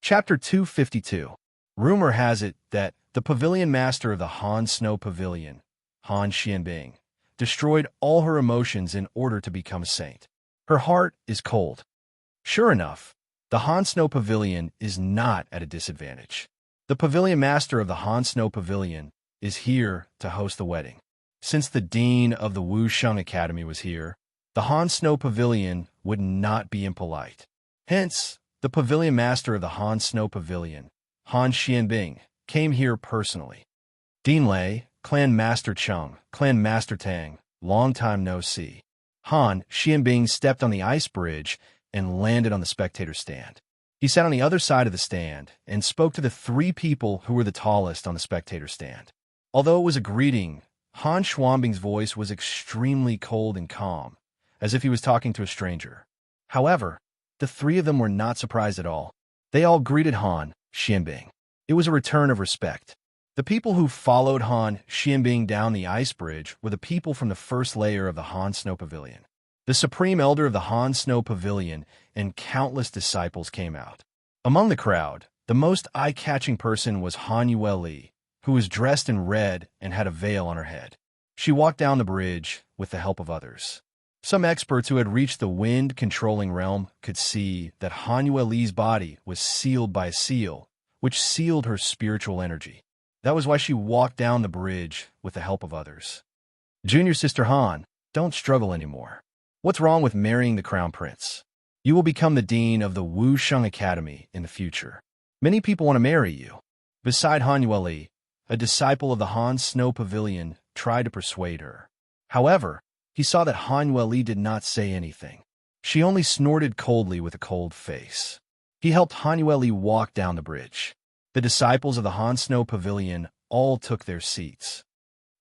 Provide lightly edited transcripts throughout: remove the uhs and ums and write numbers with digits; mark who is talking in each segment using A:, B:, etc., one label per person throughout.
A: Chapter 252. Rumor has it that the pavilion master of the Han Snow Pavilion, Han Xianbing, destroyed all her emotions in order to become a saint. Her heart is cold. Sure enough, the Han Snow Pavilion is not at a disadvantage. The pavilion master of the Han Snow Pavilion is here to host the wedding. Since the dean of the Wusheng Academy was here, the Han Snow Pavilion would not be impolite. Hence, the pavilion master of the Han Snow Pavilion, Han Xianbing, came here personally. Dean Lei, Clan Master Cheng, Clan Master Tang, long time no see. Han Xianbing stepped on the ice bridge and landed on the spectator stand. He sat on the other side of the stand and spoke to the three people who were the tallest on the spectator stand. Although it was a greeting, Han Xianbing's voice was extremely cold and calm, as if he was talking to a stranger. However, the three of them were not surprised at all. They all greeted Han Xianbing. It was a return of respect. The people who followed Han Xianbing down the ice bridge were the people from the first layer of the Han Snow Pavilion. The supreme elder of the Han Snow Pavilion and countless disciples came out. Among the crowd, the most eye-catching person was Han Yueli, who was dressed in red and had a veil on her head. She walked down the bridge with the help of others. Some experts who had reached the wind-controlling realm could see that Han Yueli's body was sealed by a seal, which sealed her spiritual energy. That was why she walked down the bridge with the help of others. Junior Sister Han, don't struggle anymore. What's wrong with marrying the crown prince? You will become the dean of the Wusheng Academy in the future. Many people want to marry you. Beside Han Yueli, a disciple of the Han Snow Pavilion tried to persuade her. However, he saw that Han Yueli did not say anything. She only snorted coldly with a cold face. He helped Han Yueli walk down the bridge. The disciples of the Han Snow Pavilion all took their seats.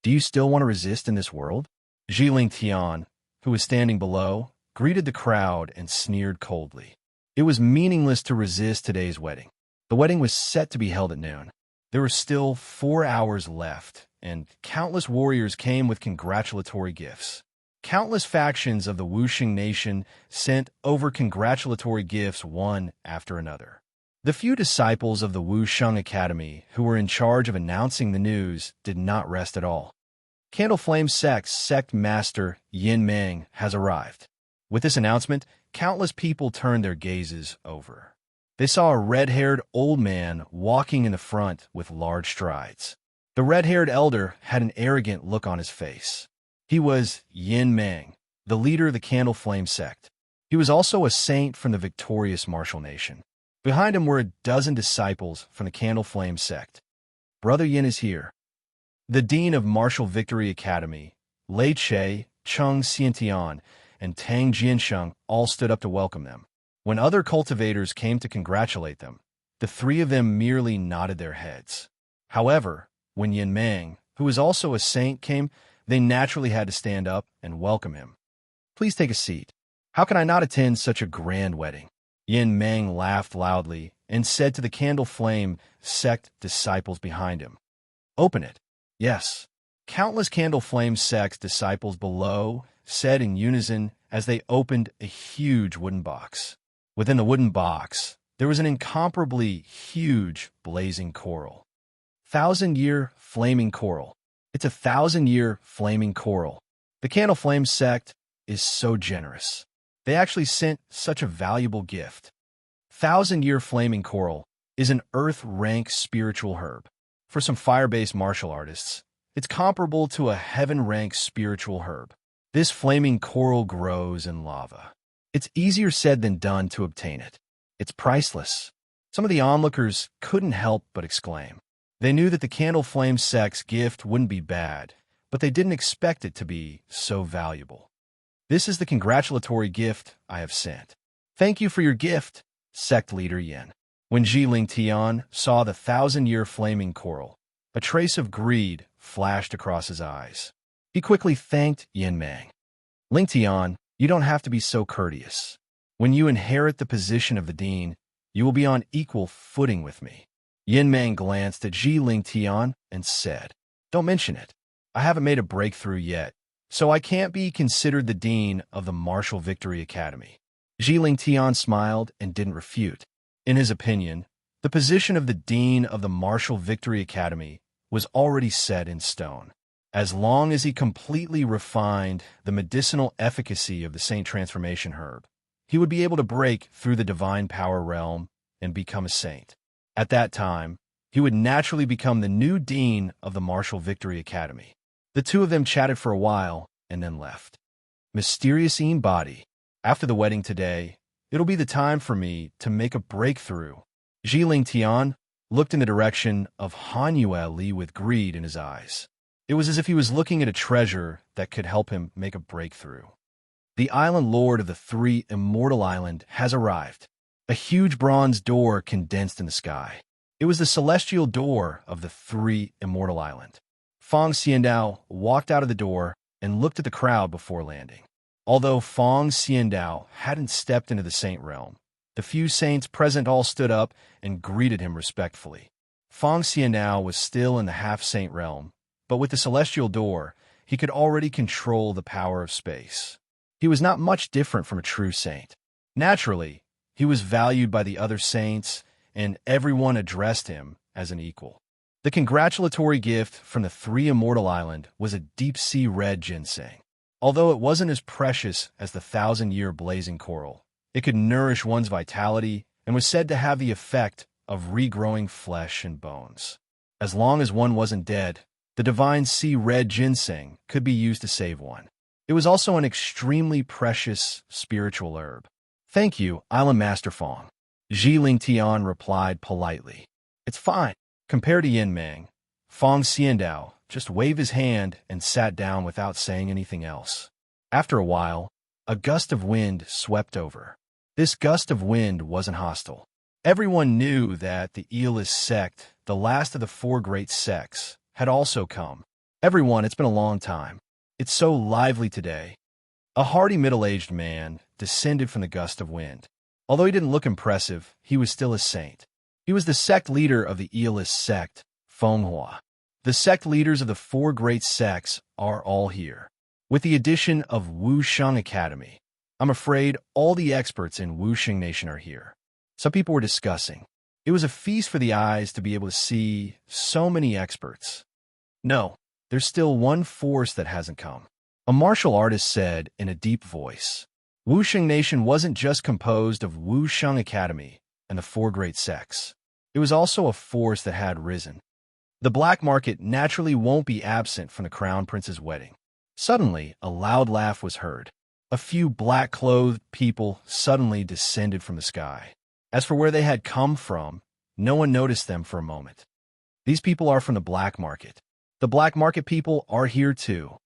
A: Do you still want to resist in this world? Zhiling Tian, who was standing below, greeted the crowd and sneered coldly. It was meaningless to resist today's wedding. The wedding was set to be held at noon. There were still 4 hours left, and countless warriors came with congratulatory gifts. Countless factions of the Wuxing nation sent over congratulatory gifts one after another. The few disciples of the Wusheng Academy who were in charge of announcing the news did not rest at all. Candle Flame Sect's sect master Yin Meng has arrived. With this announcement, countless people turned their gazes over. They saw a red-haired old man walking in the front with large strides. The red-haired elder had an arrogant look on his face. He was Yin Meng, the leader of the Candle Flame Sect. He was also a saint from the victorious martial nation. Behind him were a dozen disciples from the Candle Flame Sect. Brother Yin is here. The dean of Martial Victory Academy, Lei Che, Cheng Xiantian, and Tang Jiansheng all stood up to welcome them. When other cultivators came to congratulate them, the three of them merely nodded their heads. However, when Yin Meng, who was also a saint, came, they naturally had to stand up and welcome him. Please take a seat. How can I not attend such a grand wedding? Yin Meng laughed loudly and said to the Candle Flame Sect disciples behind him, "Open it." Yes. Countless Candle Flame Sect disciples below said in unison as they opened a huge wooden box. Within the wooden box, there was an incomparably huge blazing coral. 1,000-year flaming coral. It's a 1,000-year flaming coral. The Candle Flame Sect is so generous. They actually sent such a valuable gift. 1,000-year flaming coral is an earth-rank spiritual herb. For some fire-based martial artists, it's comparable to a heaven-rank spiritual herb. This flaming coral grows in lava. It's easier said than done to obtain it. It's priceless. Some of the onlookers couldn't help but exclaim. They knew that the Candle Flame Sect's gift wouldn't be bad, but they didn't expect it to be so valuable. This is the congratulatory gift I have sent. Thank you for your gift, sect leader Yin. When Zhiling Tian saw the 1,000-year flaming coral, a trace of greed flashed across his eyes. He quickly thanked Yin Meng. Ling Tian, you don't have to be so courteous. When you inherit the position of the dean, you will be on equal footing with me. Yin Meng glanced at Zhiling Tian and said, Don't mention it. I haven't made a breakthrough yet, so I can't be considered the dean of the Martial Victory Academy. Zhiling Tian smiled and didn't refute. In his opinion, The position of the dean of the Martial Victory Academy was already set in stone. As long as he completely refined the medicinal efficacy of the Saint Transformation Herb, he would be able to break through the divine power realm and become a saint. At that time, he would naturally become the new dean of the Martial Victory Academy. The two of them chatted for a while and then left. Mysterious body. After the wedding today, it'll be the time for me to make a breakthrough. Zhiling Tian looked in the direction of Han Yueli with greed in his eyes. It was as if he was looking at a treasure that could help him make a breakthrough. The island lord of the three immortal island has arrived. A huge bronze door condensed in the sky. It was the celestial door of the three immortal island. Fang Xiandao walked out of the door and looked at the crowd before landing. Although Fang Xiandao hadn't stepped into the saint realm, the few saints present all stood up and greeted him respectfully. Fang Xiandao was still in the half-saint realm, but with the celestial door, he could already control the power of space. He was not much different from a true saint. Naturally, he was valued by the other saints, and everyone addressed him as an equal. The congratulatory gift from the three immortal island was a deep-sea red ginseng. Although it wasn't as precious as the 1,000-year blazing coral, it could nourish one's vitality and was said to have the effect of regrowing flesh and bones. As long as one wasn't dead, the divine sea red ginseng could be used to save one. It was also an extremely precious spiritual herb. Thank you, Island Master Fang. Zhiling Tian replied politely. It's fine. Compared to Yin Meng, Fang Xiandao just waved his hand and sat down without saying anything else. After a while, a gust of wind swept over. This gust of wind wasn't hostile. Everyone knew that the Eelist sect, the last of the four great sects, had also come. Everyone, it's been a long time. It's so lively today. A hardy middle-aged man descended from the gust of wind. Although he didn't look impressive, he was still a saint. He was the sect leader of the Eelist sect, Fenghua. The sect leaders of the four great sects are all here. With the addition of Wusheng Academy, I'm afraid all the experts in Wusheng Nation are here. Some people were discussing. It was a feast for the eyes to be able to see so many experts. No, there's still one force that hasn't come. A martial artist said in a deep voice. Wusheng Nation wasn't just composed of Wusheng Academy and the four great sects. It was also a force that had risen. The black market naturally won't be absent from the crown prince's wedding. Suddenly, a loud laugh was heard. A few black-clothed people suddenly descended from the sky. As for where they had come from, no one noticed them for a moment. These people are from the black market. The black market people are here too.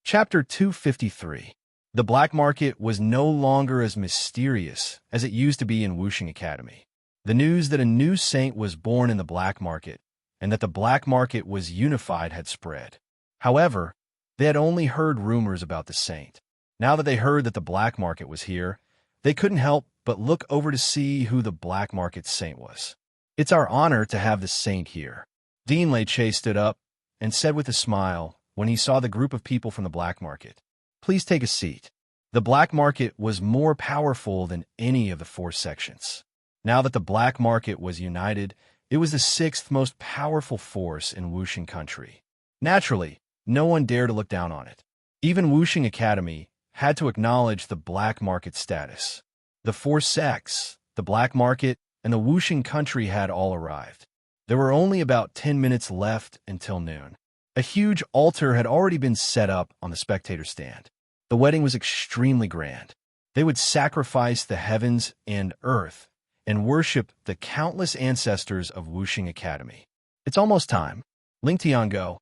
A: Chapter 253. The black market was no longer as mysterious as it used to be in Wusheng Academy. The news that a new saint was born in the black market and that the black market was unified had spread. However, they had only heard rumors about the saint. Now that they heard that the black market was here, they couldn't help but look over to see who the black market saint was. It's our honor to have the saint here. Dean Lei Che stood up and said with a smile when he saw the group of people from the black market, "Please take a seat." The black market was more powerful than any of the four sections. Now that the black market was united, it was the sixth most powerful force in Wusheng country. Naturally, no one dared to look down on it. Even Wusheng Academy had to acknowledge the black market status. The four sects, the black market, and the Wusheng country had all arrived. There were only about 10 minutes left until noon. A huge altar had already been set up on the spectator stand. The wedding was extremely grand. They would sacrifice the heavens and earth and worship the countless ancestors of Wusheng Academy. It's almost time. Ling Tian go.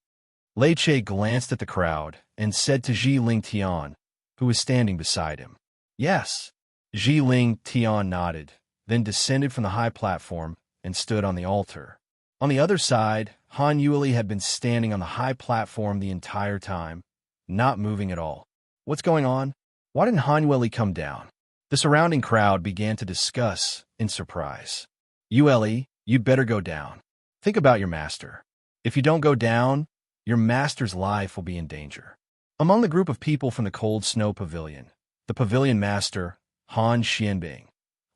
A: Lei Che glanced at the crowd and said to Zhiling Tian, who was standing beside him. Yes. Zhiling Tian nodded, then descended from the high platform and stood on the altar. On the other side, Han Yueli had been standing on the high platform the entire time, not moving at all. What's going on? Why didn't Han Yueli come down? The surrounding crowd began to discuss in surprise. Yueli, you'd better go down. Think about your master. If you don't go down, your master's life will be in danger. Among the group of people from the cold snow pavilion, the pavilion master, Han Xianbing,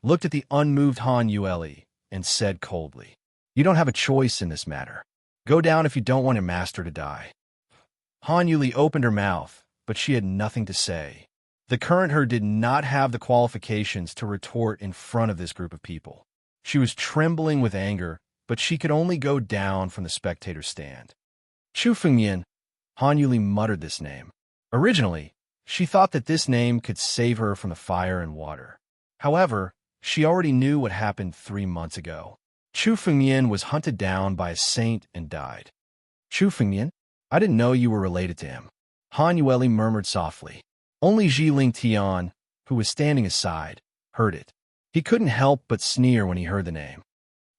A: looked at the unmoved Han Yueli and said coldly, "You don't have a choice in this matter. Go down if you don't want your master to die." Han Yuli opened her mouth, but she had nothing to say. The current her did not have the qualifications to retort in front of this group of people. She was trembling with anger, but she could only go down from the spectator stand. Chu Fengmian, Han Yuli muttered this name. Originally, she thought that this name could save her from the fire and water. However, she already knew what happened 3 months ago. Chu Fengmian was hunted down by a saint and died. Chu Fengmian? I didn't know you were related to him. Han Yueli murmured softly. Only Ji Ling Tian, who was standing aside, heard it. He couldn't help but sneer when he heard the name.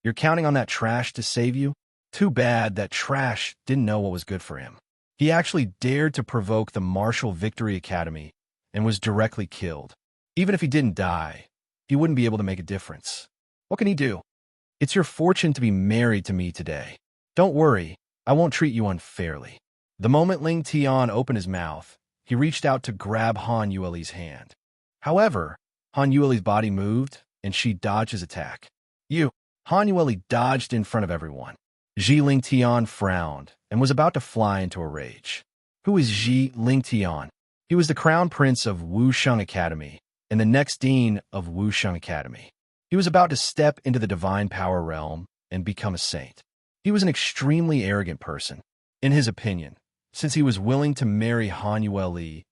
A: You're counting on that trash to save you? Too bad that trash didn't know what was good for him. He actually dared to provoke the Martial Victory Academy and was directly killed. Even if he didn't die, he wouldn't be able to make a difference. What can he do? It's your fortune to be married to me today. Don't worry, I won't treat you unfairly. The moment Ling Tian opened his mouth, he reached out to grab Han Yueli's hand. However, Han Yueli's body moved, and she dodged his attack. Han Yueli dodged in front of everyone. Ji Ling Tian frowned and was about to fly into a rage. Who is Ji Ling Tian? He was the crown prince of Wusheng Academy and the next dean of Wusheng Academy. He was about to step into the divine power realm and become a saint. He was an extremely arrogant person. In his opinion, since he was willing to marry Han Yueli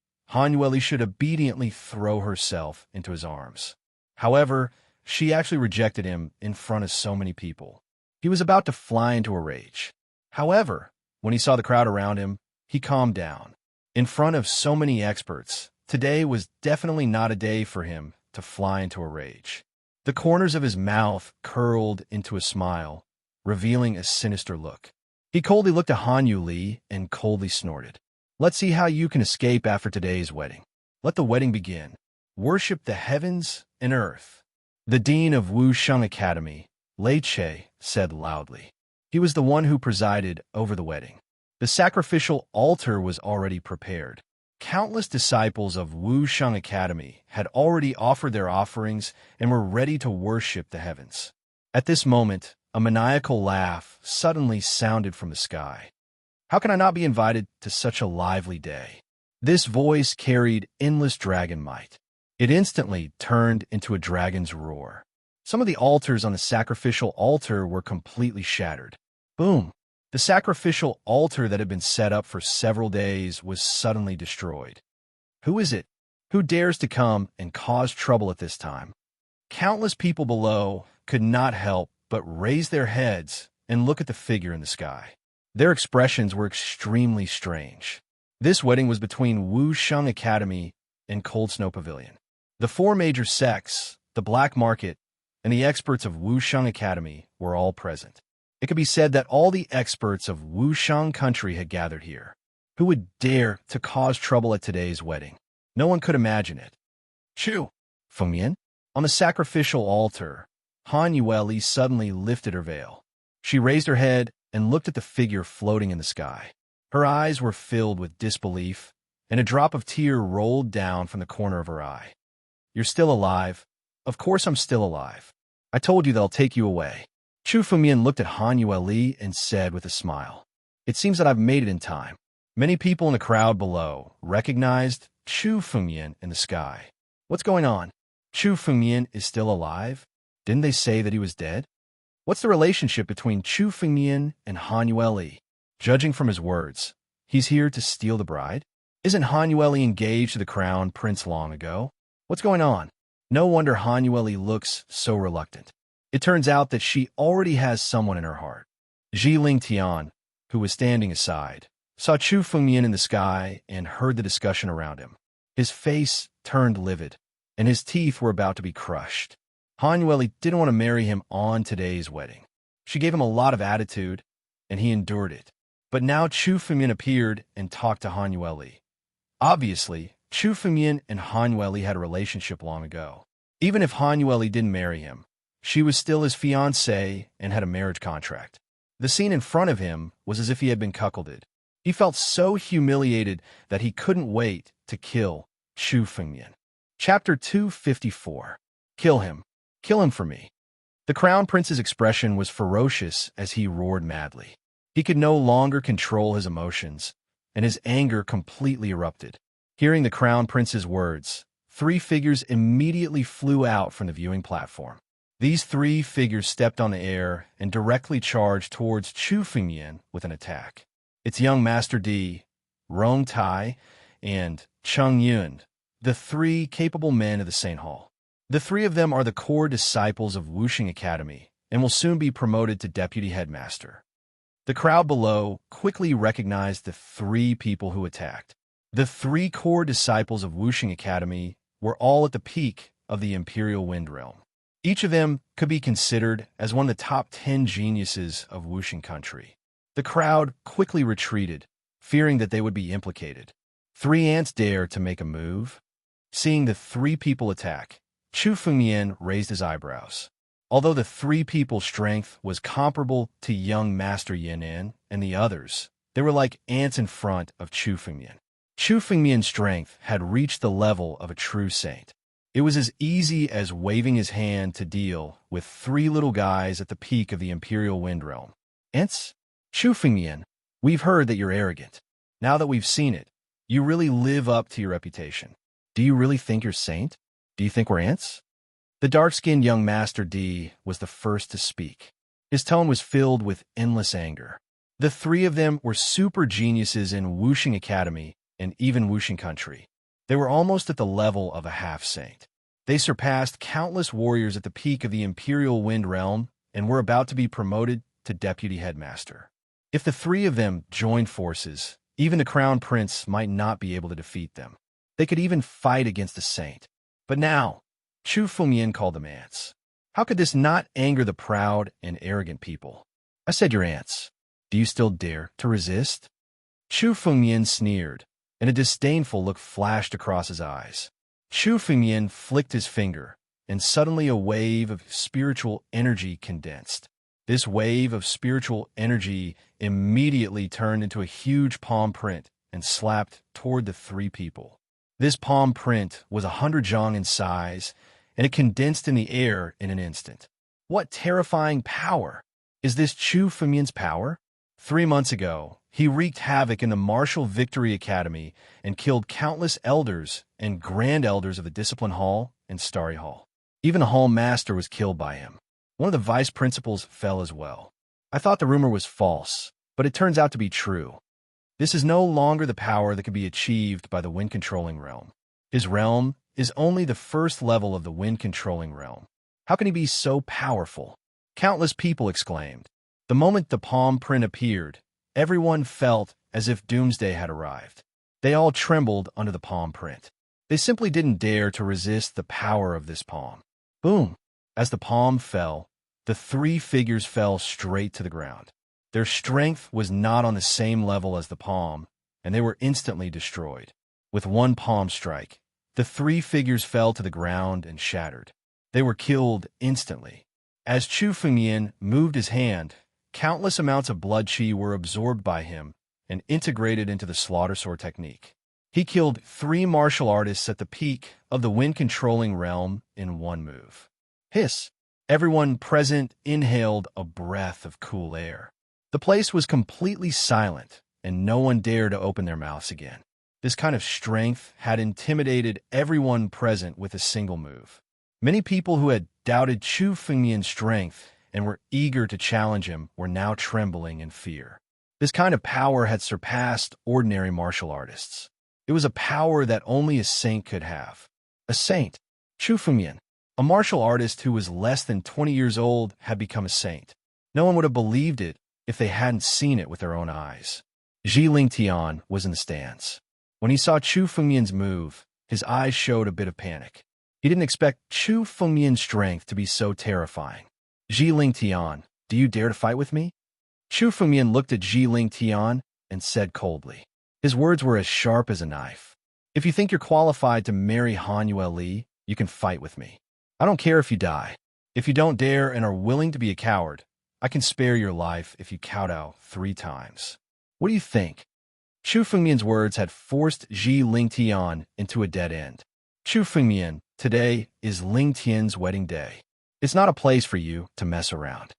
A: should obediently throw herself into his arms. However, she actually rejected him in front of so many people. He was about to fly into a rage. However, when he saw the crowd around him, he calmed down. In front of so many experts, today was definitely not a day for him to fly into a rage. The corners of his mouth curled into a smile, revealing a sinister look. He coldly looked at Han Yuli and coldly snorted. Let's see how you can escape after today's wedding. Let the wedding begin. Worship the heavens and earth. The dean of Wusheng Academy, Lei Che, said loudly. He was the one who presided over the wedding. The sacrificial altar was already prepared. Countless disciples of Wusheng Academy had already offered their offerings and were ready to worship the heavens. At this moment, a maniacal laugh suddenly sounded from the sky. How can I not be invited to such a lively day? This voice carried endless dragon might. It instantly turned into a dragon's roar. Some of the altars on the sacrificial altar were completely shattered. Boom! The sacrificial altar that had been set up for several days was suddenly destroyed. Who is it? Who dares to come and cause trouble at this time? Countless people below could not help but raise their heads and look at the figure in the sky. Their expressions were extremely strange. This wedding was between Wusheng Academy and Cold Snow Pavilion. The 4 major sects, the black market, and the experts of Wusheng Academy were all present. It could be said that all the experts of Wusheng country had gathered here. Who would dare to cause trouble at today's wedding? No one could imagine it. Chu Fengmian? On the sacrificial altar, Han Yueli suddenly lifted her veil. She raised her head and looked at the figure floating in the sky. Her eyes were filled with disbelief, and a drop of tear rolled down from the corner of her eye. You're still alive. Of course I'm still alive. I told you that I'll take you away. Chu Fengmian looked at Han Yueli and said with a smile, It seems that I've made it in time. Many people in the crowd below recognized Chu Fengmian in the sky. What's going on? Chu Fengmian is still alive? Didn't they say that he was dead? What's the relationship between Chu Fengmian and Han Yueli? Judging from his words, he's here to steal the bride? Isn't Han Yueli engaged to the crown prince long ago? What's going on? No wonder Han Yueli looks so reluctant. It turns out that she already has someone in her heart. Ji Ling Tian, who was standing aside, saw Chu Fengmian in the sky and heard the discussion around him. His face turned livid, and his teeth were about to be crushed. Han Yueli didn't want to marry him on today's wedding. She gave him a lot of attitude, and he endured it. But now Chu Fengmian appeared and talked to Han Yueli. Obviously, Chu Fengmian and Han Yueli had a relationship long ago. Even if Han Yueli didn't marry him, she was still his fiancée and had a marriage contract. The scene in front of him was as if he had been cuckolded. He felt so humiliated that he couldn't wait to kill Chu Fengmian. Chapter 254. Kill him. Kill him for me. The Crown Prince's expression was ferocious as he roared madly. He could no longer control his emotions, and his anger completely erupted. Hearing the Crown Prince's words, three figures immediately flew out from the viewing platform. These three figures stepped on the air and directly charged towards Chu Fengyan with an attack. Its young Master D, Rong Tai, and Chung Yun, the three capable men of the Saint Hall. The three of them are the core disciples of Wuxing Academy and will soon be promoted to deputy headmaster. The crowd below quickly recognized the three people who attacked. The three core disciples of Wuxing Academy were all at the peak of the Imperial Wind Realm. Each of them could be considered as one of the top 10 geniuses of Wuxing country. The crowd quickly retreated, fearing that they would be implicated. Three ants dare to make a move? Seeing the three people attack, Chu Fengyan raised his eyebrows. Although the three people's strength was comparable to young Master Yan'an and the others, they were like ants in front of Chu Fengyan. Chu Fengyan's strength had reached the level of a true saint. It was as easy as waving his hand to deal with three little guys at the peak of the Imperial Wind Realm. Ants? Chu Fengyan, we've heard that you're arrogant. Now that we've seen it, you really live up to your reputation. Do you really think you're saint? Do you think we're ants? The dark-skinned young Master D was the first to speak. His tone was filled with endless anger. The three of them were super geniuses in Wuxing Academy and even Wuxing country. They were almost at the level of a half-saint. They surpassed countless warriors at the peak of the Imperial Wind Realm and were about to be promoted to deputy headmaster. If the three of them joined forces, even the Crown Prince might not be able to defeat them. They could even fight against the saint. But now, Chu Fengyan called them ants. How could this not anger the proud and arrogant people? I said you're ants. Do you still dare to resist? Chu Fengyan sneered, and a disdainful look flashed across his eyes. Chu Fengyan flicked his finger, and suddenly a wave of spiritual energy condensed. This wave of spiritual energy immediately turned into a huge palm print and slapped toward the three people. This palm print was 100 zhang in size, and it condensed in the air in an instant. What terrifying power! Is this Chu Fengyan's power? 3 months ago, he wreaked havoc in the Martial Victory Academy and killed countless elders and grand elders of the Discipline Hall and Starry Hall. Even a hall master was killed by him. One of the vice principals fell as well. I thought the rumor was false, but it turns out to be true. This is no longer the power that can be achieved by the wind-controlling realm. His realm is only the first level of the wind-controlling realm. How can he be so powerful? Countless people exclaimed. The moment the palm print appeared, everyone felt as if doomsday had arrived. They all trembled under the palm print. They simply didn't dare to resist the power of this palm. Boom! As the palm fell, the three figures fell straight to the ground. Their strength was not on the same level as the palm, and they were instantly destroyed. With one palm strike, the three figures fell to the ground and shattered. They were killed instantly. As Chu Fengyan moved his hand, countless amounts of blood chi were absorbed by him and integrated into the slaughter sword technique. He killed 3 martial artists at the peak of the wind-controlling realm in one move. Hiss! Everyone present inhaled a breath of cool air. The place was completely silent, and no one dared to open their mouths again. This kind of strength had intimidated everyone present with a single move. Many people who had doubted Chu Fengyan's strength and were eager to challenge him were now trembling in fear. This kind of power had surpassed ordinary martial artists. It was a power that only a saint could have. A saint, Chu Fengyan, a martial artist who was less than 20 years old, had become a saint. No one would have believed it if they hadn't seen it with their own eyes. Zhi Lingtian was in the stands. When he saw Chu Fengyan's move, his eyes showed a bit of panic. He didn't expect Chu Fengyan's strength to be so terrifying. Zhi Lingtian, do you dare to fight with me? Chu Fengyan looked at Zhi Lingtian and said coldly. His words were as sharp as a knife. If you think you're qualified to marry Han Yueli, you can fight with me. I don't care if you die. If you don't dare and are willing to be a coward, I can spare your life if you kowtow 3 times. What do you think? Chu Fengyan's words had forced Zhi Lingtian into a dead end. Chu Fengyan, today is Lingtian's wedding day. It's not a place for you to mess around.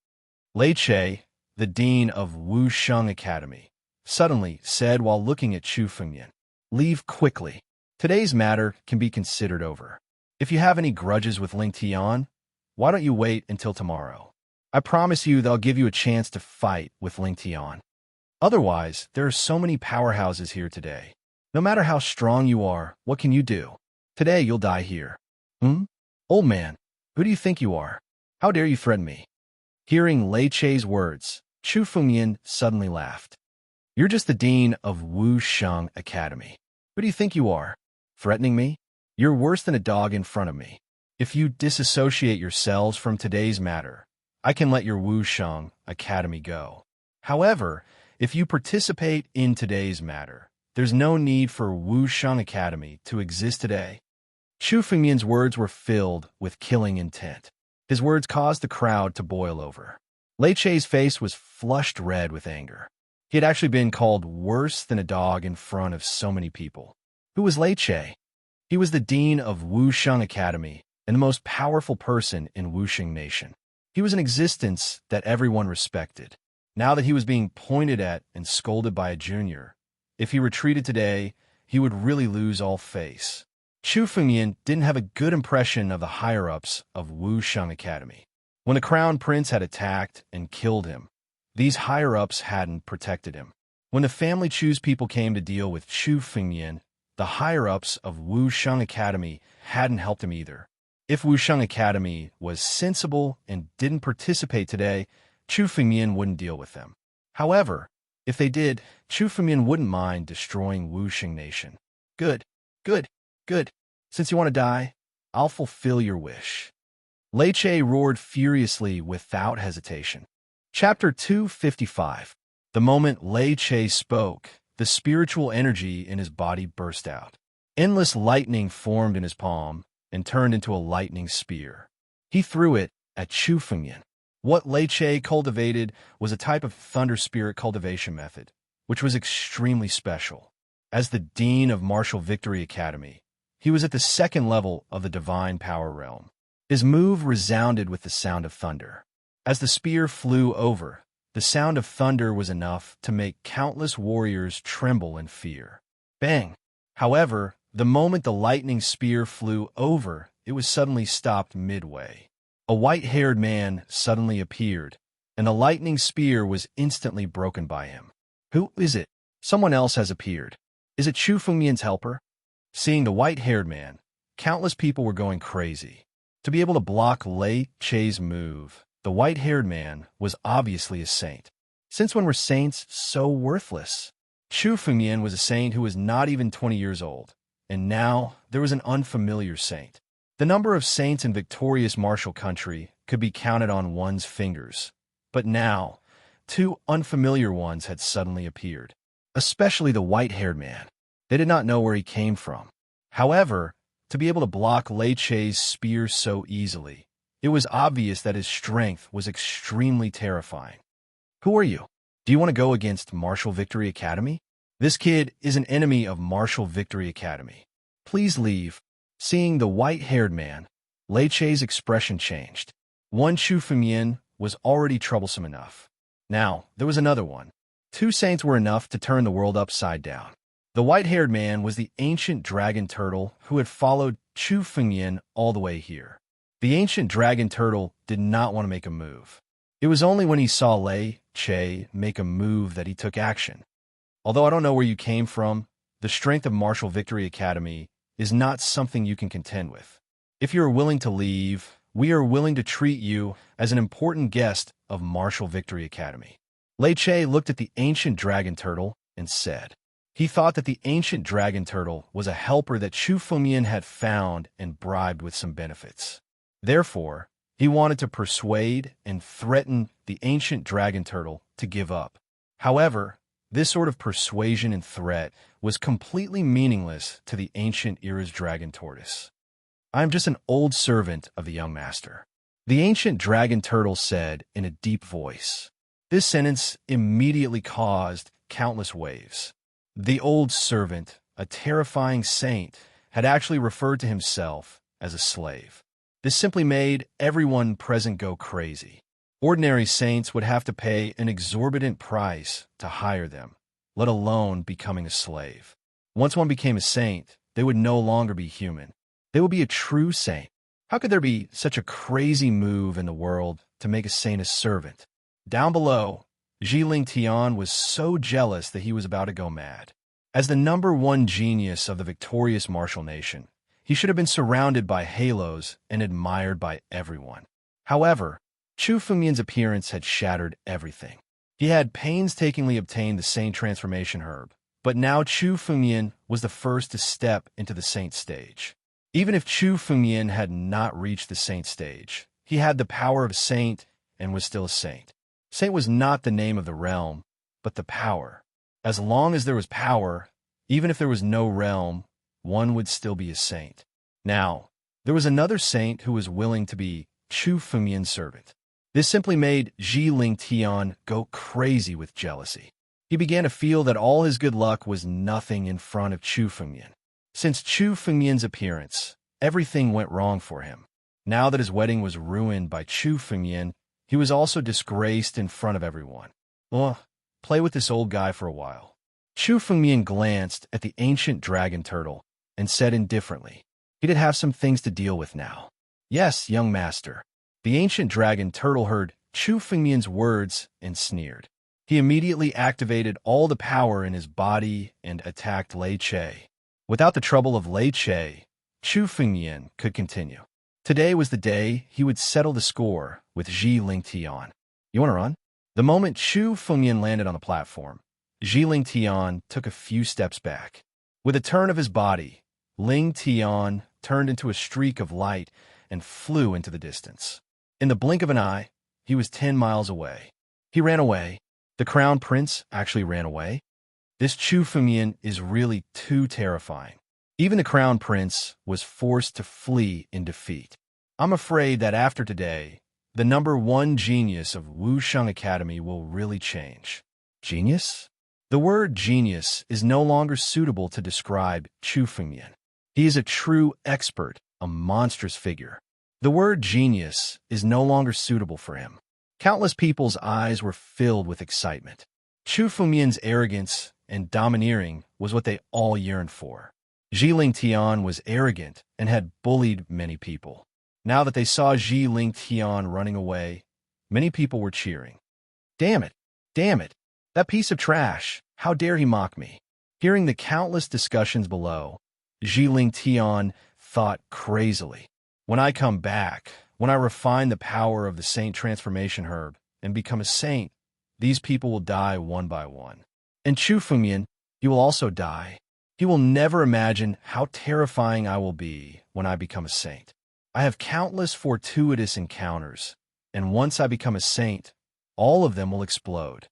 A: Lei Che, the dean of Wu Sheng Academy, suddenly said while looking at Chu Fengyan. Leave quickly. Today's matter can be considered over. If you have any grudges with Ling Tian, why don't you wait until tomorrow? I promise you they'll give you a chance to fight with Ling Tian. Otherwise, there are so many powerhouses here today. No matter how strong you are, what can you do? Today you'll die here. Old man, who do you think you are? How dare you threaten me? Hearing Lei Che's words, Chu Fengyan suddenly laughed. You're just the dean of Wu Sheng Academy. Who do you think you are? Threatening me? You're worse than a dog in front of me. If you disassociate yourselves from today's matter, I can let your Wu Sheng Academy go. However, if you participate in today's matter, there's no need for Wu Sheng Academy to exist today. Chu Fengyan's words were filled with killing intent. His words caused the crowd to boil over. Lei Che's face was flushed red with anger. He had actually been called worse than a dog in front of so many people. Who was Lei Che? He was the dean of Wu Sheng Academy and the most powerful person in Wuxing Nation. He was an existence that everyone respected. Now that he was being pointed at and scolded by a junior, if he retreated today, he would really lose all face. Chu Fengyan didn't have a good impression of the higher-ups of Wu Sheng Academy. When the Crown Prince had attacked and killed him, these higher-ups hadn't protected him. When the family Chu's people came to deal with Chu Fengyan, the higher-ups of Wu Sheng Academy hadn't helped him either. If Wu Sheng Academy was sensible and didn't participate today, Chu Fengyan wouldn't deal with them. However, if they did, Chu Fengyan wouldn't mind destroying Wuxing Nation. Good. Since you want to die, I'll fulfill your wish. Lei Che roared furiously without hesitation. Chapter 255. The moment Lei Che spoke, the spiritual energy in his body burst out. Endless lightning formed in his palm and turned into a lightning spear. He threw it at Chu Fengyan. What Lei Che cultivated was a type of thunder spirit cultivation method, which was extremely special. As the dean of Martial Victory Academy, he was at the second level of the divine power realm. His move resounded with the sound of thunder. As the spear flew over, the sound of thunder was enough to make countless warriors tremble in fear. Bang! However, the moment the lightning spear flew over, it was suddenly stopped midway. A white-haired man suddenly appeared, and the lightning spear was instantly broken by him. Who is it? Someone else has appeared. Is it Chu Fengyan's helper? Seeing the white-haired man, countless people were going crazy. To be able to block Lei Che's move, the white-haired man was obviously a saint. Since when were saints so worthless? Chu Fengyan was a saint who was not even 20 years old, and now there was an unfamiliar saint. The number of saints in victorious martial country could be counted on one's fingers, but now, two unfamiliar ones had suddenly appeared, especially the white-haired man. They did not know where he came from. However, to be able to block Lei Che's spear so easily, it was obvious that his strength was extremely terrifying. Who are you? Do you want to go against Martial Victory Academy? This kid is an enemy of Martial Victory Academy. Please leave. Seeing the white-haired man, Lei Che's expression changed. One Chu Fengyan was already troublesome enough. Now, there was another one. Two saints were enough to turn the world upside down. The white-haired man was the ancient dragon turtle who had followed Chu Fengyan all the way here. The ancient dragon turtle did not want to make a move. It was only when he saw Lei Che make a move that he took action. Although I don't know where you came from, the strength of Martial Victory Academy is not something you can contend with. If you are willing to leave, we are willing to treat you as an important guest of Martial Victory Academy. Lei Che looked at the ancient dragon turtle and said. He thought that the ancient dragon turtle was a helper that Chu Fengyan had found and bribed with some benefits. Therefore, he wanted to persuade and threaten the ancient dragon turtle to give up. However, this sort of persuasion and threat was completely meaningless to the ancient era's dragon tortoise. I am just an old servant of the young master, the ancient dragon turtle said in a deep voice. This sentence immediately caused countless waves. The old servant, a terrifying saint, had actually referred to himself as a slave. This simply made everyone present go crazy. Ordinary saints would have to pay an exorbitant price to hire them, let alone becoming a slave. Once one became a saint, they would no longer be human. They would be a true saint. How could there be such a crazy move in the world to make a saint a servant? Down below, Zhiling Tian was so jealous that he was about to go mad. As the #1 genius of the victorious martial nation, he should have been surrounded by halos and admired by everyone. However, Chu Fengmian's appearance had shattered everything. He had painstakingly obtained the saint transformation herb, but now Chu Fengmian was the first to step into the saint stage. Even if Chu Fengmian had not reached the saint stage, he had the power of a saint and was still a saint. Saint was not the name of the realm, but the power. As long as there was power, even if there was no realm, one would still be a saint. Now, there was another saint who was willing to be Chu Fengmian's servant. This simply made Zhiling Tian go crazy with jealousy. He began to feel that all his good luck was nothing in front of Chu Fengmian. Since Chu Fengmian's appearance, everything went wrong for him. Now that his wedding was ruined by Chu Fengmian, he was also disgraced in front of everyone. Play with this old guy for a while. Chu Fengmian glanced at the ancient dragon turtle and said indifferently, he did have some things to deal with now. Yes, young master. The ancient dragon turtle heard Chu Fengmian's words and sneered. He immediately activated all the power in his body and attacked Lei Che. Without the trouble of Lei Che, Chu Fengmian could continue. Today was the day he would settle the score with Zhiling Tian. You want to run? The moment Chu Fengmian landed on the platform, Zhiling Tian took a few steps back. With a turn of his body, Ling Tian turned into a streak of light and flew into the distance. In the blink of an eye, he was 10 miles away. He ran away. The crown prince actually ran away. This Chu Fengmian is really too terrifying. Even the crown prince was forced to flee in defeat. I'm afraid that after today, the #1 genius of Wusheng Academy will really change. Genius? The word genius is no longer suitable to describe Chu Fengmian. He is a true expert, a monstrous figure. The word genius is no longer suitable for him. Countless people's eyes were filled with excitement. Chu Fengmian's arrogance and domineering was what they all yearned for. Zhiling Tian was arrogant and had bullied many people. Now that they saw Zhiling Tian running away, many people were cheering. Damn it! Damn it! That piece of trash! How dare he mock me? Hearing the countless discussions below, Zhiling Tian thought crazily. When I come back, when I refine the power of the saint transformation herb and become a saint, these people will die one by one. And Chu Fengmian, he will also die. He will never imagine how terrifying I will be when I become a saint. I have countless fortuitous encounters, and once I become a saint, all of them will explode.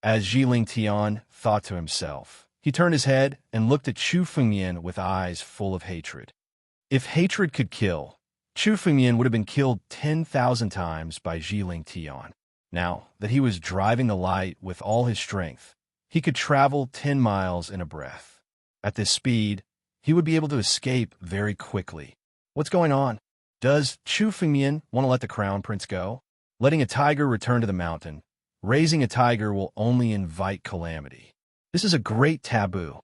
A: As Zhiling Tian thought to himself, he turned his head and looked at Chu Fengmian with eyes full of hatred. If hatred could kill, Chu Fengmian would have been killed 10,000 times by Zhiling Tian. Now that he was driving the light with all his strength, he could travel 10 miles in a breath. At this speed, he would be able to escape very quickly. What's going on? Does Chu Fengmian want to let the crown prince go? Letting a tiger return to the mountain, raising a tiger will only invite calamity. This is a great taboo.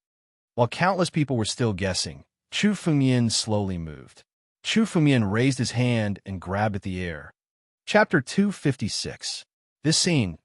A: While countless people were still guessing, Chu Fengmian slowly moved. Chu Fengmian raised his hand and grabbed at the air. Chapter 256. This scene,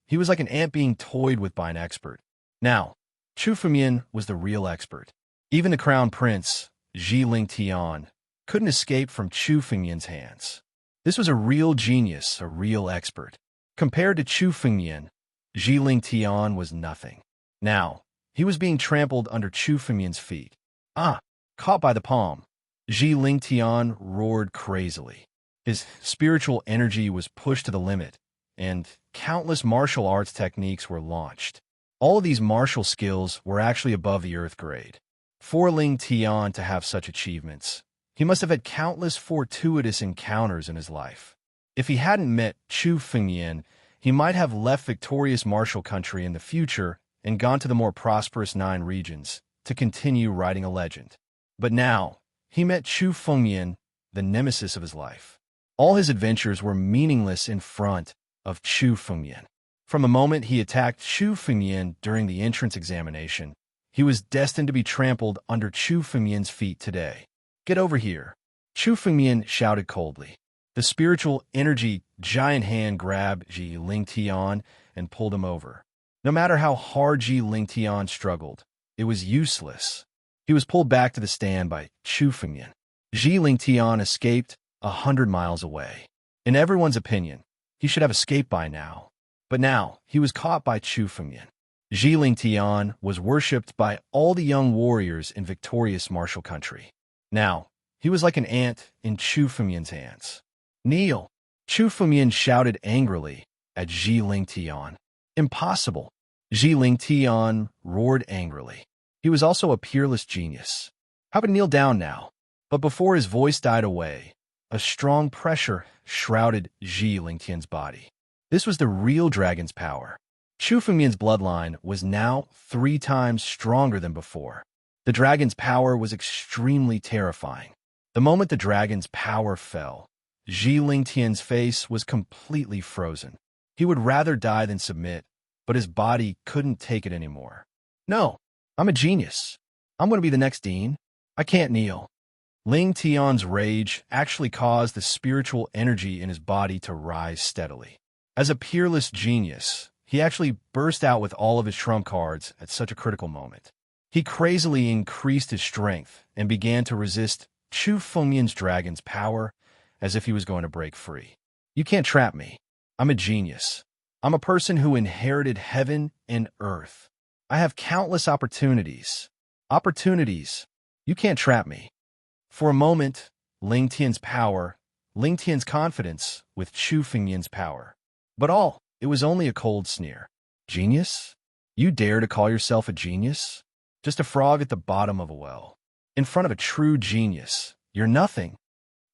A: he was like an ant being toyed with by an expert. Now, Chu Fengmian was the real expert. Even the crown prince, Zhiling Tian, couldn't escape from Chu Fengmian's hands. This was a real genius, a real expert. Compared to Chu Fengmian, Zhiling Tian was nothing. Now, he was being trampled under Chu Fengmian's feet. Caught by the palm, Zhiling Tian roared crazily. His spiritual energy was pushed to the limit, and countless martial arts techniques were launched. All of these martial skills were actually above the earth grade. For Ling Tian to have such achievements, he must have had countless fortuitous encounters in his life. If he hadn't met Chu Fengmian, he might have left victorious martial country in the future and gone to the more prosperous 9 regions to continue writing a legend. But now, he met Chu Fengmian, the nemesis of his life. All his adventures were meaningless in front of Chu Fengyan. From the moment he attacked Chu Fengyan during the entrance examination, he was destined to be trampled under Chu Fengyan's feet today. "Get over here," Chu Fengyan shouted coldly. The spiritual energy giant hand grabbed Ji Lingtian and pulled him over. No matter how hard Ji Lingtian struggled, it was useless. He was pulled back to the stand by Chu Fengyan. Ji Lingtian escaped 100 miles away. In everyone's opinion, he should have escaped by now. But now, he was caught by Chu Fengyan. Ji Lingtian was worshipped by all the young warriors in victorious martial country. Now, he was like an ant in Chu Fengyan's hands. "Kneel!" Chu Fengyan shouted angrily at Ji Lingtian. "Impossible!" Ji Lingtian roared angrily. He was also a peerless genius. How could kneel down now? But before his voice died away, a strong pressure shrouded Ji Lingtian's body. This was the real dragon's power. Chu Fengyan's bloodline was now 3 times stronger than before. The dragon's power was extremely terrifying. The moment the dragon's power fell, Ji Lingtian's face was completely frozen. He would rather die than submit, but his body couldn't take it anymore. "No, I'm a genius. I'm going to be the next dean. I can't kneel." Ling Tian's rage actually caused the spiritual energy in his body to rise steadily. As a peerless genius, he actually burst out with all of his trump cards at such a critical moment. He crazily increased his strength and began to resist Chu Fengyan's dragon's power as if he was going to break free. "You can't trap me. I'm a genius. I'm a person who inherited heaven and earth. I have countless opportunities. Opportunities. You can't trap me." For a moment, Ling Tian's confidence with Chu Fengyan's power. But it was only a cold sneer. "Genius? You dare to call yourself a genius? Just a frog at the bottom of a well. In front of a true genius, you're nothing."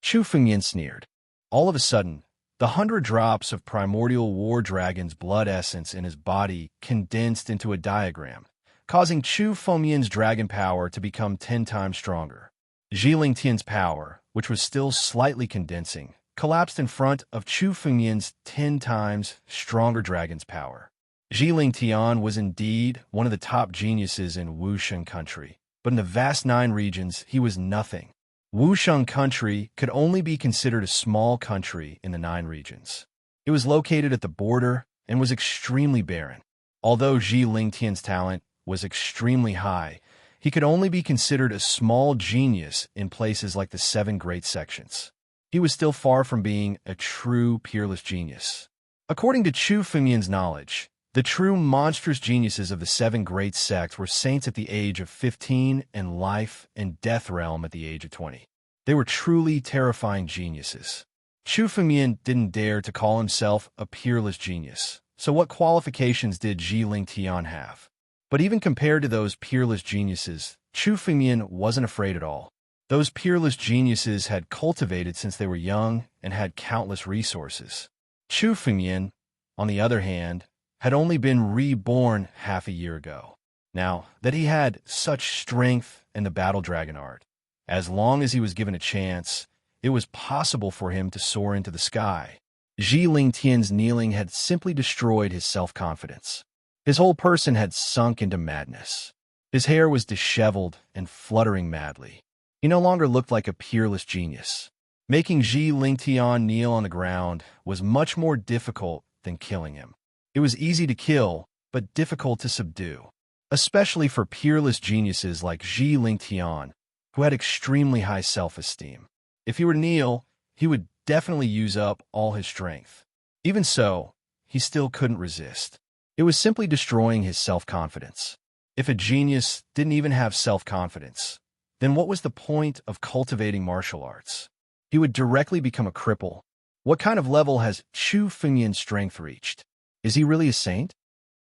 A: Chu Fengyan sneered. All of a sudden, the 100 drops of primordial war dragon's blood essence in his body condensed into a diagram, causing Chu Fengyan's dragon power to become 10 times stronger. Ji Lingtian's power, which was still slightly condensing, collapsed in front of Chu Fengyan's 10 times stronger dragon's power. Ji Lingtian was indeed one of the top geniuses in Wusheng country, but in the vast 9 regions, he was nothing. Wusheng country could only be considered a small country in the 9 regions. It was located at the border and was extremely barren. Although Ji Lingtian's talent was extremely high, he could only be considered a small genius in places like the 7 great sections. He was still far from being a true peerless genius. According to Chu Fengyan's knowledge, the true monstrous geniuses of the 7 great sects were saints at the age of 15 and life and death realm at the age of 20. They were truly terrifying geniuses. Chu Fengyan didn't dare to call himself a peerless genius. So what qualifications did Ji Lingtian have? But even compared to those peerless geniuses, Chu Fengyan wasn't afraid at all. Those peerless geniuses had cultivated since they were young and had countless resources. Chu Fengyan, on the other hand, had only been reborn half a year ago. Now that he had such strength in the battle dragon art, as long as he was given a chance, it was possible for him to soar into the sky. Ji Lingtian's kneeling had simply destroyed his self-confidence. His whole person had sunk into madness. His hair was disheveled and fluttering madly. He no longer looked like a peerless genius. Making Ji Lingtian kneel on the ground was much more difficult than killing him. It was easy to kill, but difficult to subdue, especially for peerless geniuses like Ji Lingtian, who had extremely high self-esteem. If he were to kneel, he would definitely use up all his strength. Even so, he still couldn't resist. It was simply destroying his self-confidence. If a genius didn't even have self-confidence, then what was the point of cultivating martial arts? He would directly become a cripple. What kind of level has Chu Fengyan's strength reached? Is he really a saint?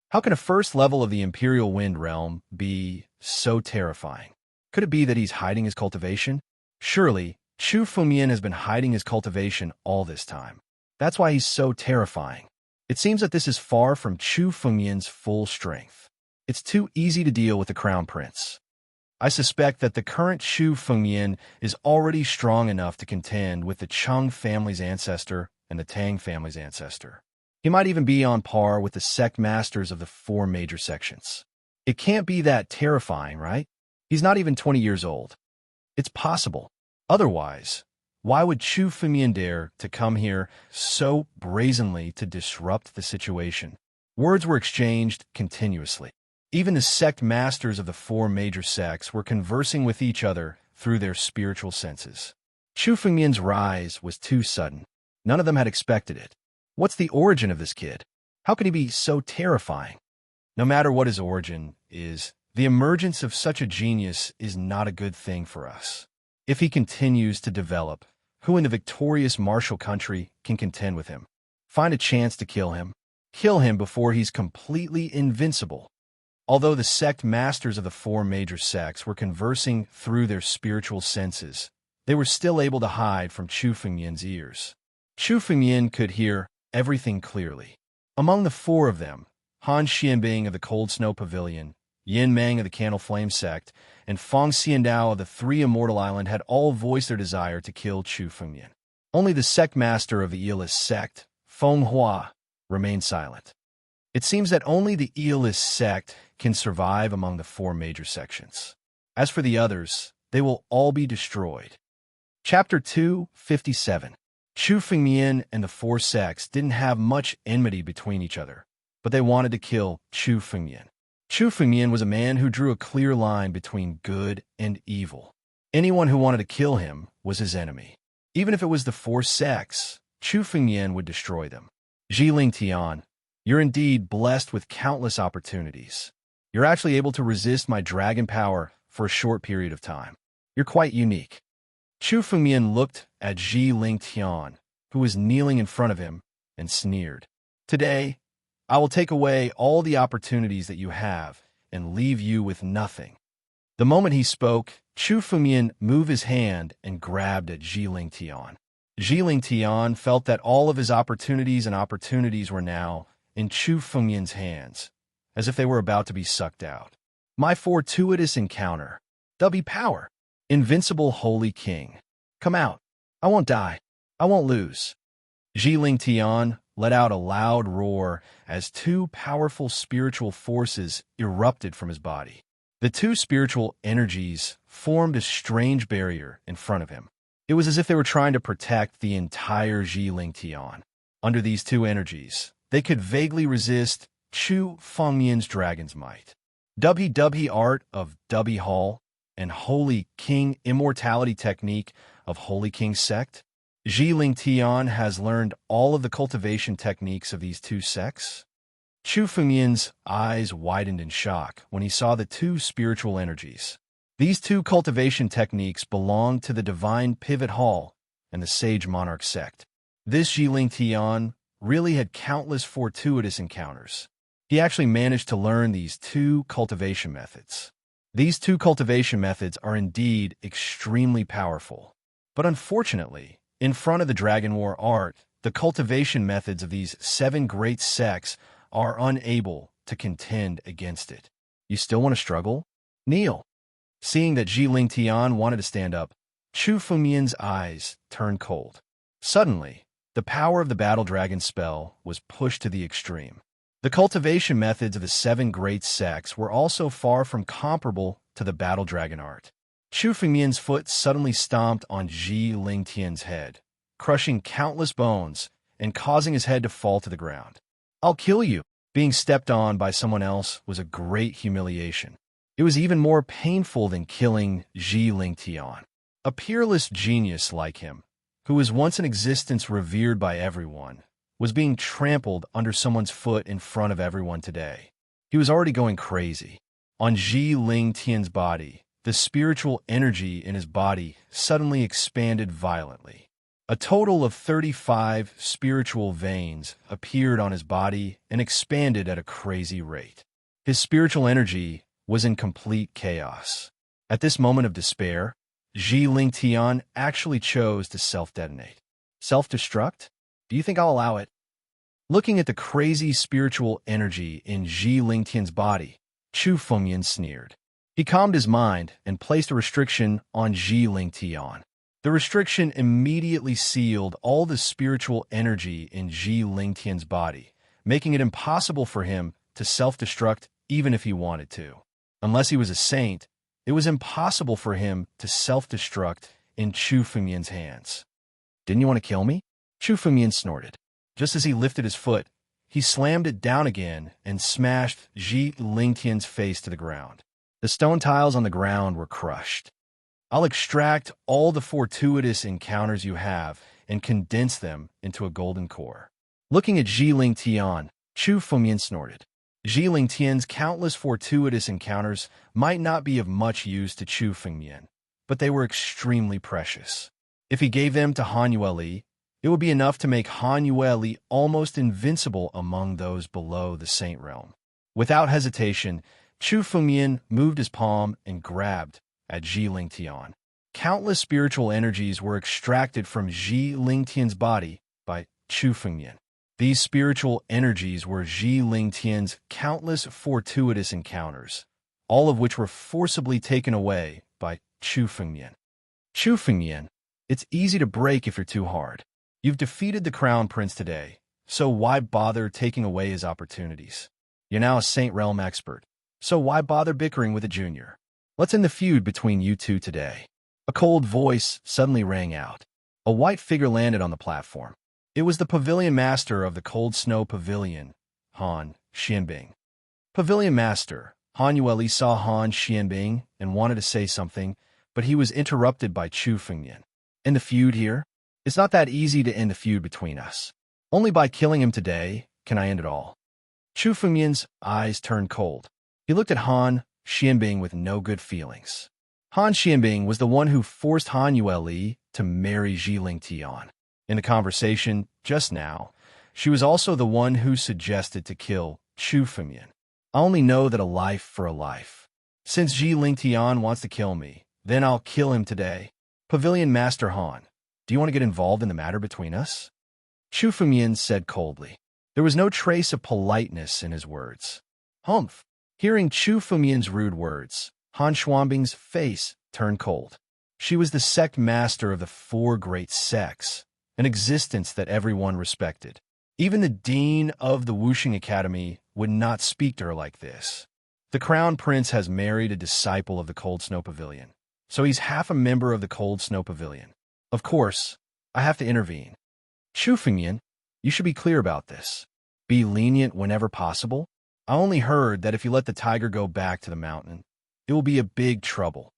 A: How can a first level of the Imperial Wind Realm be so terrifying? Could it be that he's hiding his cultivation? Surely, Chu Fengyan has been hiding his cultivation all this time. That's why he's so terrifying. It seems that this is far from Chu Fengyan's full strength. It's too easy to deal with the Crown Prince. I suspect that the current Shu Fengyan is already strong enough to contend with the Cheng family's ancestor and the Tang family's ancestor. He might even be on par with the sect masters of the four major sections. It can't be that terrifying, right? He's not even 20 years old. It's possible. Otherwise, why would Chu Fengyan dare to come here so brazenly to disrupt the situation? Words were exchanged continuously. Even the sect masters of the four major sects were conversing with each other through their spiritual senses. Chu Fengyan's rise was too sudden. None of them had expected it. What's the origin of this kid? How could he be so terrifying? No matter what his origin is, the emergence of such a genius is not a good thing for us. If he continues to develop, who in the victorious martial country can contend with him? Find a chance to kill him. Kill him before he's completely invincible. Although the sect masters of the four major sects were conversing through their spiritual senses, they were still able to hide from Chu Fengyan's ears. Chu Fengyan could hear everything clearly. Among the four of them, Han Xianbing of the Cold Snow Pavilion, Yin Meng of the Candle Flame Sect, and Feng Xiandao of the Three Immortal Island had all voiced their desire to kill Chu Fengyan. Only the sect master of the Eelist sect, Feng Hua, remained silent. It seems that only the Eelist sect can survive among the four major sections. As for the others, they will all be destroyed. Chapter 257. Chu Fengyan and the four sects didn't have much enmity between each other, but they wanted to kill Chu Fengyan. Chu Fengyan was a man who drew a clear line between good and evil. Anyone who wanted to kill him was his enemy. Even if it was the four sects, Chu Fengyan would destroy them. Zhiling Tian, you're indeed blessed with countless opportunities. You're actually able to resist my dragon power for a short period of time. You're quite unique. Chu Fengyan looked at Zhiling Tian, who was kneeling in front of him, and sneered. Today, I will take away all the opportunities that you have and leave you with nothing. The moment he spoke, Chu Fengyan moved his hand and grabbed at Zhiling Tian. Zhiling Tian felt that all of his opportunities were now in Chu Fengyan's hands, as if they were about to be sucked out. My fortuitous encounter. W power. Invincible Holy King. Come out. I won't die. I won't lose. Zhiling Tian let out a loud roar as two powerful spiritual forces erupted from his body. The two spiritual energies formed a strange barrier in front of him. It was as if they were trying to protect the entire Zhiling Tian. Under these two energies, they could vaguely resist Chu Fengyan's dragon's might. WW art of W Hall and Holy King immortality technique of Holy King sect. Zhiling Tian has learned all of the cultivation techniques of these two sects. Chu Fengyan's eyes widened in shock when he saw the two spiritual energies. These two cultivation techniques belonged to the Divine Pivot Hall and the Sage Monarch sect. This Zhiling Tian really had countless fortuitous encounters. He actually managed to learn these two cultivation methods. These two cultivation methods are indeed extremely powerful. But unfortunately, in front of the Dragon War art, the cultivation methods of these seven great sects are unable to contend against it. You still want to struggle? Kneel. Seeing that Zhiling Tian wanted to stand up, Chu Fengyan's eyes turned cold. Suddenly, the power of the Battle Dragon spell was pushed to the extreme. The cultivation methods of the seven great sects were also far from comparable to the Battle Dragon art. Chu Fengyan's foot suddenly stomped on Zhiling Tian's head, crushing countless bones and causing his head to fall to the ground. I'll kill you. Being stepped on by someone else was a great humiliation. It was even more painful than killing Zhiling Tian. A peerless genius like him, who was once in existence revered by everyone, was being trampled under someone's foot in front of everyone today. He was already going crazy. On Zhiling Tian's body, the spiritual energy in his body suddenly expanded violently. A total of 35 spiritual veins appeared on his body and expanded at a crazy rate. His spiritual energy was in complete chaos. At this moment of despair, Zhiling Tian actually chose to self-detonate. Self-destruct? Do you think I'll allow it? Looking at the crazy spiritual energy in Zhiling Tian's body, Chu Fengyan sneered. He calmed his mind and placed a restriction on Ji Lingtian. The restriction immediately sealed all the spiritual energy in Ji Lingtian's body, making it impossible for him to self-destruct even if he wanted to. Unless he was a saint, it was impossible for him to self-destruct in Chu Fengmian's hands. "Didn't you want to kill me?" Chu Fengmian snorted. Just as he lifted his foot, he slammed it down again and smashed Ji Lingtian's face to the ground. The stone tiles on the ground were crushed. "I'll extract all the fortuitous encounters you have and condense them into a golden core." Looking at Ji Lingtian, Chu Fengmian snorted. Ji Lingtian's countless fortuitous encounters might not be of much use to Chu Fengmian, but they were extremely precious. If he gave them to Han Yueli, it would be enough to make Han Yueli almost invincible among those below the Saint Realm. Without hesitation, Chu Fengmian moved his palm and grabbed at Ji Lingtian. Countless spiritual energies were extracted from Ji Lingtian's body by Chu Fengmian. These spiritual energies were Ji Lingtian's countless fortuitous encounters, all of which were forcibly taken away by Chu Fengmian. "Chu Fengmian, it's easy to break if you're too hard. You've defeated the Crown Prince today, so why bother taking away his opportunities? You're now a Saint Realm expert, so why bother bickering with a junior? Let's end the feud between you two today." A cold voice suddenly rang out. A white figure landed on the platform. It was the pavilion master of the Cold Snow Pavilion, Han Xianbing. Pavilion master, Han Yueli saw Han Xianbing and wanted to say something, but he was interrupted by Chu Fengmian. "End the feud here? It's not that easy to end the feud between us. Only by killing him today can I end it all." Chu Fengmian's eyes turned cold. He looked at Han Xianbing with no good feelings. Han Xianbing was the one who forced Han Yueli to marry Ji Lingtian. In the conversation just now, she was also the one who suggested to kill Chu Fengmian. "I only know that a life for a life. Since Ji Lingtian wants to kill me, then I'll kill him today. Pavilion Master Han, do you want to get involved in the matter between us?" Chu Fengmian said coldly. There was no trace of politeness in his words. "Humph." Hearing Chu Fengmian's rude words, Han Xianbing's face turned cold. She was the sect master of the 4 great sects, an existence that everyone respected. Even the dean of the Wuxing Academy would not speak to her like this. The Crown Prince has married a disciple of the Cold Snow Pavilion, so he's half a member of the Cold Snow Pavilion. Of course, I have to intervene. "Chu Fengmian, you should be clear about this. Be lenient whenever possible. I only heard that if you let the tiger go back to the mountain, it will be a big trouble.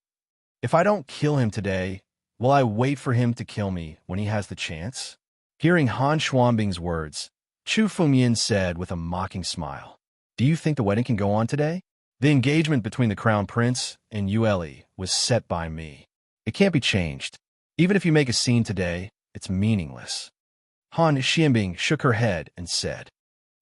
A: If I don't kill him today, will I wait for him to kill me when he has the chance?" Hearing Han Xianbing's words, Chu Fengmian said with a mocking smile, "Do you think the wedding can go on today? The engagement between the Crown Prince and Yueli was set by me. It can't be changed. Even if you make a scene today, it's meaningless." Han Xianbing shook her head and said,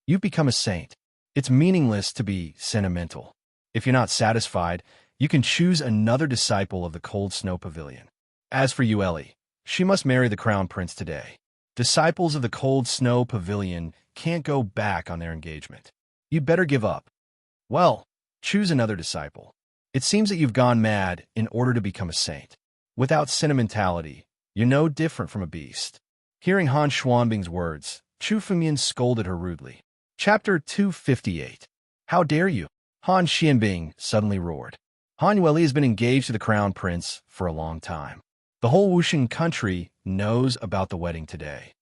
A: "You've become a saint. It's meaningless to be sentimental. If you're not satisfied, you can choose another disciple of the Cold Snow Pavilion. As for Yueli, she must marry the Crown Prince today. Disciples of the Cold Snow Pavilion can't go back on their engagement. You'd better give up. Well, choose another disciple. It seems that you've gone mad in order to become a saint. Without sentimentality, you're no different from a beast." Hearing Han Xianbing's words, Chu Fengmian scolded her rudely. Chapter 258. "How dare you?" Han Xianbing suddenly roared. Han Yueli has been engaged to the Crown Prince for a long time. The whole Wuxing country knows about the wedding today.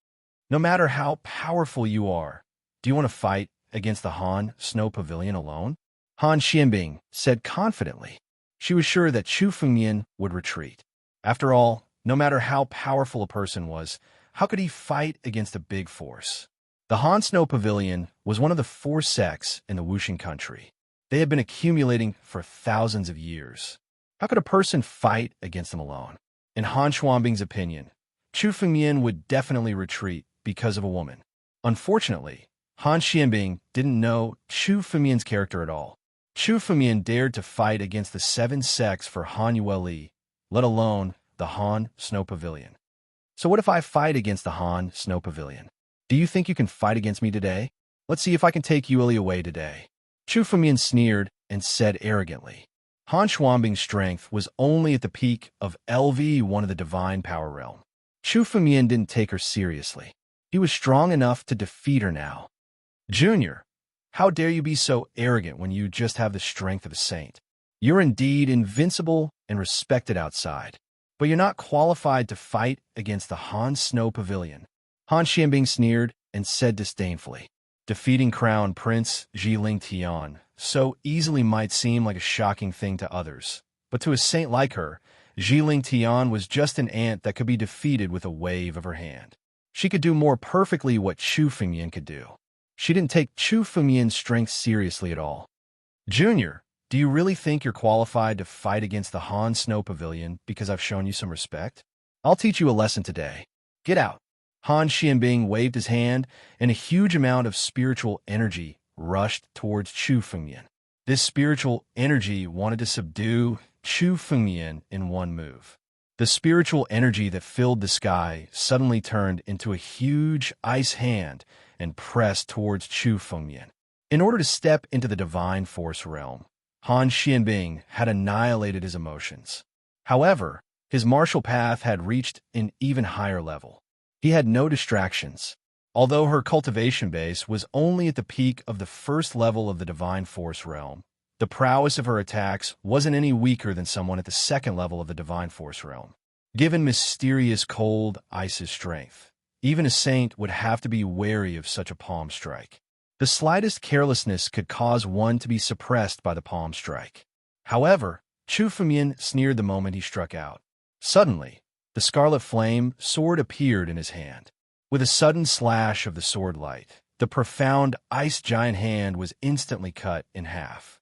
A: No matter how powerful you are, do you want to fight against the Han Snow Pavilion alone? Han Xianbing said confidently. She was sure that Chu Fengmian would retreat. After all, no matter how powerful a person was, how could he fight against a big force? The Han Snow Pavilion was one of the 4 sects in the Wuxing country. They had been accumulating for thousands of years. How could a person fight against them alone? In Han Xianbing's opinion, Chu Fengmian would definitely retreat because of a woman. Unfortunately, Han Xianbing didn't know Chu Fengmian's character at all. Chu Fengmian dared to fight against the 7 sects for Han Yueli, let alone the Han Snow Pavilion. "So what if I fight against the Han Snow Pavilion? Do you think you can fight against me today? Let's see if I can take Yueli away today." Chu Fengmian sneered and said arrogantly. Han Xuanbing's strength was only at the peak of LV1 of the Divine Power Realm. Chu Fengmian didn't take her seriously. He was strong enough to defeat her now. Junior, how dare you be so arrogant when you just have the strength of a saint? You're indeed invincible and respected outside, but you're not qualified to fight against the Han Snow Pavilion. Han Xianbing sneered and said disdainfully, defeating Crown Prince Zhiling Tian so easily might seem like a shocking thing to others, but to a saint like her, Zhiling Tian was just an ant that could be defeated with a wave of her hand. She could do more perfectly what Chu Fengmian could do. She didn't take Chu Fengmian's strength seriously at all. Junior, do you really think you're qualified to fight against the Han Snow Pavilion because I've shown you some respect? I'll teach you a lesson today. Get out. Han Xianbing waved his hand, and a huge amount of spiritual energy rushed towards Chu Fengmian. This spiritual energy wanted to subdue Chu Fengmian in one move. The spiritual energy that filled the sky suddenly turned into a huge ice hand and pressed towards Chu Fengmian. In order to step into the divine force realm, Han Xianbing had annihilated his emotions. However, his martial path had reached an even higher level. He had no distractions. Although her cultivation base was only at the peak of the first level of the divine force realm, the prowess of her attacks wasn't any weaker than someone at the second level of the divine force realm. Given mysterious cold ice's strength, even a saint would have to be wary of such a palm strike. The slightest carelessness could cause one to be suppressed by the palm strike. However, Chu Fengmian sneered the moment he struck out. Suddenly, the scarlet flame sword appeared in his hand. With a sudden slash of the sword light, the profound ice giant hand was instantly cut in half.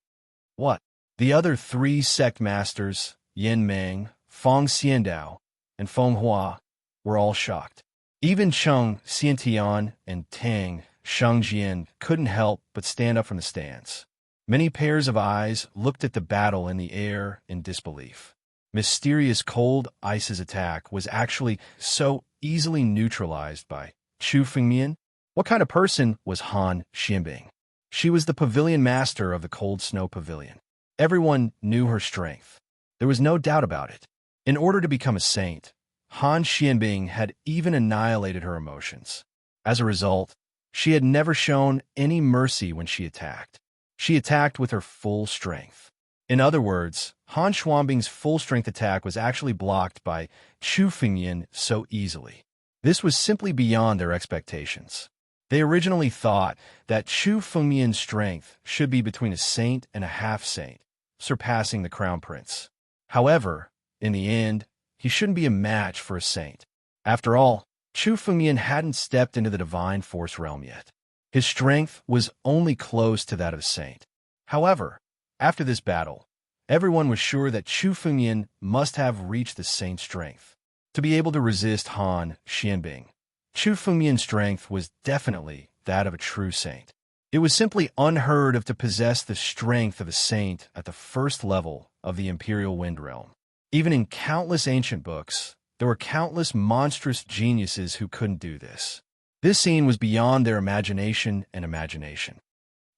A: What? The other three sect masters, Yin Meng, Feng Xiandao, and Feng Hua, were all shocked. Even Cheng Xiantian and Tang Shengjian couldn't help but stand up from the stands. Many pairs of eyes looked at the battle in the air in disbelief. Mysterious cold ice's attack was actually so easily neutralized by Chu Fengmian. What kind of person was Han Xianbing? She was the pavilion master of the Cold Snow Pavilion. Everyone knew her strength. There was no doubt about it. In order to become a saint, Han Xianbing had even annihilated her emotions. As a result, she had never shown any mercy when she attacked. She attacked with her full strength. In other words, Han Xuanbing's full-strength attack was actually blocked by Chu Fengmian so easily. This was simply beyond their expectations. They originally thought that Chu Fengmian's strength should be between a saint and a half-saint, surpassing the Crown Prince. However, in the end, he shouldn't be a match for a saint. After all, Chu Fengmian hadn't stepped into the divine force realm yet. His strength was only close to that of a saint. However, after this battle, everyone was sure that Chu Fengmian must have reached the saint's strength to be able to resist Han Xianbing. Chu Fengmian's strength was definitely that of a true saint. It was simply unheard of to possess the strength of a saint at the first level of the Imperial Wind Realm. Even in countless ancient books, there were countless monstrous geniuses who couldn't do this. This scene was beyond their imagination and imagination.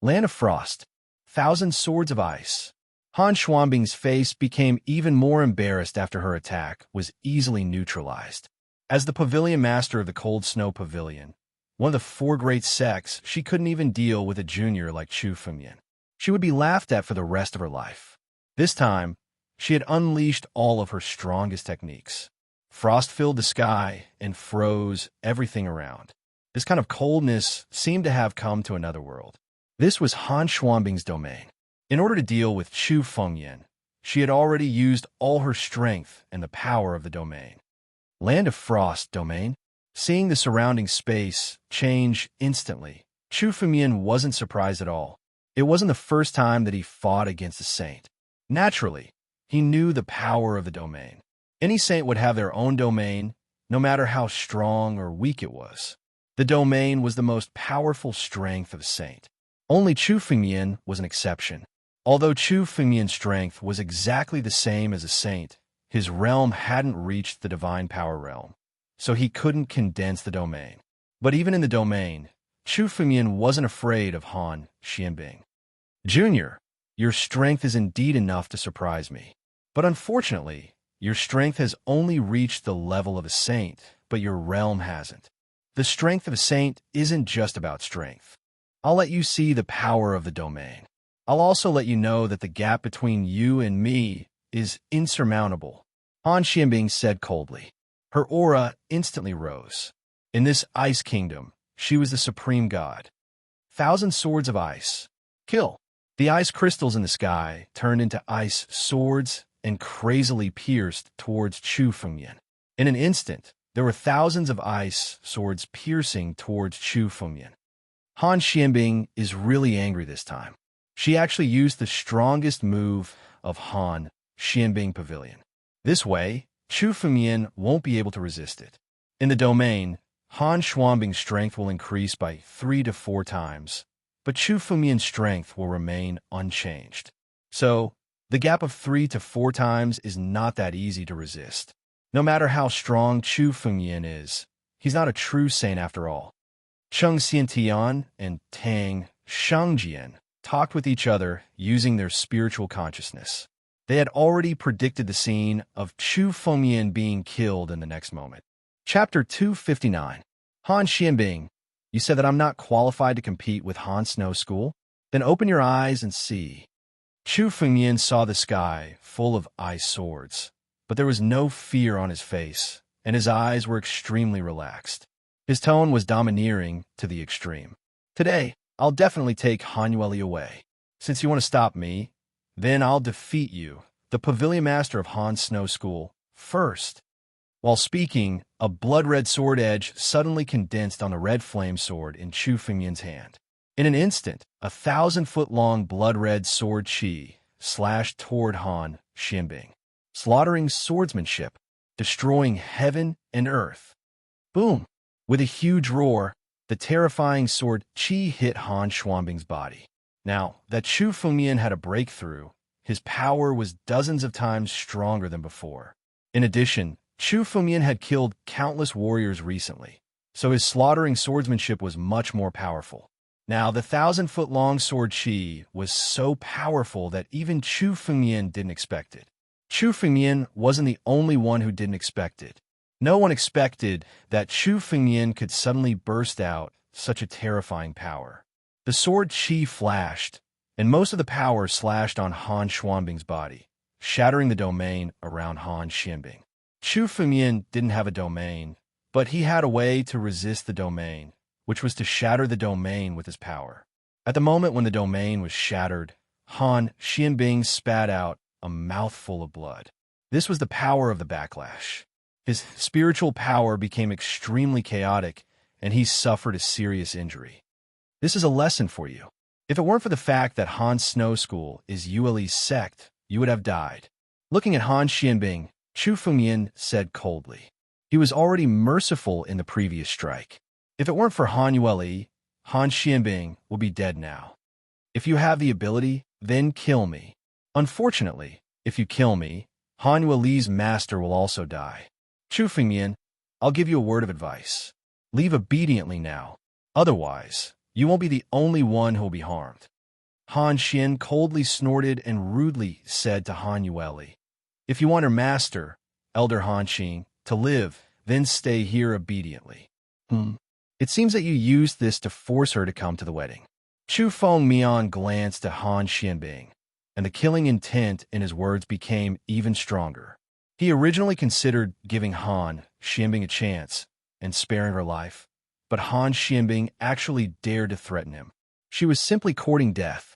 A: Land of Frost, Thousand Swords of Ice. Han Xuanbing's face became even more embarrassed after her attack was easily neutralized. As the pavilion master of the Cold Snow Pavilion, one of the four great sects, she couldn't even deal with a junior like Chu Fengmian. She would be laughed at for the rest of her life. This time, she had unleashed all of her strongest techniques. Frost filled the sky and froze everything around. This kind of coldness seemed to have come to another world. This was Han Xuanbing's domain. In order to deal with Chu Fengmian, she had already used all her strength and the power of the domain. Land of Frost domain. Seeing the surrounding space change instantly, Chu Fengmian wasn't surprised at all. It wasn't the first time that he fought against a saint. Naturally, he knew the power of the domain. Any saint would have their own domain, no matter how strong or weak it was. The domain was the most powerful strength of a saint. Only Chu Fengmian was an exception. Although Chu Fengmian's strength was exactly the same as a saint, his realm hadn't reached the divine power realm, so he couldn't condense the domain. But even in the domain, Chu Fengmian wasn't afraid of Han Xianbing. Junior, Your strength is indeed enough to surprise me. But unfortunately, your strength has only reached the level of a saint, but your realm hasn't. The strength of a saint isn't just about strength. I'll let you see the power of the domain. I'll also let you know that the gap between you and me is insurmountable, Han Xianbing said coldly. Her aura instantly rose. In this ice kingdom, she was the supreme god. 1,000 swords of ice. Kill. The ice crystals in the sky turned into ice swords and crazily pierced towards Chu Fengyan. In an instant, there were thousands of ice swords piercing towards Chu Fengyan. Han Xianbing is really angry this time. She actually used the strongest move of Han Xianbing Pavilion. This way, Chu Fengyan won't be able to resist it. In the domain, Han Xuanbing's strength will increase by 3 to 4 times, but Chu Fengyan's strength will remain unchanged. So, the gap of 3 to 4 times is not that easy to resist. No matter how strong Chu Fengyan is, he's not a true saint after all. Cheng Xiantian and Tang Shangjian talked with each other using their spiritual consciousness. They had already predicted the scene of Chu Fengyan being killed in the next moment. Chapter 259. Han Xianbing, you said that I'm not qualified to compete with Han Snow School? Then open your eyes and see. Chu Fengyan saw the sky full of ice swords, but there was no fear on his face, and his eyes were extremely relaxed. His tone was domineering to the extreme. Today, I'll definitely take Han Yueli away. Since you want to stop me, then I'll defeat you, the Pavilion Master of Han Snow School, first. While speaking, a blood-red sword edge suddenly condensed on the red flame sword in Chu Fengyan's hand. In an instant, a 1,000-foot-long blood-red sword chi slashed toward Han Xianbing, slaughtering swordsmanship, destroying heaven and earth. Boom! With a huge roar, the terrifying sword chi hit Han Xuanbing's body. Now, that Chu Fengyan had a breakthrough, his power was dozens of times stronger than before. In addition, Chu Fengyan had killed countless warriors recently, so his slaughtering swordsmanship was much more powerful. Now, the 1,000-foot-long sword chi was so powerful that even Chu Fengyan didn't expect it. Chu Fengyan wasn't the only one who didn't expect it. No one expected that Chu Fengyan could suddenly burst out such a terrifying power. The sword chi flashed, and most of the power slashed on Han Xuanbing's body, shattering the domain around Han Xianbing. Chu Fengyan didn't have a domain, but he had a way to resist the domain, which was to shatter the domain with his power. At the moment when the domain was shattered, Han Xianbing spat out a mouthful of blood. This was the power of the backlash. His spiritual power became extremely chaotic, and he suffered a serious injury. This is a lesson for you. If it weren't for the fact that Han Snow School is Yueli's sect, you would have died. Looking at Han Xianbing, Chu Fengyan said coldly. He was already merciful in the previous strike. If it weren't for Han Yueli, Han Xianbing will be dead now. If you have the ability, then kill me. Unfortunately, if you kill me, Han Yueli's master will also die. Chu Fengyan, I'll give you a word of advice. Leave obediently now. Otherwise, you won't be the only one who will be harmed. Han Xian coldly snorted and rudely said to Han Yueli, if you want your master, Elder Han Xing, to live, then stay here obediently. It seems that you used this to force her to come to the wedding. Chu Fengmian glanced at Han Xianbing, and the killing intent in his words became even stronger. He originally considered giving Han Xianbing a chance and sparing her life, but Han Xianbing actually dared to threaten him. She was simply courting death,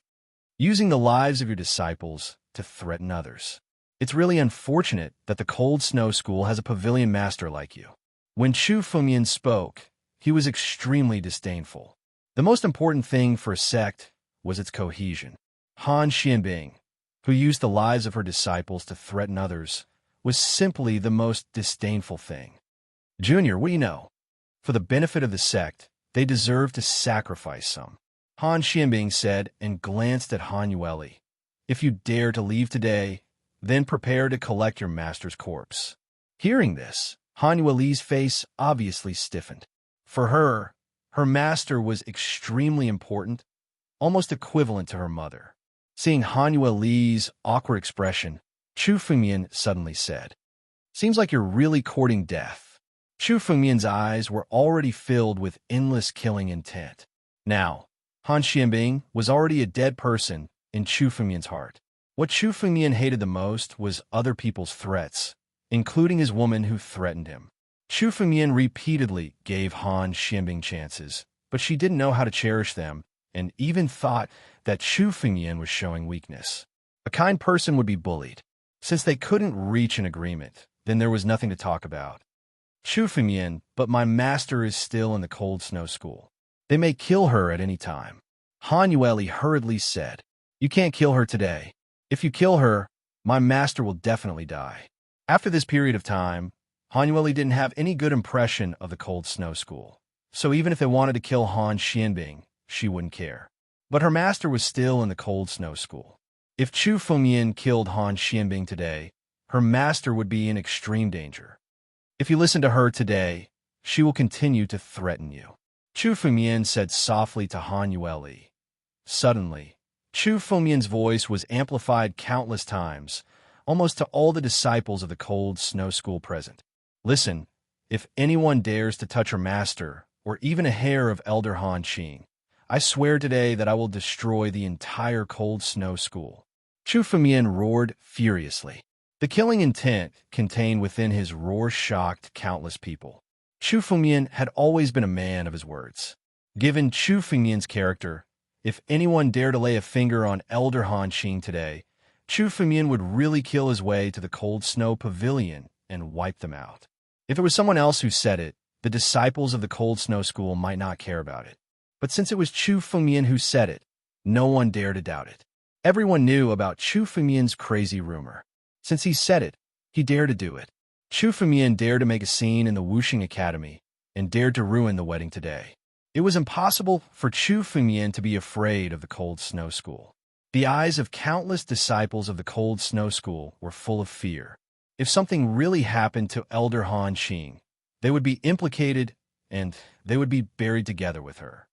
A: using the lives of your disciples to threaten others. It's really unfortunate that the Cold Snow School has a pavilion master like you. When Chu Fengyan spoke, he was extremely disdainful. The most important thing for a sect was its cohesion. Han Xianbing, who used the lives of her disciples to threaten others, was simply the most disdainful thing. Junior, what do you know? For the benefit of the sect, they deserve to sacrifice some. Han Xianbing said and glanced at Han Yueli. If you dare to leave today, then prepare to collect your master's corpse. Hearing this, Han Yueli's face obviously stiffened. For her, her master was extremely important, almost equivalent to her mother. Seeing Han Yueli's awkward expression, Chu Fengmian suddenly said, "Seems like you're really courting death." Chu Fengmian's eyes were already filled with endless killing intent. Now, Han Xianbing was already a dead person in Chu Fengmian's heart. What Chu Fengmian hated the most was other people's threats, including his woman who threatened him. Chu Fengmian repeatedly gave Han Xianbing chances, but she didn't know how to cherish them and even thought that Chu Fengmian was showing weakness. A kind person would be bullied. Since they couldn't reach an agreement, then there was nothing to talk about. Chu Fengmian, but my master is still in the cold snow school. They may kill her at any time. Han Yueli hurriedly said, "You can't kill her today. If you kill her, my master will definitely die." After this period of time, Han Yueli didn't have any good impression of the cold snow school. So even if they wanted to kill Han Xianbing, she wouldn't care. But her master was still in the cold snow school. If Chu Fengmian killed Han Xianbing today, her master would be in extreme danger. If you listen to her today, she will continue to threaten you. Chu Fengmian said softly to Han Yueli. Suddenly, Chu Fengmian's voice was amplified countless times, almost to all the disciples of the cold snow school present. "Listen, if anyone dares to touch her master, or even a hair of Elder Han Qing, I swear today that I will destroy the entire cold snow school." Chu Fengmian roared furiously. The killing intent contained within his roar shocked countless people. Chu Fengmian had always been a man of his words. Given Chu Fengmian's character, if anyone dared to lay a finger on Elder Han Qing today, Chu Fengmian would really kill his way to the cold snow pavilion and wipe them out. If it was someone else who said it, the disciples of the cold snow school might not care about it. But since it was Chu Fengmian who said it, no one dared to doubt it. Everyone knew about Chu Fengmian's crazy rumor. Since he said it, he dared to do it. Chu Fengmian dared to make a scene in the Wuxing Academy and dared to ruin the wedding today. It was impossible for Chu Fengmian to be afraid of the cold snow school. The eyes of countless disciples of the cold snow school were full of fear. If something really happened to Elder Han Qing, they would be implicated and they would be buried together with her.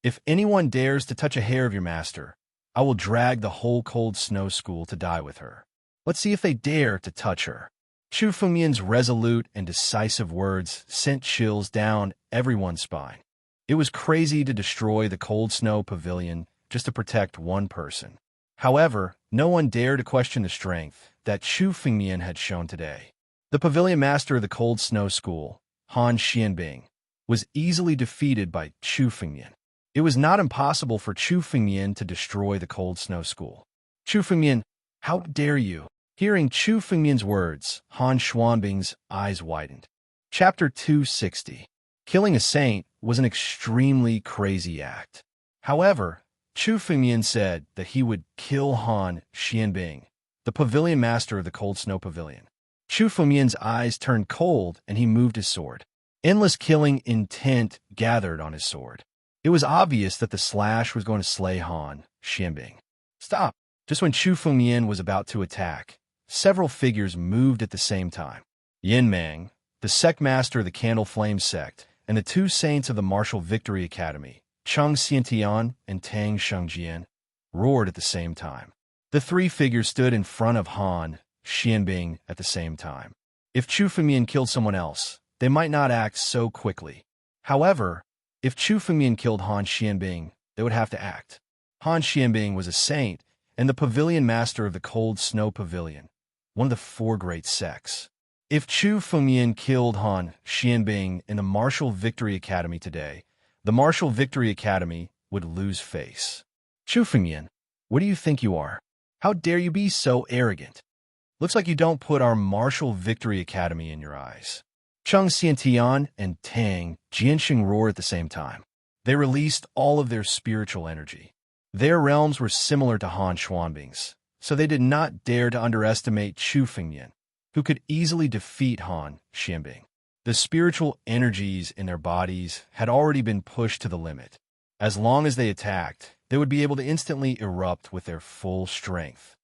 A: "If anyone dares to touch a hair of your master, I will drag the whole cold snow school to die with her. Let's see if they dare to touch her." Chu Fengmian's resolute and decisive words sent chills down everyone's spine. It was crazy to destroy the cold snow pavilion just to protect one person. However, no one dared to question the strength that Chu Fengmian had shown today. The pavilion master of the cold snow school, Han Xianbing, was easily defeated by Chu Fengmian. It was not impossible for Chu Fengmian to destroy the cold snow school. "Chu Fengmian, how dare you?" Hearing Chu Fengmian's words, Han Xianbing's eyes widened. Chapter 260. Killing a saint was an extremely crazy act. However, Chu Fengmian said that he would kill Han Xianbing, the pavilion master of the cold snow pavilion. Chu Fengmian's eyes turned cold and he moved his sword. Endless killing intent gathered on his sword. It was obvious that the slash was going to slay Han Xianbing. "Stop!" Just when Chu Fengmian was about to attack, several figures moved at the same time. Yin Mang, the sect master of the Candle Flame sect, and the two saints of the Martial Victory Academy, Cheng Xiantian and Tang Shengjian, roared at the same time. The three figures stood in front of Han Xianbing at the same time. If Chu Fengmian killed someone else, they might not act so quickly. However, if Chu Fengmian killed Han Xianbing, they would have to act. Han Xianbing was a saint and the pavilion master of the cold snow pavilion, one of the four great sects. If Chu Fengmian killed Han Xianbing in the Martial Victory Academy today, the Martial Victory Academy would lose face. "Chu Fengmian, what do you think you are? How dare you be so arrogant? Looks like you don't put our Martial Victory Academy in your eyes." Cheng Xiantian and Tang Jianxing roared at the same time. They released all of their spiritual energy. Their realms were similar to Han Xianbing's, so they did not dare to underestimate Chu Fengmian, who could easily defeat Han Xianbing. The spiritual energies in their bodies had already been pushed to the limit. As long as they attacked, they would be able to instantly erupt with their full strength.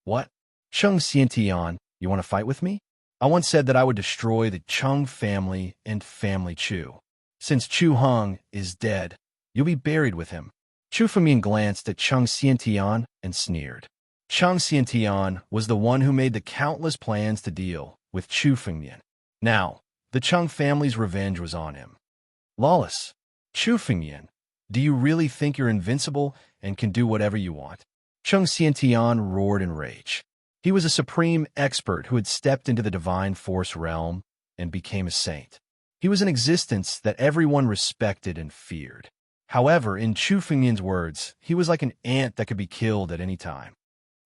A: "What? Cheng Xiantian, you want to fight with me? I once said that I would destroy the Cheng family and family Chu. Since Chu Heng is dead, you'll be buried with him." Chu Fengmian glanced at Cheng Xiantian and sneered. Cheng Xiantian was the one who made the countless plans to deal with Chu Fengmian. Now, the Cheng family's revenge was on him. Lawless. Chu Fengmian, do you really think you're invincible and can do whatever you want? Cheng Xiantian roared in rage. He was a supreme expert who had stepped into the divine force realm and became a saint. He was an existence that everyone respected and feared. However, in Chu Fengmian's words, he was like an ant that could be killed at any time.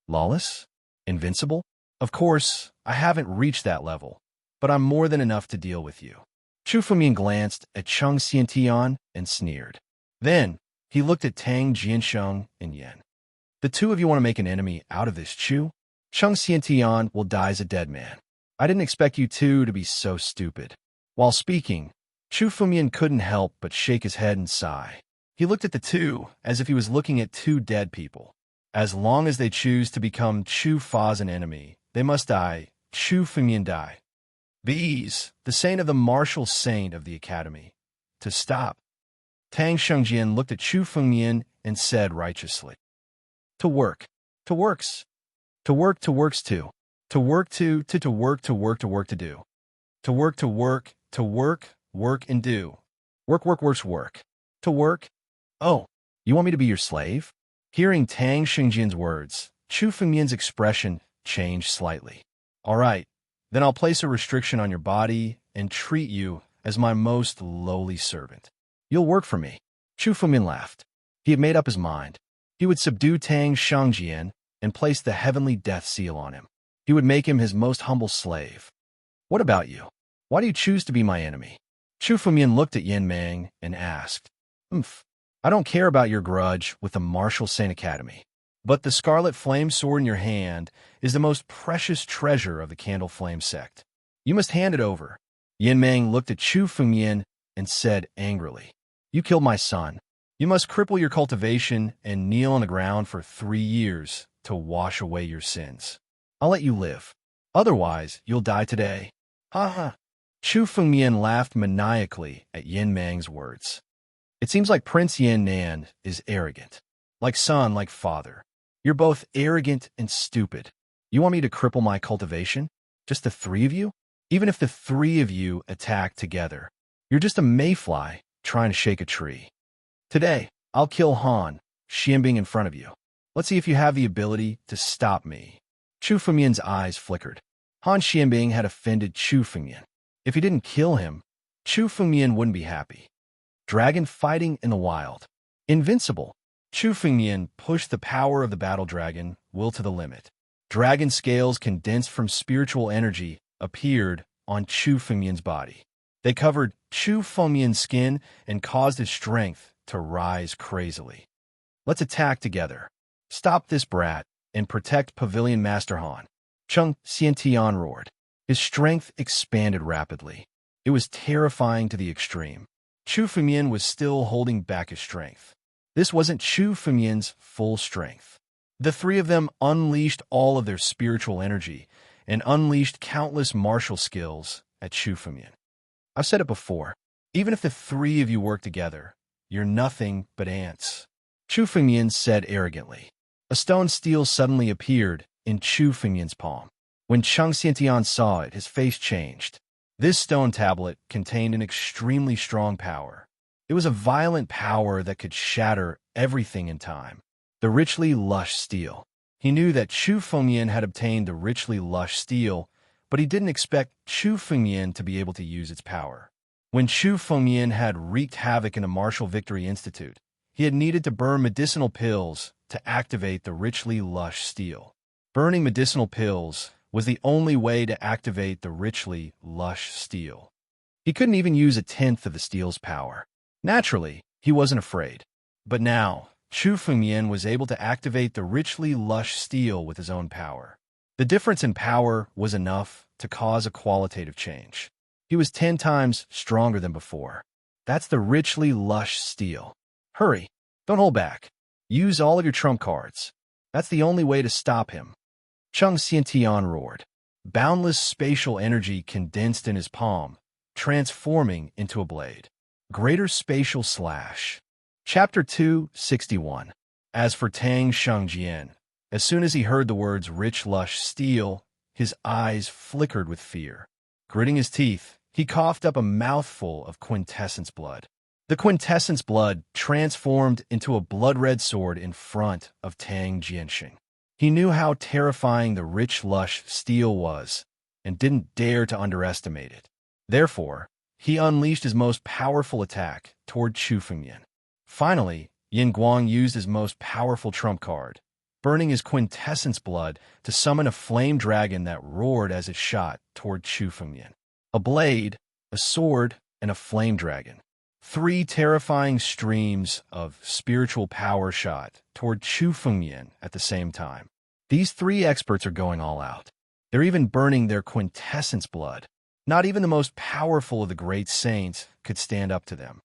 A: Lawless? Invincible? Of course, I haven't reached that level, but I'm more than enough to deal with you. Chu Fengmian glanced at Cheng Xiantian and sneered. Then, he looked at Tang Jiansheng and Yen. The two of you want to make an enemy out of this, Chu? Cheng Xiantian will die as a dead man. I didn't expect you two to be so stupid. While speaking, Chu Fengmian couldn't help but shake his head and sigh. He looked at the two as if he was looking at two dead people. As long as they choose to become Chu Fa's an enemy, they must die. Chu Fengmian die. These, the saint of the martial saint of the academy. To stop. Tang Shengjian looked at Chu Fengmian and said righteously. To work. To works. To work too. To work to work to work to work to do. To work work and do. Work. To work. Oh, you want me to be your slave? Hearing Tang Shengjian's words, Chu Fengmian's expression changed slightly. All right, then I'll place a restriction on your body and treat you as my most lowly servant. You'll work for me. Chu Fengmian laughed. He had made up his mind. He would subdue Tang Shengjian and place the heavenly death seal on him. He would make him his most humble slave. What about you? Why do you choose to be my enemy? Chu Fengmian looked at Yin Mang and asked. I don't care about your grudge with the Martial Saint Academy, but the Scarlet Flame Sword in your hand is the most precious treasure of the Candle Flame sect. You must hand it over. Yin Mang looked at Chu Fengmian and said angrily, You killed my son. You must cripple your cultivation and kneel on the ground for 3 years to wash away your sins. I'll let you live. Otherwise, you'll die today. Ha ha. Chu Fengmian laughed maniacally at Yin Mang's words. It seems like Prince Yin Nan is arrogant. Like son, like father. You're both arrogant and stupid. You want me to cripple my cultivation? Just the 3 of you? Even if the 3 of you attack together, you're just a mayfly trying to shake a tree. Today, I'll kill Han Xianbing in front of you. Let's see if you have the ability to stop me. Chu Fengmian's eyes flickered. Han Xianbing had offended Chu Fengmian. If he didn't kill him, Chu Fengmian wouldn't be happy. Dragon fighting in the wild. Invincible. Chu Fengmian pushed the power of the battle dragon will to the limit. Dragon scales condensed from spiritual energy appeared on Chu Fengmian's body. They covered Chu Fengmian's skin and caused his strength to rise crazily. Let's attack together. Stop this brat and protect Pavilion Master Han. Cheng Xiantian roared. His strength expanded rapidly. It was terrifying to the extreme. Chu Fengmian was still holding back his strength. This wasn't Chu Fengmian's full strength. The 3 of them unleashed all of their spiritual energy and unleashed countless martial skills at Chu Fengmian. I've said it before, even if the 3 of you work together, you're nothing but ants. Chu Fengmian said arrogantly. A stone steel suddenly appeared in Chu Fengmian's palm. When Cheng Xiantian saw it, his face changed. This stone tablet contained an extremely strong power. It was a violent power that could shatter everything in time. The richly lush steel. He knew that Chu Fengmian had obtained the richly lush steel, but he didn't expect Chu Fengmian to be able to use its power. When Chu Fengmian had wreaked havoc in the Martial Victory Institute, he had needed to burn medicinal pills to activate the richly lush steel. Burning medicinal pills was the only way to activate the richly lush steel. He couldn't even use 1/10 of the steel's power. Naturally, he wasn't afraid. But now, Chu Fengmian was able to activate the richly lush steel with his own power. The difference in power was enough to cause a qualitative change. He was 10 times stronger than before. That's the richly lush steel. Hurry, don't hold back. Use all of your trump cards. That's the only way to stop him. Cheng Xiantian roared. Boundless spatial energy condensed in his palm, transforming into a blade. Greater spatial slash. Chapter 261. As for Tang Shengjian, as soon as he heard the words rich lush steel, his eyes flickered with fear. Gritting his teeth, he coughed up a mouthful of quintessence blood. The quintessence blood transformed into a blood-red sword in front of Tang Jianxing. He knew how terrifying the rich lush steel was, and didn't dare to underestimate it. Therefore, he unleashed his most powerful attack toward Chu Fengyan. Finally, Yin Guang used his most powerful trump card, burning his quintessence blood to summon a flame dragon that roared as it shot toward Chu Fengyan. A blade, a sword, and a flame dragon. 3 terrifying streams of spiritual power shot toward Chu Fengyan at the same time. These 3 experts are going all out. They're even burning their quintessence blood. Not even the most powerful of the great saints could stand up to them.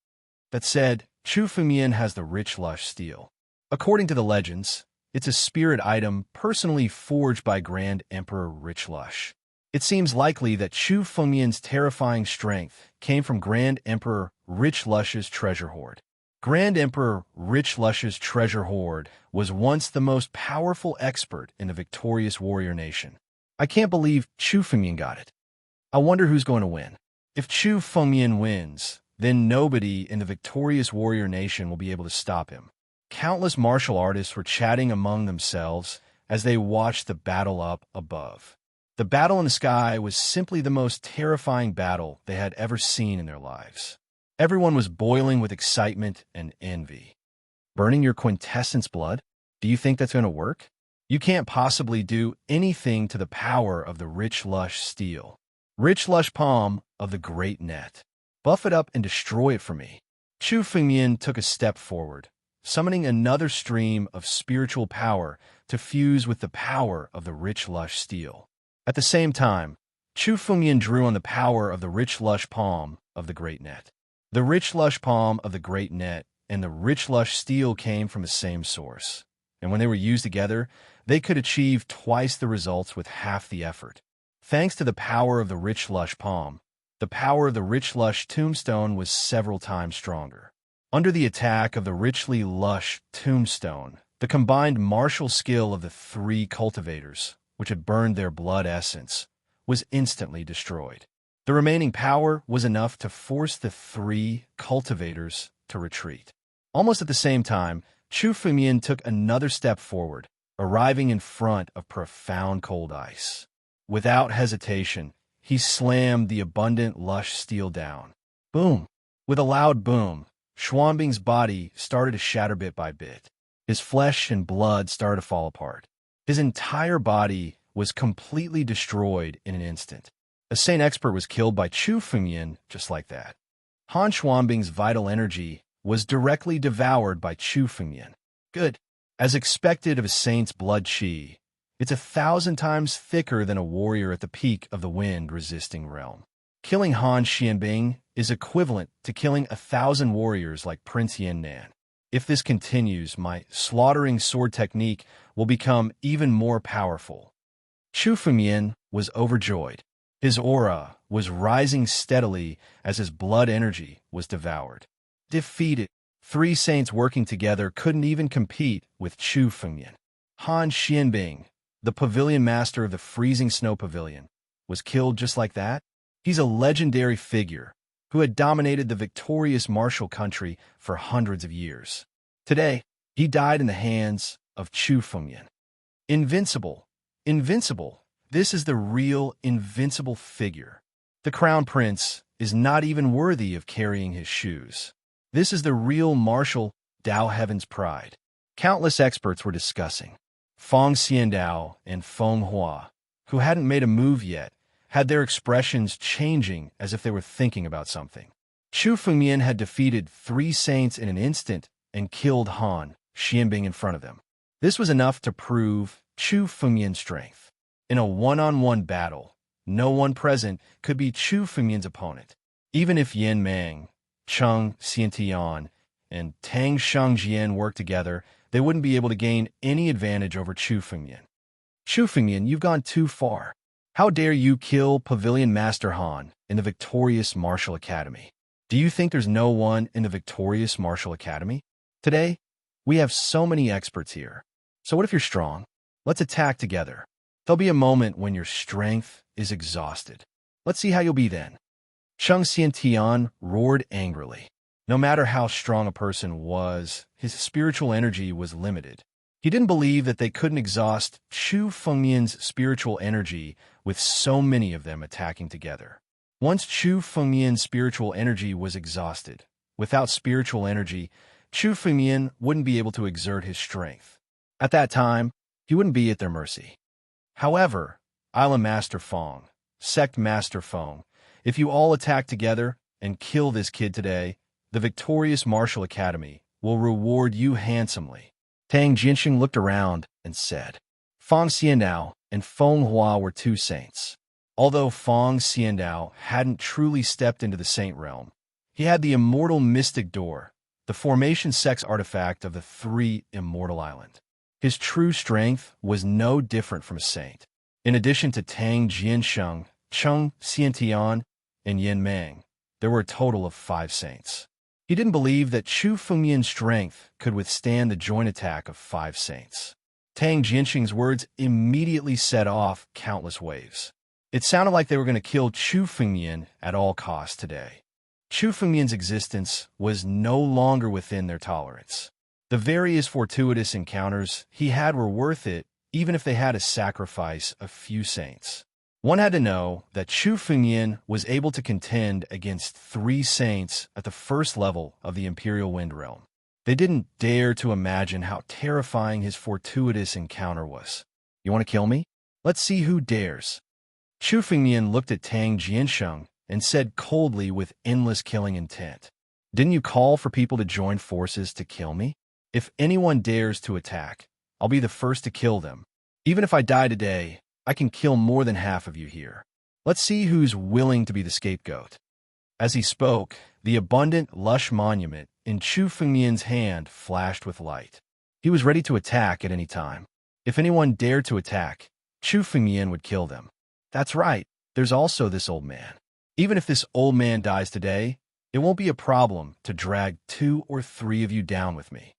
A: That said, Chu Fengyan has the rich lush steel. According to the legends, it's a spirit item personally forged by Grand Emperor Rich Lush. It seems likely that Chu Fengyan's terrifying strength came from Grand Emperor Rich Lush's treasure hoard. Grand Emperor Rich Lush's treasure hoard was once the most powerful expert in the victorious warrior nation. I can't believe Chu Fengyan got it. I wonder who's going to win. If Chu Fengyan wins, then nobody in the victorious warrior nation will be able to stop him. Countless martial artists were chatting among themselves as they watched the battle up above. The battle in the sky was simply the most terrifying battle they had ever seen in their lives. Everyone was boiling with excitement and envy. Burning your quintessence blood? Do you think that's going to work? You can't possibly do anything to the power of the rich lush steel. Rich lush palm of the great net. Buff it up and destroy it for me. Chu Fengyan took a step forward, summoning another stream of spiritual power to fuse with the power of the rich lush steel. At the same time, Chu Fengyan drew on the power of the rich lush palm of the great net. The rich lush palm of the great net and the rich lush steel came from the same source, and when they were used together, they could achieve twice the results with half the effort. Thanks to the power of the rich lush palm, the power of the rich lush tombstone was several times stronger. Under the attack of the richly lush tombstone, the combined martial skill of the 3 cultivators, which had burned their blood essence, was instantly destroyed. The remaining power was enough to force the 3 cultivators to retreat. Almost at the same time, Chu Fengyan took another step forward, arriving in front of profound cold ice. Without hesitation, he slammed the abundant lush steel down. Boom! With a loud boom, Xuanbing's body started to shatter bit by bit. His flesh and blood started to fall apart. His entire body was completely destroyed in an instant. A saint expert was killed by Chu Fengyan just like that. Han Xuanbing's vital energy was directly devoured by Chu Fengyan. Good. As expected of a saint's blood chi, it's 1,000 times thicker than a warrior at the peak of the wind-resisting realm. Killing Han Xianbing is equivalent to killing 1,000 warriors like Prince Yannan. If this continues, my slaughtering sword technique will become even more powerful. Chu Fengyan was overjoyed. His aura was rising steadily as his blood energy was devoured. Defeated, 3 saints working together couldn't even compete with Chu Fengyan. Han Xianbing, the pavilion master of the freezing snow pavilion, was killed just like that. He's a legendary figure who had dominated the victorious martial country for hundreds of years. Today, he died in the hands of Chu Fengyan. Invincible. Invincible. This is the real invincible figure. The crown prince is not even worthy of carrying his shoes. This is the real martial Dao Heaven's pride. Countless experts were discussing. Feng Xiandao and Feng Hua, who hadn't made a move yet, had their expressions changing as if they were thinking about something. Chu Fengyan had defeated 3 saints in an instant and killed Han Xianbing in front of them. This was enough to prove Chu Fengyan's strength. In a one-on-one battle, no one present could be Chu Fengyan's opponent. Even if Yin Mang, Cheng Xiantian, and Tang Shengjian worked together, they wouldn't be able to gain any advantage over Chu Fengyan. Chu Fengyan, you've gone too far. How dare you kill Pavilion Master Han in the victorious Martial Academy? Do you think there's no one in the victorious Martial Academy? Today, we have so many experts here. So what if you're strong? Let's attack together. There'll be a moment when your strength is exhausted. Let's see how you'll be then. Chung Xiantian roared angrily. No matter how strong a person was, his spiritual energy was limited. He didn't believe that they couldn't exhaust Chu Fengmian's spiritual energy with so many of them attacking together. Once Chu Fengmian's spiritual energy was exhausted, without spiritual energy, Chu Fengmian wouldn't be able to exert his strength. At that time, he wouldn't be at their mercy. However, Island Master Fong, Sect Master Fong, if you all attack together and kill this kid today, the victorious Martial Academy will reward you handsomely. Tang Jinxing looked around and said, Fong Xiandao and Feng Hua were two saints. Although Fong Xiandao hadn't truly stepped into the saint realm, he had the immortal mystic door, the formation sex artifact of the three immortal island. His true strength was no different from a saint. In addition to Tang Jiansheng, Chung Xiantian, and Yin Meng, there were a total of 5 saints. He didn't believe that Chu Fengmian's strength could withstand the joint attack of 5 saints. Tang Jinxing's words immediately set off countless waves. It sounded like they were going to kill Chu Fengmian at all costs today. Chu Fengmian's existence was no longer within their tolerance. The various fortuitous encounters he had were worth it, even if they had to sacrifice a few saints. One had to know that Chu Fengmian was able to contend against 3 saints at the first level of the Imperial Wind Realm. They didn't dare to imagine how terrifying his fortuitous encounter was. You want to kill me? Let's see who dares. Chu Fengmian looked at Tang Jiansheng and said coldly with endless killing intent, Didn't you call for people to join forces to kill me? If anyone dares to attack, I'll be the first to kill them. Even if I die today, I can kill more than half of you here. Let's see who's willing to be the scapegoat. As he spoke, the abundant, lush monument in Chu Fengmian's hand flashed with light. He was ready to attack at any time. If anyone dared to attack, Chu Fengmian would kill them. That's right, there's also this old man. Even if this old man dies today, it won't be a problem to drag 2 or 3 of you down with me.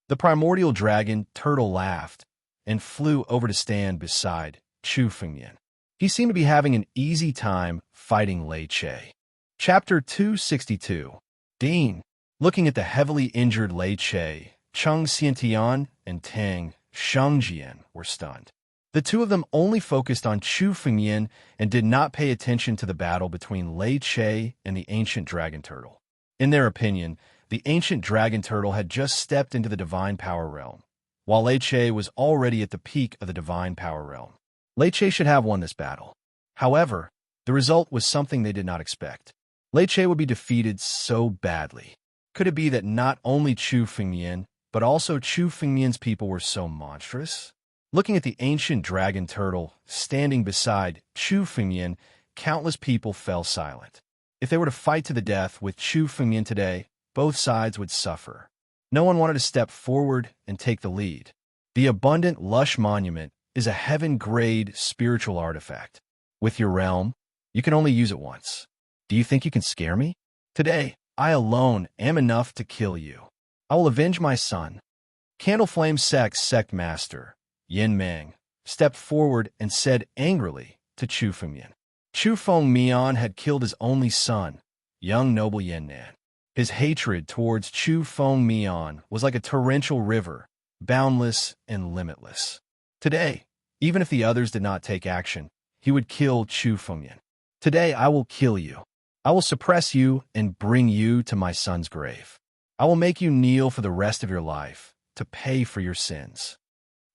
A: The primordial dragon turtle laughed and flew over to stand beside Chu Fengmian. He seemed to be having an easy time fighting Lei Che. Chapter 262. Dean. Looking at the heavily injured Lei Che, Chung Xiantian and Tang Shengjian were stunned. The two of them only focused on Chu Fengmian and did not pay attention to the battle between Lei Che and the ancient dragon turtle. In their opinion, the ancient dragon turtle had just stepped into the divine power realm, while Lei Che was already at the peak of the divine power realm. Lei Che should have won this battle. However, the result was something they did not expect. Lei Che would be defeated so badly. Could it be that not only Chu Fengmian, but also Chu Fengmian's people were so monstrous? Looking at the ancient dragon turtle standing beside Chu Fengmian, countless people fell silent. If they were to fight to the death with Chu Fengmian today, both sides would suffer. No one wanted to step forward and take the lead. The abundant, lush monument is a heaven-grade spiritual artifact. With your realm, you can only use it once. Do you think you can scare me? Today, I alone am enough to kill you. I will avenge my son. Candle Flame Sect Master Yin Meng stepped forward and said angrily to Chu Fengmian. Chu Fengmian had killed his only son, young noble Yin Nan. His hatred towards Chu Fengmian was like a torrential river, boundless and limitless. Today, even if the others did not take action, he would kill Chu Fengmian. Today I will kill you. I will suppress you and bring you to my son's grave. I will make you kneel for the rest of your life to pay for your sins.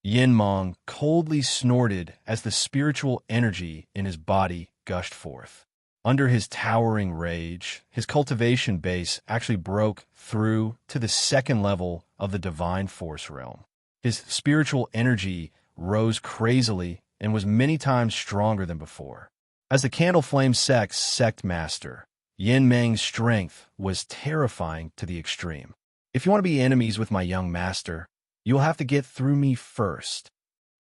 A: Yin Meng coldly snorted as the spiritual energy in his body gushed forth. Under his towering rage, his cultivation base actually broke through to the 2nd level of the divine force realm. His spiritual energy rose crazily and was many times stronger than before. As the Candle Flame Sect Master, Yin Meng's strength was terrifying to the extreme. If you want to be enemies with my young master, you will have to get through me first.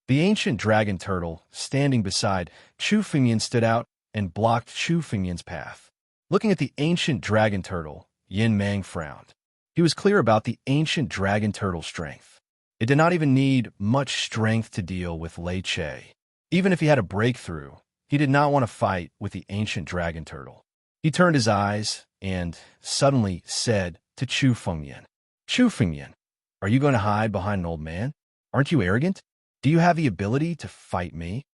A: The ancient dragon turtle, standing beside Chu Fengmian, stood out and blocked Chu Fengmian's path. Looking at the ancient dragon turtle, Yin Meng frowned. He was clear about the ancient dragon turtle's strength. It did not even need much strength to deal with Lei Che. Even if he had a breakthrough, he did not want to fight with the ancient dragon turtle. He turned his eyes and suddenly said to Chu Fengyan, "Chu Fengyan, are you going to hide behind an old man? Aren't you arrogant? Do you have the ability to fight me?"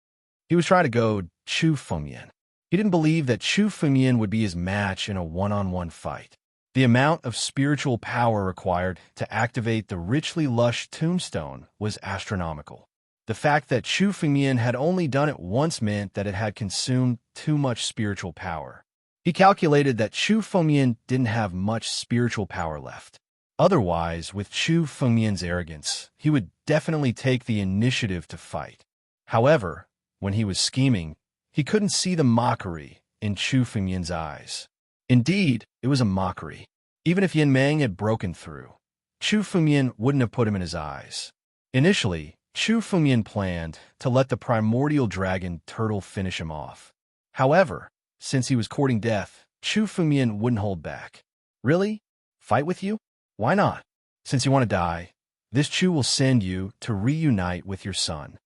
A: He was trying to goad Chu Fengyan. He didn't believe that Chu Fengyan would be his match in a one-on-one fight. The amount of spiritual power required to activate the richly lush tombstone was astronomical. The fact that Chu Fengyan had only done it once meant that it had consumed too much spiritual power. He calculated that Chu Fengyan didn't have much spiritual power left. Otherwise, with Chu Fengyan's arrogance, he would definitely take the initiative to fight. However, when he was scheming, he couldn't see the mockery in Chu Fengyan's eyes. Indeed, it was a mockery. Even if Yin Mang had broken through, Chu Fengyan wouldn't have put him in his eyes. Initially, Chu Fengyan planned to let the primordial dragon turtle finish him off. However, since he was courting death, Chu Fengyan wouldn't hold back. "Really? Fight with you? Why not? Since you want to die, this Chu will send you to reunite with your son."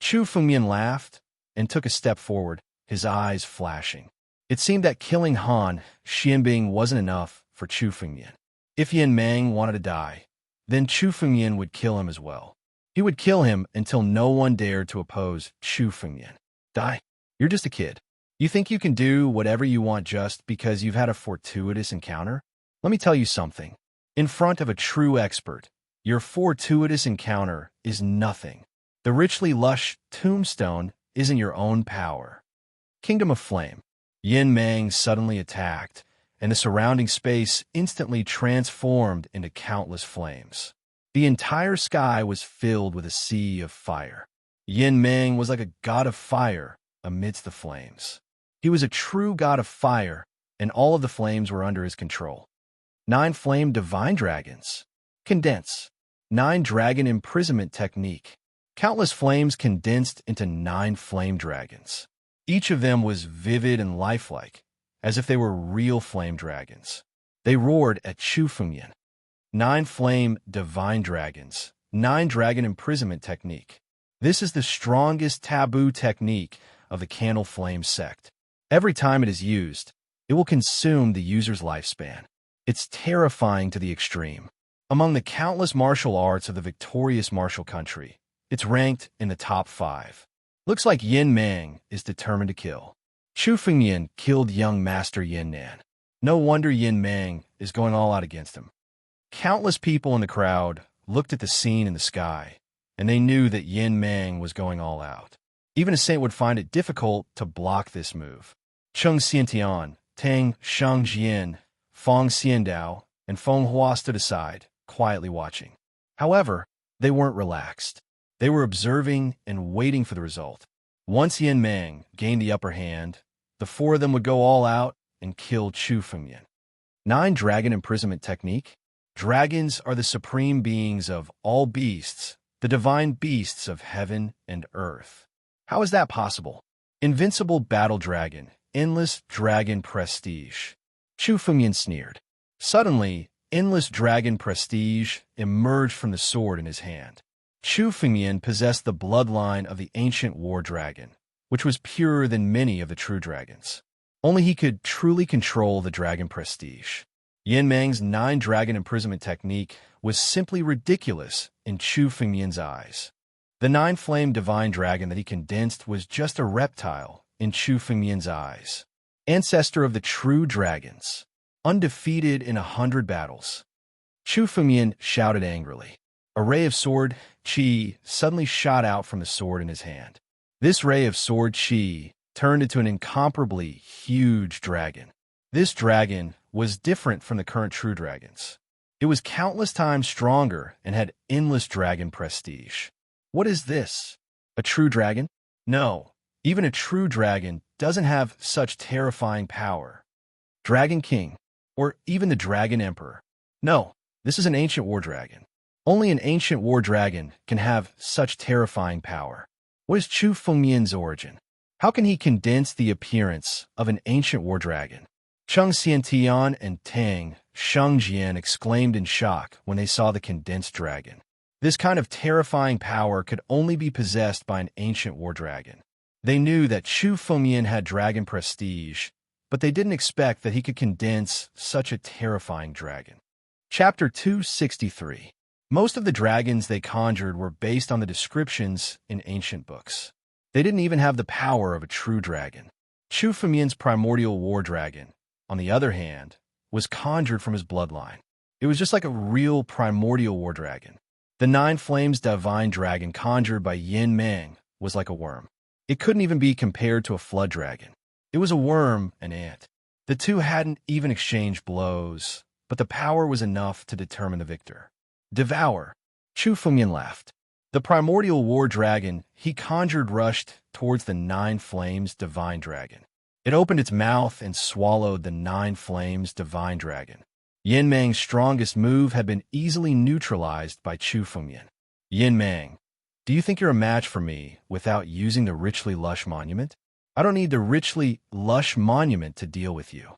A: Chu Fengyan laughed and took a step forward, his eyes flashing. It seemed that killing Han Xianbing wasn't enough for Chu Fengyan. If Yin Mang wanted to die, then Chu Fengyan would kill him as well. He would kill him until no one dared to oppose Chu Fengyan. "Die? You're just a kid. You think you can do whatever you want just because you've had a fortuitous encounter? Let me tell you something. In front of a true expert, your fortuitous encounter is nothing. The richly lush tombstone isn't your own power." Kingdom of Flame. Yin Mang suddenly attacked, and the surrounding space instantly transformed into countless flames. The entire sky was filled with a sea of fire. Yin Mang was like a god of fire amidst the flames. He was a true god of fire, and all of the flames were under his control. 9 flame divine dragons. Condense. 9 dragon imprisonment technique. Countless flames condensed into 9 flame dragons. Each of them was vivid and lifelike, as if they were real flame dragons. They roared at Chu Fengyan. 9 flame divine dragons. 9 dragon imprisonment technique. This is the strongest taboo technique of the Candle Flame sect. Every time it is used, it will consume the user's lifespan. It's terrifying to the extreme. Among the countless martial arts of the victorious martial country, it's ranked in the top 5. Looks like Yin Mang is determined to kill. Chu Fengyan killed young Master Yin Nan. No wonder Yin Mang is going all out against him. Countless people in the crowd looked at the scene in the sky, and they knew that Yin Mang was going all out. Even a saint would find it difficult to block this move. Cheng Xiantian, Tang Shangjian, Fong Xiandao, and Feng Hua stood aside, quietly watching. However, they weren't relaxed. They were observing and waiting for the result. Once Yin Mang gained the upper hand, the 4 of them would go all out and kill Chu Fengyan. 9 dragon imprisonment technique. Dragons are the supreme beings of all beasts, the divine beasts of heaven and earth. How is that possible? Invincible battle dragon, endless dragon prestige. Chu Fengyan sneered. Suddenly, endless dragon prestige emerged from the sword in his hand. Chu Fengyan possessed the bloodline of the ancient war dragon, which was purer than many of the true dragons. Only he could truly control the dragon prestige. Yin Mang's 9 dragon imprisonment technique was simply ridiculous in Chu Fengyan's eyes. The 9 flame divine dragon that he condensed was just a reptile in Chu Fengyan's eyes. Ancestor of the true dragons, undefeated in 100 battles. Chu Fengyan shouted angrily. A ray of sword chi suddenly shot out from the sword in his hand. This ray of sword chi turned into an incomparably huge dragon. This dragon was different from the current true dragons. It was countless times stronger and had endless dragon prestige. What is this? A true dragon? No, even a true dragon doesn't have such terrifying power. Dragon King, or even the Dragon Emperor. No, this is an ancient war dragon. Only an ancient war dragon can have such terrifying power. What is Chu Fengyan's origin? How can he condense the appearance of an ancient war dragon? Cheng Xiantian and Tang Shengjian exclaimed in shock when they saw the condensed dragon. This kind of terrifying power could only be possessed by an ancient war dragon. They knew that Chu Fengmian had dragon prestige, but they didn't expect that he could condense such a terrifying dragon. Chapter 263. Most of the dragons they conjured were based on the descriptions in ancient books. They didn't even have the power of a true dragon. Chu Fengmian's primordial war dragon, on the other hand, was conjured from his bloodline. It was just like a real primordial war dragon. The Nine Flames divine dragon conjured by Yin Meng was like a worm. It couldn't even be compared to a flood dragon. It was a worm, an ant. The two hadn't even exchanged blows, but the power was enough to determine the victor. Devour. Chu Fengmian laughed. The primordial war dragon he conjured rushed towards the Nine Flames divine dragon. It opened its mouth and swallowed the Nine Flames divine dragon. Yin Meng's strongest move had been easily neutralized by Chu Fengmian. Yin Meng, do you think you're a match for me without using the richly lush monument? I don't need the richly lush monument to deal with you.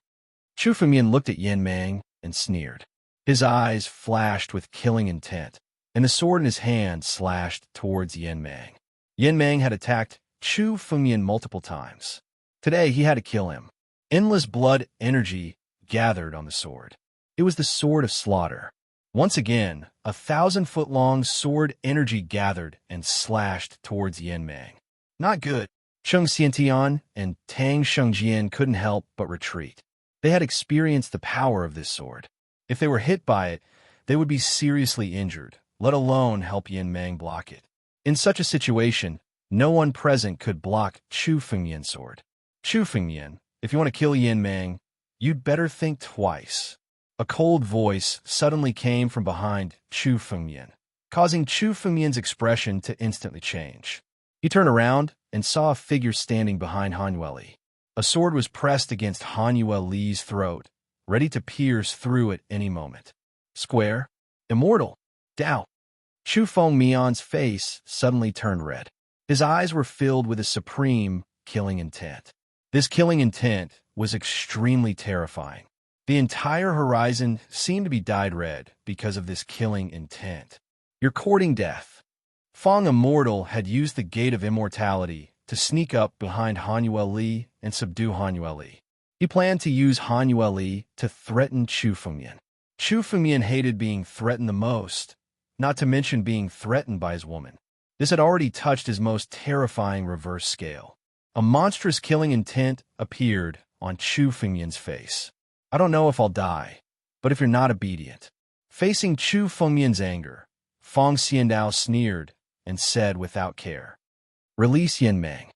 A: Chu Fengmian looked at Yin Meng and sneered. His eyes flashed with killing intent, and the sword in his hand slashed towards Yin Meng. Yin Meng had attacked Chu Fengmian multiple times. Today he had to kill him. Endless blood energy gathered on the sword. It was the sword of slaughter. Once again, 1,000-foot-long sword energy gathered and slashed towards Yin Meng. Not good. Cheng Xiantian and Tang Shengjian couldn't help but retreat. They had experienced the power of this sword. If they were hit by it, they would be seriously injured, let alone help Yin Meng block it. In such a situation, no one present could block Chu Fengmian's sword. Chu Fengmian, if you want to kill Yin Meng, you'd better think twice. A cold voice suddenly came from behind Chu Fengmian, causing Chu Fengmian's expression to instantly change. He turned around and saw a figure standing behind Han Yueli. A sword was pressed against Han Yueli's throat, ready to pierce through at any moment. Square, immortal, doubt. Chu Fengmian's face suddenly turned red. His eyes were filled with a supreme, killing intent. This killing intent was extremely terrifying. The entire horizon seemed to be dyed red because of this killing intent. You're courting death. Feng Immortal had used the Gate of Immortality to sneak up behind Han Yueli and subdue Han Yueli. He planned to use Han Yueli to threaten Chu Fengmian. Chu Fengmian hated being threatened the most, not to mention being threatened by his woman. This had already touched his most terrifying reverse scale. A monstrous killing intent appeared on Chu Fengmian's face. I don't know if I'll die, but if you're not obedient. Facing Chu Fengmian's anger, Feng Xiandao sneered and said without care, "Release Yin Meng.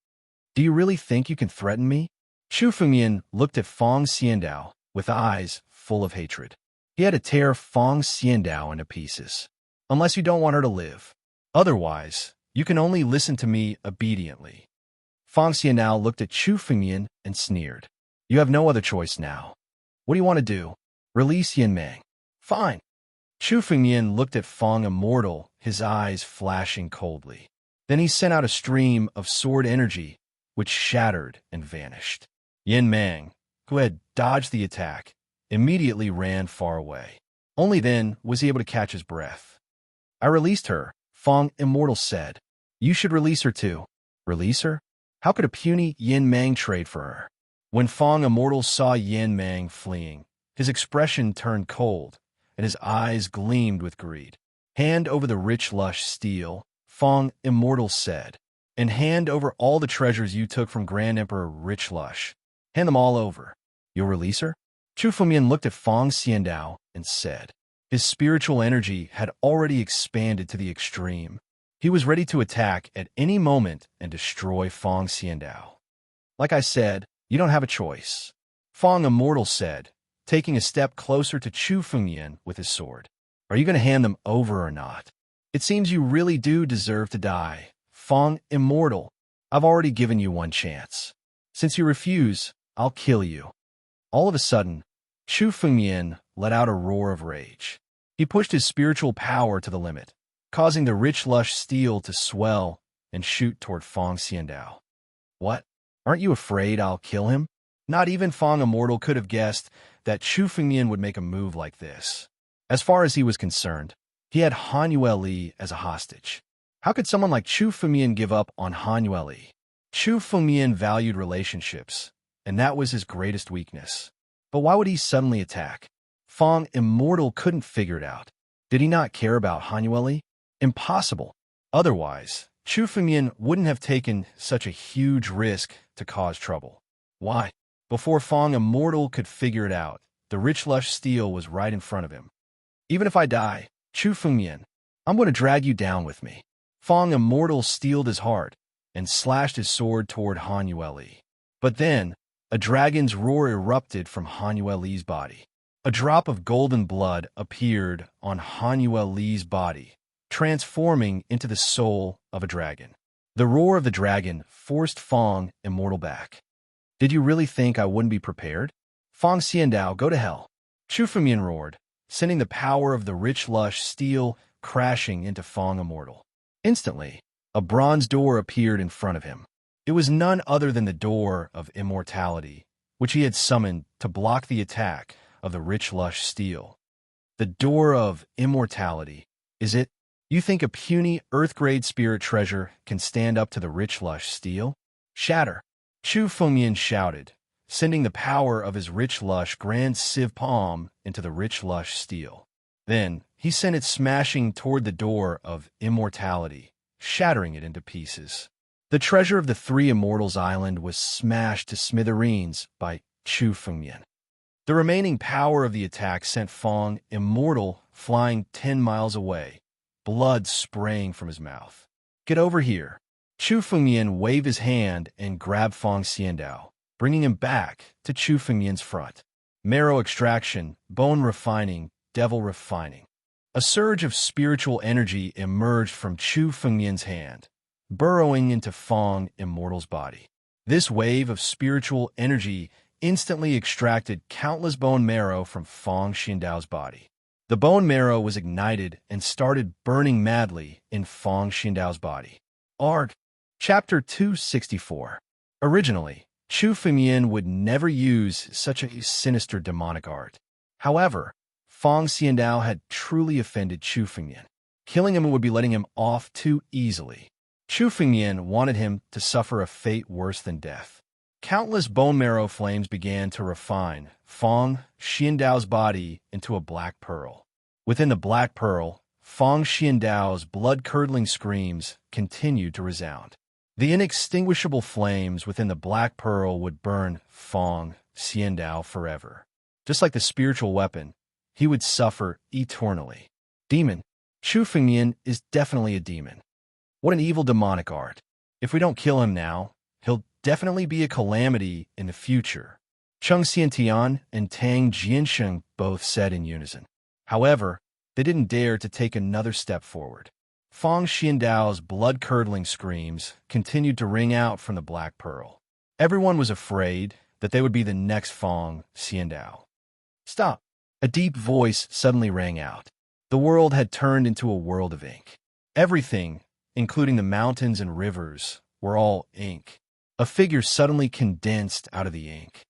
A: Do you really think you can threaten me?" Chu Fengmian looked at Feng Xiandao with eyes full of hatred. He had to tear Feng Xiandao into pieces. Unless you don't want her to live. Otherwise, you can only listen to me obediently. Feng Xiandao looked at Chu Fengmian and sneered. You have no other choice now. What do you want to do? Release Yin Meng. Fine. Chu Fengmian looked at Feng Immortal, his eyes flashing coldly. Then he sent out a stream of sword energy, which shattered and vanished. Yin Meng, who had dodged the attack, immediately ran far away. Only then was he able to catch his breath. I released her, Feng Immortal said. You should release her too. Release her? How could a puny Yin Meng trade for her? When Feng Immortal saw Yin Meng fleeing, his expression turned cold, and his eyes gleamed with greed. Hand over the rich lush steel, Feng Immortal said, and hand over all the treasures you took from Grand Emperor Rich Lush. Hand them all over. You'll release her? Chu Fengmian looked at Feng Xiandao and said. His spiritual energy had already expanded to the extreme. He was ready to attack at any moment and destroy Feng Xiandao. Like I said, you don't have a choice. Feng Immortal said, taking a step closer to Chu Fengmian with his sword. Are you going to hand them over or not? It seems you really do deserve to die. Feng Immortal, I've already given you one chance. Since you refuse, I'll kill you. All of a sudden, Chu Fengmian let out a roar of rage. He pushed his spiritual power to the limit, causing the rich lush steel to swell and shoot toward Feng Xiandao. What? Aren't you afraid I'll kill him? Not even Fang Immortal could have guessed that Chu Fengmian would make a move like this. As far as he was concerned, he had Han Yueli as a hostage. How could someone like Chu Fengmian give up on Han Yueli? Chu Fengmian valued relationships, and that was his greatest weakness. But why would he suddenly attack? Fang Immortal couldn't figure it out. Did he not care about Han Yueli? Impossible. Otherwise, Chu Fengmian wouldn't have taken such a huge risk to cause trouble. Why? Before Fang Immortal could figure it out, the rich lush steel was right in front of him. Even if I die, Chu Fengmian, I'm going to drag you down with me. Fang Immortal steeled his heart and slashed his sword toward Han Yueli. But then, a dragon's roar erupted from Han Yueli's body. A drop of golden blood appeared on Han Yueli's body, transforming into the soul of a dragon. The roar of the dragon forced Fang Immortal back. Did you really think I wouldn't be prepared? Fang Xiandao, go to hell. Chu Fengmian roared, sending the power of the rich lush steel crashing into Fang Immortal. Instantly, a bronze door appeared in front of him. It was none other than the door of immortality, which he had summoned to block the attack of the rich lush steel. The door of immortality, is it? You think a puny earth-grade spirit treasure can stand up to the rich lush steel? Shatter! Chu Fengmian shouted, sending the power of his rich lush grand sieve palm into the rich lush steel. Then, he sent it smashing toward the door of immortality, shattering it into pieces. The treasure of the three immortals island was smashed to smithereens by Chu Fengmian. The remaining power of the attack sent Fang Immortal flying 10 miles away, blood spraying from his mouth. Get over here. Chu Fengmian waved his hand and grabbed Fang Xiandao, bringing him back to Chu Fengmian's front. Marrow extraction, bone refining, devil refining. A surge of spiritual energy emerged from Chu Fengmian's hand, burrowing into Fang Immortal's body. This wave of spiritual energy instantly extracted countless bone marrow from Fang Xiandao's body. The bone marrow was ignited and started burning madly in Fang Xiandao's body. Arg. Chapter 264. Originally, Chu Fengmian would never use such a sinister demonic art. However, Fang Xiandao had truly offended Chu Fengmian. Killing him would be letting him off too easily. Chu Fengmian wanted him to suffer a fate worse than death. Countless bone marrow flames began to refine Fang Xiandao's body into a black pearl. Within the black pearl, Fang Xiandao's blood-curdling screams continued to resound. The inextinguishable flames within the black pearl would burn Fang Xiandao forever. Just like the spiritual weapon, he would suffer eternally. Demon. Chu Fengmian is definitely a demon. What an evil demonic art. If we don't kill him now, he'll definitely be a calamity in the future. Cheng Xiantian and Tang Jiansheng both said in unison. However, they didn't dare to take another step forward. Fang Xiandao's blood-curdling screams continued to ring out from the black pearl. Everyone was afraid that they would be the next Fang Xiandao. Stop! A deep voice suddenly rang out. The world had turned into a world of ink. Everything, including the mountains and rivers, were all ink. A figure suddenly condensed out of the ink,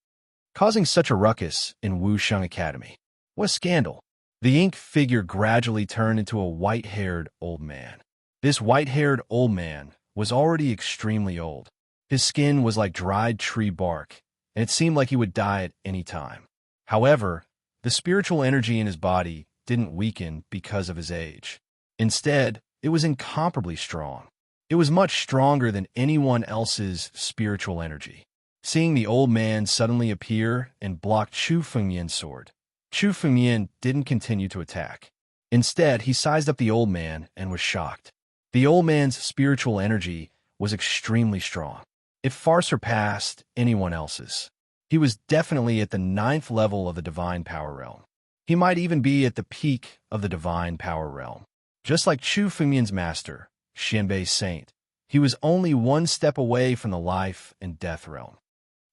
A: causing such a ruckus in Wusheng Academy. What a scandal! The ink figure gradually turned into a white-haired old man. This white-haired old man was already extremely old. His skin was like dried tree bark, and it seemed like he would die at any time. However, the spiritual energy in his body didn't weaken because of his age. Instead, it was incomparably strong. It was much stronger than anyone else's spiritual energy. Seeing the old man suddenly appear and block Chu Fengmian's sword, Chu Fengmian didn't continue to attack. Instead, he sized up the old man and was shocked. The old man's spiritual energy was extremely strong. It far surpassed anyone else's. He was definitely at the 9th level of the divine power realm. He might even be at the peak of the divine power realm. Just like Chu Fengmian's master, Xianbei's saint, he was only one step away from the life and death realm.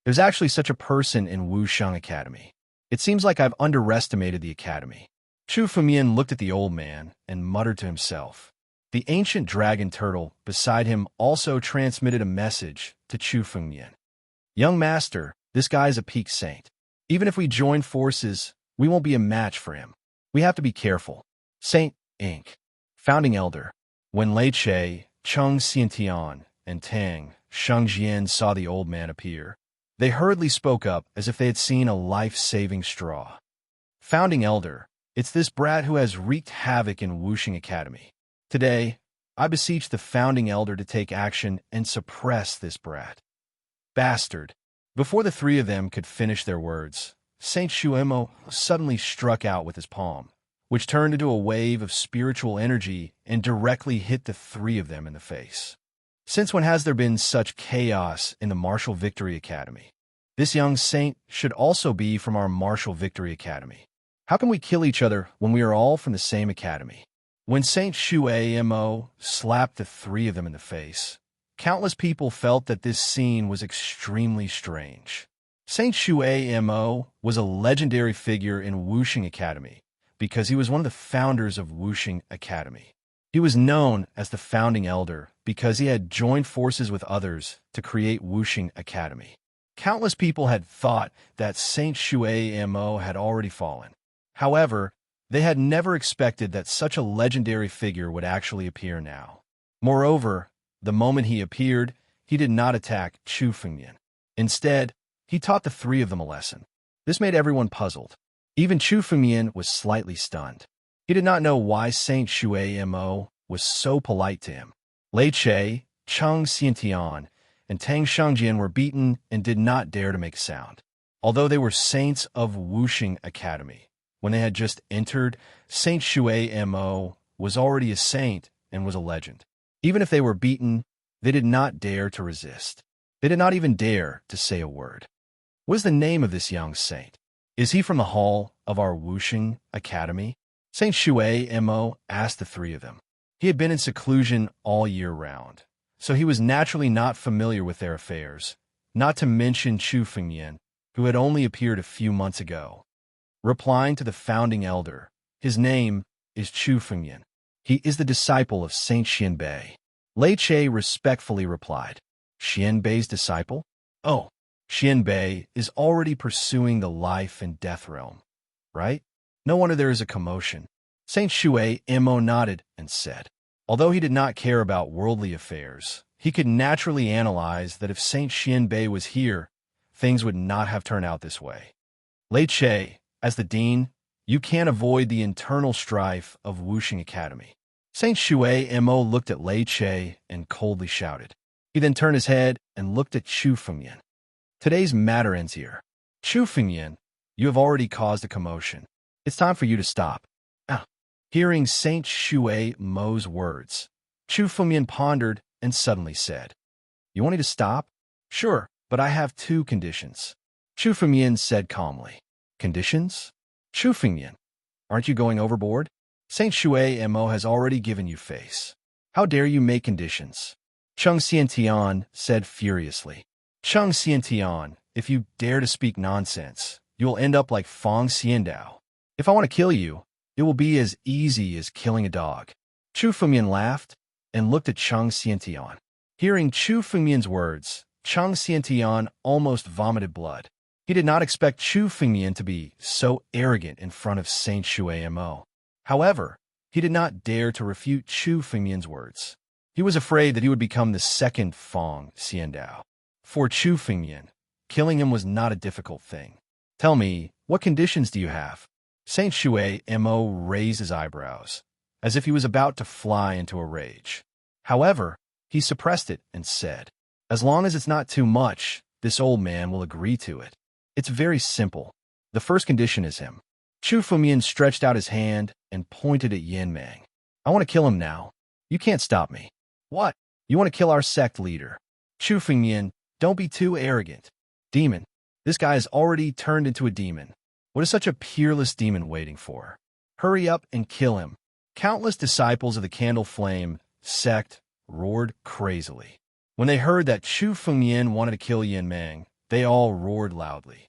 A: There's actually such a person in Wusheng Academy. It seems like I've underestimated the academy. Chu Fengmian looked at the old man and muttered to himself. The ancient dragon turtle beside him also transmitted a message to Chu Fengmian. Young master, This guy is a peak saint. Even if we join forces, we won't be a match for him. We have to be careful. Saint Inc. Founding Elder. When Lei Che, Chung Xiantian, and Tang Shengjian saw the old man appear, they hurriedly spoke up as if they had seen a life-saving straw. Founding Elder, it's this brat who has wreaked havoc in Wuxing Academy. Today, I beseech the Founding Elder to take action and suppress this brat. Bastard. Before the three of them could finish their words, Saint Shuemo suddenly struck out with his palm, which turned into a wave of spiritual energy and directly hit the three of them in the face. Since when has there been such chaos in the Martial Victory Academy? This young saint should also be from our Martial Victory Academy. How can we kill each other when we are all from the same academy? When Saint Shuemo slapped the three of them in the face, countless people felt that this scene was extremely strange. Saint Shuemo was a legendary figure in Wuxing Academy because he was one of the founders of Wuxing Academy. He was known as the Founding Elder because he had joined forces with others to create Wuxing Academy. Countless people had thought that Saint Shuemo had already fallen. However, they had never expected that such a legendary figure would actually appear now. Moreover, the moment he appeared, he did not attack Chu Fengmian. Instead, he taught the three of them a lesson. This made everyone puzzled. Even Chu Fengmian was slightly stunned. He did not know why Saint Shuemo was so polite to him. Lei Che, Chung Xiantian, and Tang Shengjian were beaten and did not dare to make sound. Although they were saints of Wuxing Academy, when they had just entered, Saint Shuemo was already a saint and was a legend. Even if they were beaten, they did not dare to resist. They did not even dare to say a word. What is the name of this young saint? Is he from the hall of our Wuxing Academy? Saint Shuemo asked the three of them. He had been in seclusion all year round, so he was naturally not familiar with their affairs, not to mention Chu Fengmian, who had only appeared a few months ago. Replying to the Founding Elder, his name is Chu Fengmian. He is the disciple of Saint Xianbei. Lei Che respectfully replied, Xianbei's disciple? Oh, Xianbei is already pursuing the life and death realm, right? No wonder there is a commotion. Saint Shuemo nodded and said, although he did not care about worldly affairs, he could naturally analyze that if Saint Xianbei was here, things would not have turned out this way. Lei Che, as the dean, you can't avoid the internal strife of Wuxing Academy. Saint Shuemo looked at Lei Che and coldly shouted. He then turned his head and looked at Chu Fengmian. Today's matter ends here. Chu Fengmian, you have already caused a commotion. It's time for you to stop. Ah. Hearing Saint Shuemo's words, Chu Fengmian pondered and suddenly said, you want me to stop? Sure, but I have two conditions. Chu Fengmian said calmly. Conditions? Chu Fengmian, aren't you going overboard? Saint Shuemo has already given you face. How dare you make conditions? Chung Xiantian said furiously. Chung Xiantian, if you dare to speak nonsense, you will end up like Fong Xiandao. If I want to kill you, it will be as easy as killing a dog. Chu Fengmian laughed and looked at Chung Xiantian. Hearing Chu Fengmian's words, Chung Xiantian almost vomited blood. He did not expect Chu Fengmian to be so arrogant in front of Saint Shuemo. However, he did not dare to refute Chu Fengmian's words. He was afraid that he would become the second Fong Xiandao. For Chu Fengmian, killing him was not a difficult thing. Tell me, what conditions do you have? Saint Shuemo raised his eyebrows, as if he was about to fly into a rage. However, he suppressed it and said, as long as it's not too much, this old man will agree to it. It's very simple. The first condition is him. Chu Fengmian stretched out his hand and pointed at Yan Mang. I want to kill him now. You can't stop me. What? You want to kill our sect leader? Chu Fengmian, don't be too arrogant. Demon. This guy has already turned into a demon. What is such a peerless demon waiting for? Hurry up and kill him. Countless disciples of the Candle Flame sect roared crazily. When they heard that Chu Fengmian wanted to kill Yan Mang, they all roared loudly.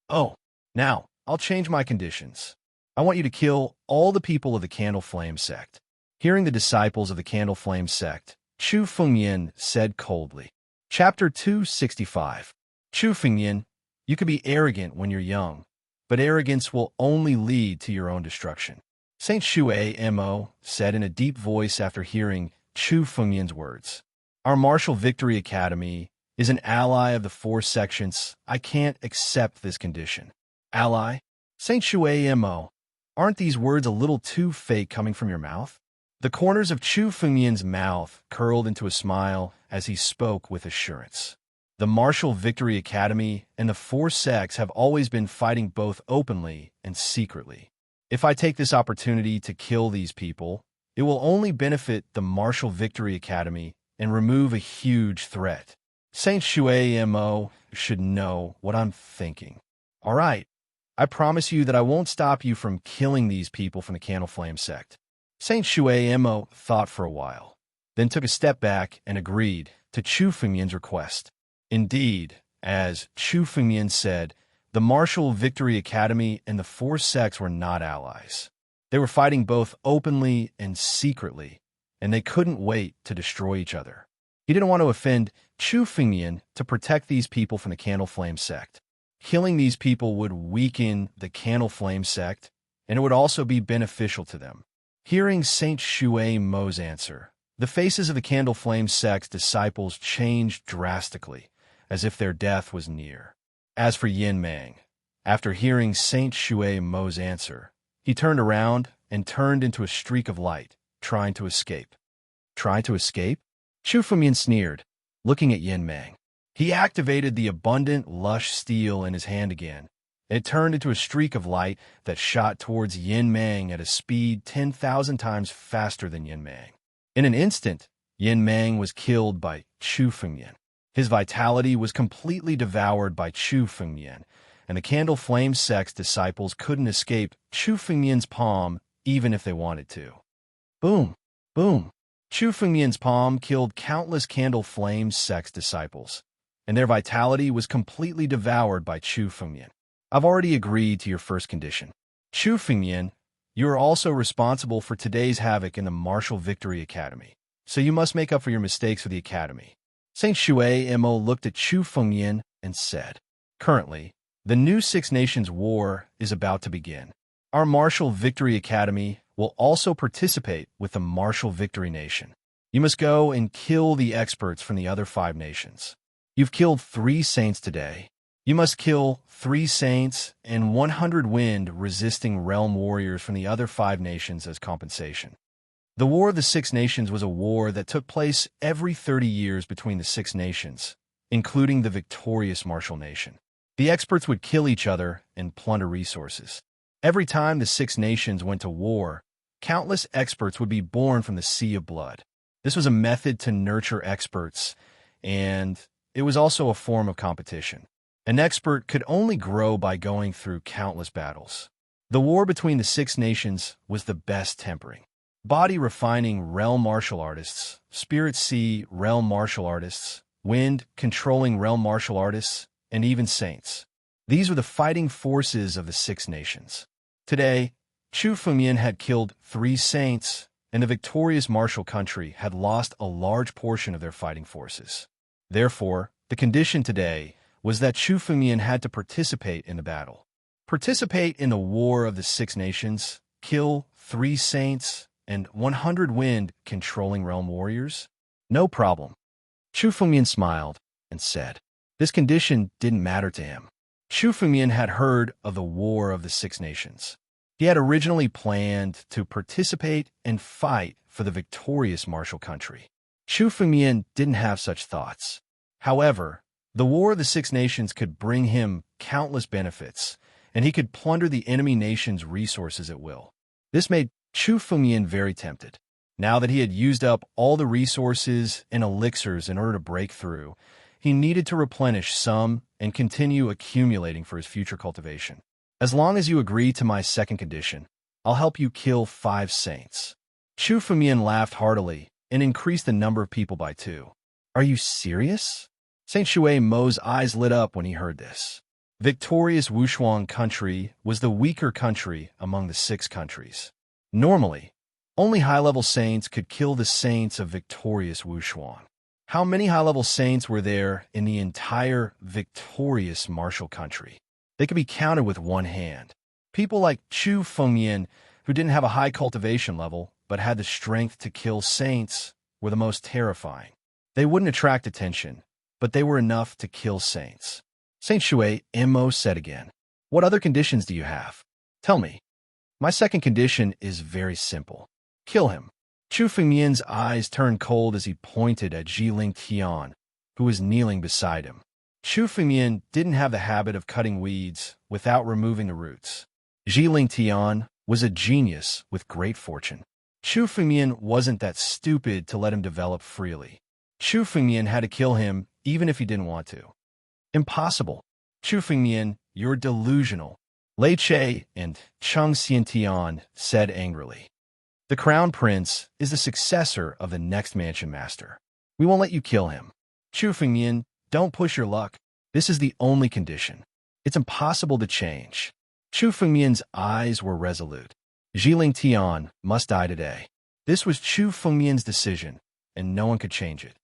A: Oh, now, I'll change my conditions. I want you to kill all the people of the Candle Flame sect. Hearing the disciples of the Candle Flame sect, Chu Fengmian said coldly. Chapter 265. Chu Fengmian, You can be arrogant when you're young, but arrogance will only lead to your own destruction. Saint Shui Mo said in a deep voice after hearing Chu Fengyan's words. Our Martial Victory Academy is an ally of the four sections. I can't accept this condition. Ally? Saint Shui Mo, aren't these words a little too fake coming from your mouth? The corners of Chu Fengyan's mouth curled into a smile as he spoke with assurance. The Martial Victory Academy and the four sects have always been fighting both openly and secretly. If I take this opportunity to kill these people, it will only benefit the Martial Victory Academy and remove a huge threat. Saint Shui Mo should know what I'm thinking. All right, I promise you that I won't stop you from killing these people from the Candle Flame sect. Saint Shui Mo thought for a while, then took a step back and agreed to Chu Fengyan's request. Indeed, as Chu Fengyan said, the Martial Victory Academy and the four sects were not allies. They were fighting both openly and secretly, and they couldn't wait to destroy each other. He didn't want to offend Chu Fengyan to protect these people from the Candle Flame sect. Killing these people would weaken the Candle Flame sect, and it would also be beneficial to them. Hearing Saint Shui Mo's answer, the faces of the Candle Flame sect's disciples changed drastically, as if their death was near. As for Yin Mang, after hearing Saint Shui Mo's answer, he turned around and turned into a streak of light, trying to escape. Trying to escape? Chu Fengyan sneered, looking at Yin Mang. He activated the abundant, lush steel in his hand again. It turned into a streak of light that shot towards Yin Mang at a speed 10,000 times faster than Yin Mang. In an instant, Yin Mang was killed by Chu Fengyan. His vitality was completely devoured by Chu Fengyan, and the Candle Flame sect's disciples couldn't escape Chu Fengyan's palm even if they wanted to. Boom! Boom! Chu Fengyan's palm killed countless Candle Flame sect's disciples, and their vitality was completely devoured by Chu Fengyan. I've already agreed to your first condition. Chu Fengyan, you are also responsible for today's havoc in the Martial Victory Academy, so you must make up for your mistakes for the Academy. Saint Shui Mo looked at Chu Fengyan and said, Currently, the new Six Nations War is about to begin. Our Martial Victory Academy will also participate with the Martial Victory Nation. You must go and kill the experts from the other 5 nations. You've killed 3 saints today. You must kill 3 saints and 100 wind-resisting realm warriors from the other 5 nations as compensation. The War of the Six Nations was a war that took place every 30 years between the 6 nations, including the victorious Martial Nation. The experts would kill each other and plunder resources. Every time the 6 nations went to war, countless experts would be born from the sea of blood. This was a method to nurture experts, and it was also a form of competition. An expert could only grow by going through countless battles. The war between the 6 nations was the best tempering. Body-refining realm martial artists, spirit sea realm martial artists, wind-controlling realm martial artists, and even saints. These were the fighting forces of the 6 nations. Today, Chu Fengyan had killed 3 saints, and the victorious martial country had lost a large portion of their fighting forces. Therefore, the condition today was that Chu Fengyan had to participate in the battle. Participate in the War of the 6 Nations, kill 3 saints, and 100 wind-controlling realm warriors? No problem. Chu Fengyan smiled and said, this condition didn't matter to him. Chu Fengyan had heard of the War of the 6 Nations. He had originally planned to participate and fight for the victorious martial country. Chu Fengyan didn't have such thoughts. However, the War of the 6 Nations could bring him countless benefits, and he could plunder the enemy nation's resources at will. This made Chu Fengyan very tempted. Now that he had used up all the resources and elixirs in order to break through, he needed to replenish some and continue accumulating for his future cultivation. As long as you agree to my second condition, I'll help you kill 5 saints. Chu Fengyan laughed heartily and increased the number of people by 2. Are you serious? Saint Shui Mo's eyes lit up when he heard this. Victorious Wushuang country was the weaker country among the 6 countries. Normally, only high-level saints could kill the saints of victorious Wushuang. How many high-level saints were there in the entire victorious martial country? They could be counted with one hand. People like Chu Fengyan, who didn't have a high cultivation level, but had the strength to kill saints, were the most terrifying. They wouldn't attract attention, but they were enough to kill saints. Saint Shui Mo said again, "What other conditions do you have? Tell me." "My second condition is very simple. Kill him." Chu Fengyan's eyes turned cold as he pointed at Zhiling Tian, who was kneeling beside him. Chu Fengyan didn't have the habit of cutting weeds without removing the roots. Zhiling Tian was a genius with great fortune. Chu Fengyan wasn't that stupid to let him develop freely. Chu Fengyan had to kill him even if he didn't want to. "Impossible. Chu Fengyan, you're delusional," Lei Che and Cheng Xiantian said angrily. "The Crown Prince is the successor of the next Mansion Master. We won't let you kill him. Chu Fengyan, don't push your luck. This is the only condition. It's impossible to change." Chu Fengyan's eyes were resolute. Zhiling Tian must die today. This was Chu Fengyan's decision, and no one could change it.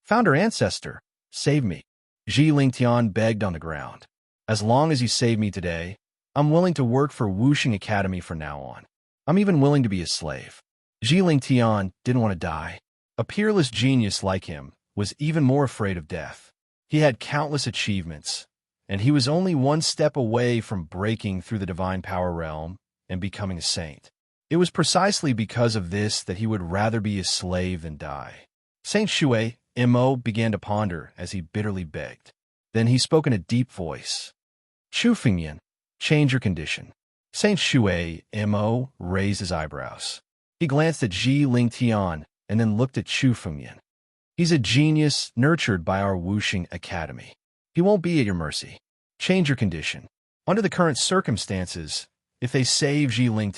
A: "Founder Ancestor, save me," Zhiling Tian begged on the ground. "As long as you save me today, I'm willing to work for Wuxing Academy from now on. I'm even willing to be a slave." Zhiling Tian didn't want to die. A peerless genius like him was even more afraid of death. He had countless achievements, and he was only one step away from breaking through the divine power realm and becoming a saint. It was precisely because of this that he would rather be a slave than die. Saint Shui Mo began to ponder as he bitterly begged. Then he spoke in a deep voice. "Chu Fengyan, change your condition." Saint Shui Mo raised his eyebrows. He glanced at Zhiling Tian and then looked at Chu Fengyan. "He's a genius nurtured by our Wuxing Academy. He won't be at your mercy. Change your condition." Under the current circumstances, if they save Zhiling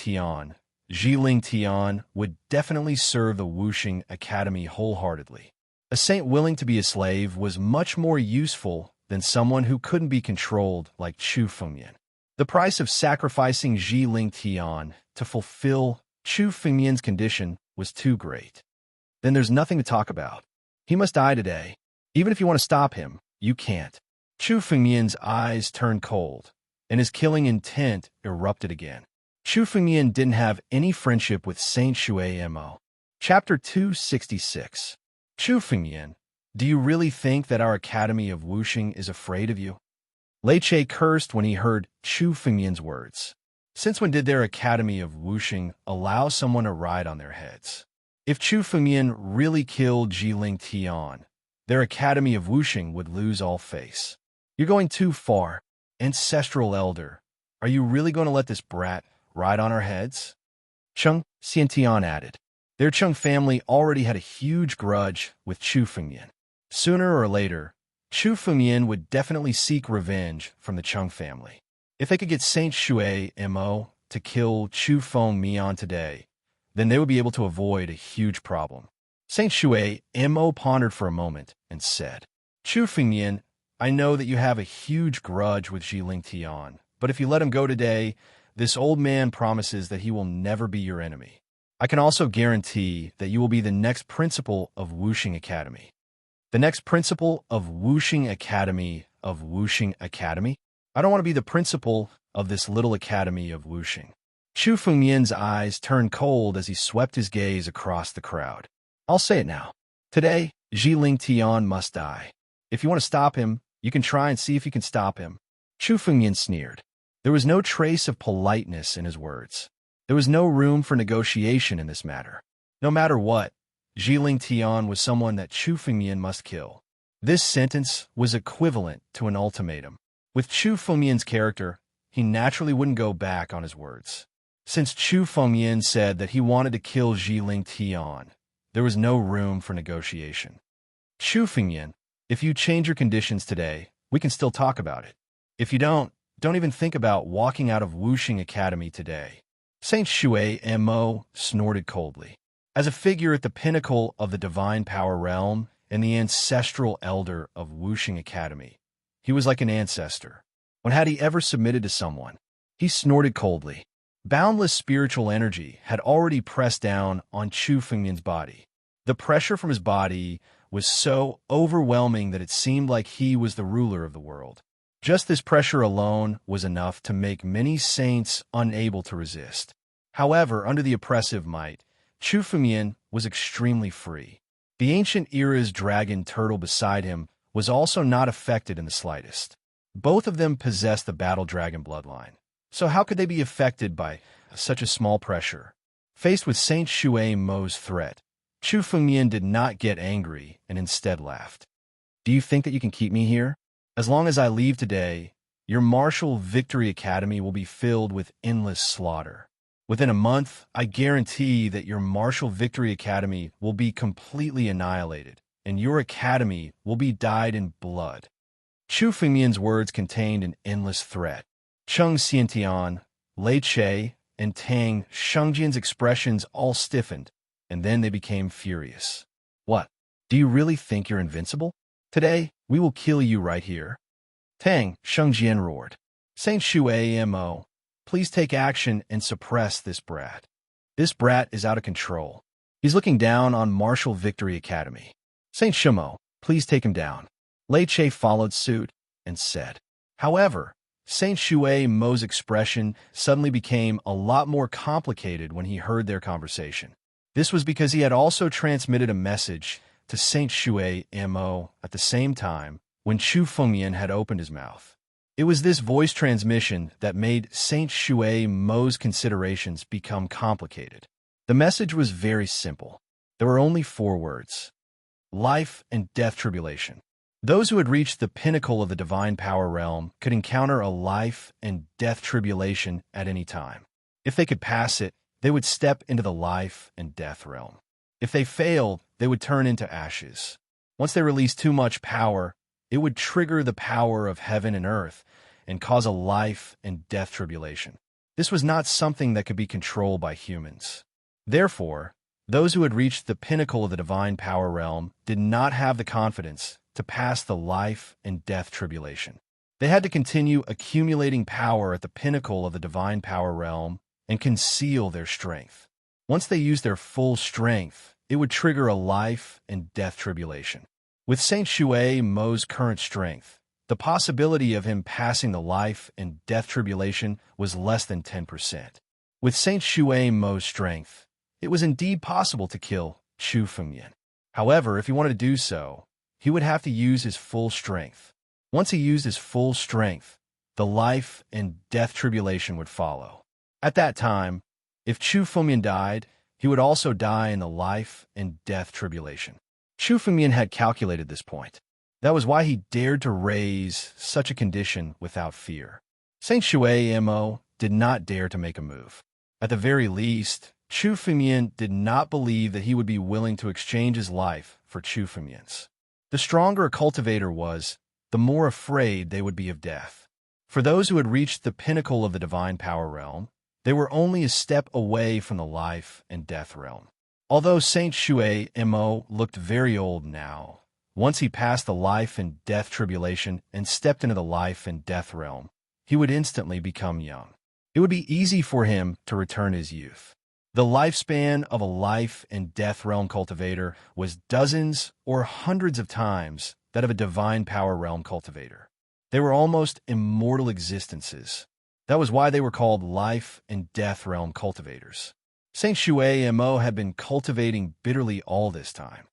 A: Tian would definitely serve the Wuxing Academy wholeheartedly. A saint willing to be a slave was much more useful than someone who couldn't be controlled like Chu Fengyan. The price of sacrificing Zhiling Tian to fulfill Chu Fengyan's condition was too great. Then there's nothing to talk about. He must die today. Even if you want to stop him, you can't. Chu Fengyan's eyes turned cold, and his killing intent erupted again. Chu Fengyan didn't have any friendship with Saint Shui Mo. Chapter 266. Chu Fengyan, do you really think that our Academy of Wuxing is afraid of you? Lei Che cursed when he heard Chu Fengyan's words. Since when did their Academy of Wuxing allow someone to ride on their heads? If Chu Fengyan really killed Zhiling Tian, their Academy of Wuxing would lose all face. You're going too far. Ancestral Elder, are you really going to let this brat ride on our heads? Cheng Xiantian added. Their Cheng family already had a huge grudge with Chu Fengyan. Sooner or later, Chu Fengyan would definitely seek revenge from the Cheng family. If they could get Saint Shui Mo to kill Chu Fengyan today, then they would be able to avoid a huge problem. Saint Shui Mo pondered for a moment and said, "Chu Fengyan, I know that you have a huge grudge with Zhiling Tian, but if you let him go today, this old man promises that he will never be your enemy. I can also guarantee that you will be the next principal of Wuxing Academy." The next principal of Wuxing Academy of Wuxing Academy? I don't want to be the principal of this little academy of Wuxing. Chu Fengyan's eyes turned cold as he swept his gaze across the crowd. I'll say it now. Today, Zhiling Tian must die. If you want to stop him, you can try and see if you can stop him. Chu Fengyan sneered. There was no trace of politeness in his words. There was no room for negotiation in this matter. No matter what, Zhiling Tian was someone that Chu Fengyan must kill. This sentence was equivalent to an ultimatum. With Chu Fengyan's character, he naturally wouldn't go back on his words. Since Chu Fengyan said that he wanted to kill Zhiling Tian, there was no room for negotiation. Chu Fengyan, if you change your conditions today, we can still talk about it. If you don't even think about walking out of Wuxing Academy today. Saint Shui Mo snorted coldly. As a figure at the pinnacle of the divine power realm and the ancestral elder of Wuxing Academy, he was like an ancestor. When had he ever submitted to someone? He snorted coldly. Boundless spiritual energy had already pressed down on Chu Fengyan's body. The pressure from his body was so overwhelming that it seemed like he was the ruler of the world. Just this pressure alone was enough to make many saints unable to resist. However, under the oppressive might, Chu Fengmian was extremely free. The ancient era's dragon turtle beside him was also not affected in the slightest. Both of them possessed the battle dragon bloodline. So how could they be affected by such a small pressure? Faced with Saint Shui Mo's threat, Chu Fengmian did not get angry and instead laughed. Do you think that you can keep me here? As long as I leave today, your martial victory academy will be filled with endless slaughter. Within a month, I guarantee that your martial victory academy will be completely annihilated, and your academy will be dyed in blood. Chu Fengmian's words contained an endless threat. Cheng Xiantian, Lei Che, and Tang Shengjian's expressions all stiffened, and then they became furious. What? Do you really think you're invincible? Today, we will kill you right here. Tang Shengjian roared. Saint Shui Mo, please take action and suppress this brat. This brat is out of control. He's looking down on Martial Victory Academy. Saint Shimo, please take him down. Lei Che followed suit and said. However, Saint Shui Mo's expression suddenly became a lot more complicated when he heard their conversation. This was because he had also transmitted a message to Saint Shui Mo at the same time when Chu Fengmian had opened his mouth. It was this voice transmission that made Saint Shui Mo's considerations become complicated. The message was very simple. There were only 4 words: life and death tribulation. Those who had reached the pinnacle of the divine power realm could encounter a life and death tribulation at any time. If they could pass it, they would step into the life and death realm. If they failed, they would turn into ashes. Once they released too much power, it would trigger the power of heaven and earth and cause a life and death tribulation. This was not something that could be controlled by humans. Therefore, those who had reached the pinnacle of the divine power realm did not have the confidence to pass the life and death tribulation. They had to continue accumulating power at the pinnacle of the divine power realm and conceal their strength. Once they used their full strength, it would trigger a life and death tribulation. With Saint Shui Mo's current strength, the possibility of him passing the life and death tribulation was less than 10%. With Saint Shui Mo's strength, it was indeed possible to kill Chu Fengmian. However, if he wanted to do so, he would have to use his full strength. Once he used his full strength, the life and death tribulation would follow. At that time, if Chu Fengmian died, he would also die in the life and death tribulation. Chu Fengmian had calculated this point. That was why he dared to raise such a condition without fear. Saint Shui Mo did not dare to make a move. At the very least, Chu Fengmian did not believe that he would be willing to exchange his life for Chu Fengmian's. The stronger a cultivator was, the more afraid they would be of death. For those who had reached the pinnacle of the divine power realm, they were only a step away from the life and death realm. Although Saint Shui Mo looked very old now, once he passed the life and death tribulation and stepped into the life and death realm, he would instantly become young. It would be easy for him to return his youth. The lifespan of a life and death realm cultivator was dozens or hundreds of times that of a divine power realm cultivator. They were almost immortal existences. That was why they were called life and death realm cultivators. Saint Shui Mo had been cultivating bitterly all this time.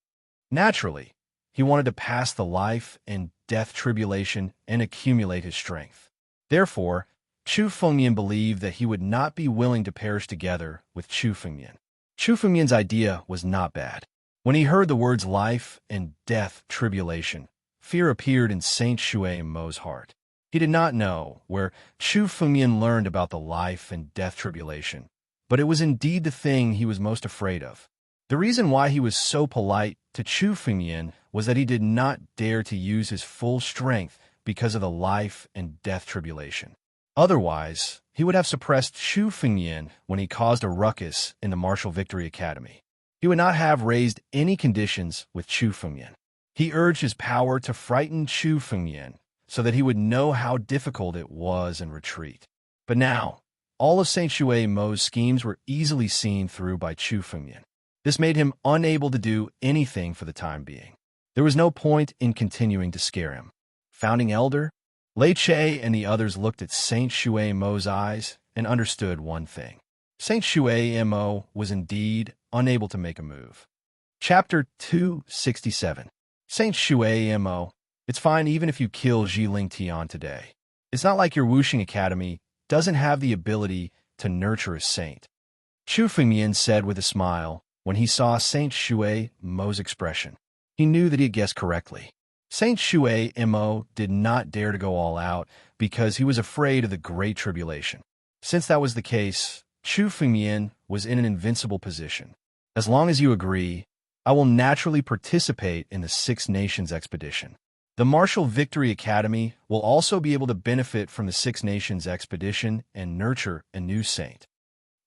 A: Naturally, he wanted to pass the life and death tribulation and accumulate his strength. Therefore, Chu Fengmian believed that he would not be willing to perish together with Chu Fengmian. Chu Fengmian's idea was not bad. When he heard the words life and death tribulation, fear appeared in Saint Shui Mo's heart. He did not know where Chu Fengmian learned about the life and death tribulation, but it was indeed the thing he was most afraid of. The reason why he was so polite to Chu Fengmian was that he did not dare to use his full strength because of the life and death tribulation. Otherwise, he would have suppressed Chu Fengmian when he caused a ruckus in the Martial Victory Academy. He would not have raised any conditions with Chu Fengmian. He urged his power to frighten Chu Fengmian so that he would know how difficult it was and retreat. But now, all of Saint Shui Mo's schemes were easily seen through by Chu Fengmian. This made him unable to do anything for the time being. There was no point in continuing to scare him. Founding Elder? Lei Che and the others looked at Saint Shui Mo's eyes and understood one thing. Saint Shui Mo was indeed unable to make a move. Chapter 267. Saint Shui Mo, it's fine even if you kill Zhiling Tian today. It's not like your Wuxing Academy doesn't have the ability to nurture a saint. Chu Fengmian said with a smile when he saw Saint Shui Mo's expression. He knew that he had guessed correctly. Saint Shui Mo did not dare to go all out because he was afraid of the Great Tribulation. Since that was the case, Chu Fengmian was in an invincible position. As long as you agree, I will naturally participate in the Six Nations expedition. The Martial Victory Academy will also be able to benefit from the Six Nations expedition and nurture a new saint.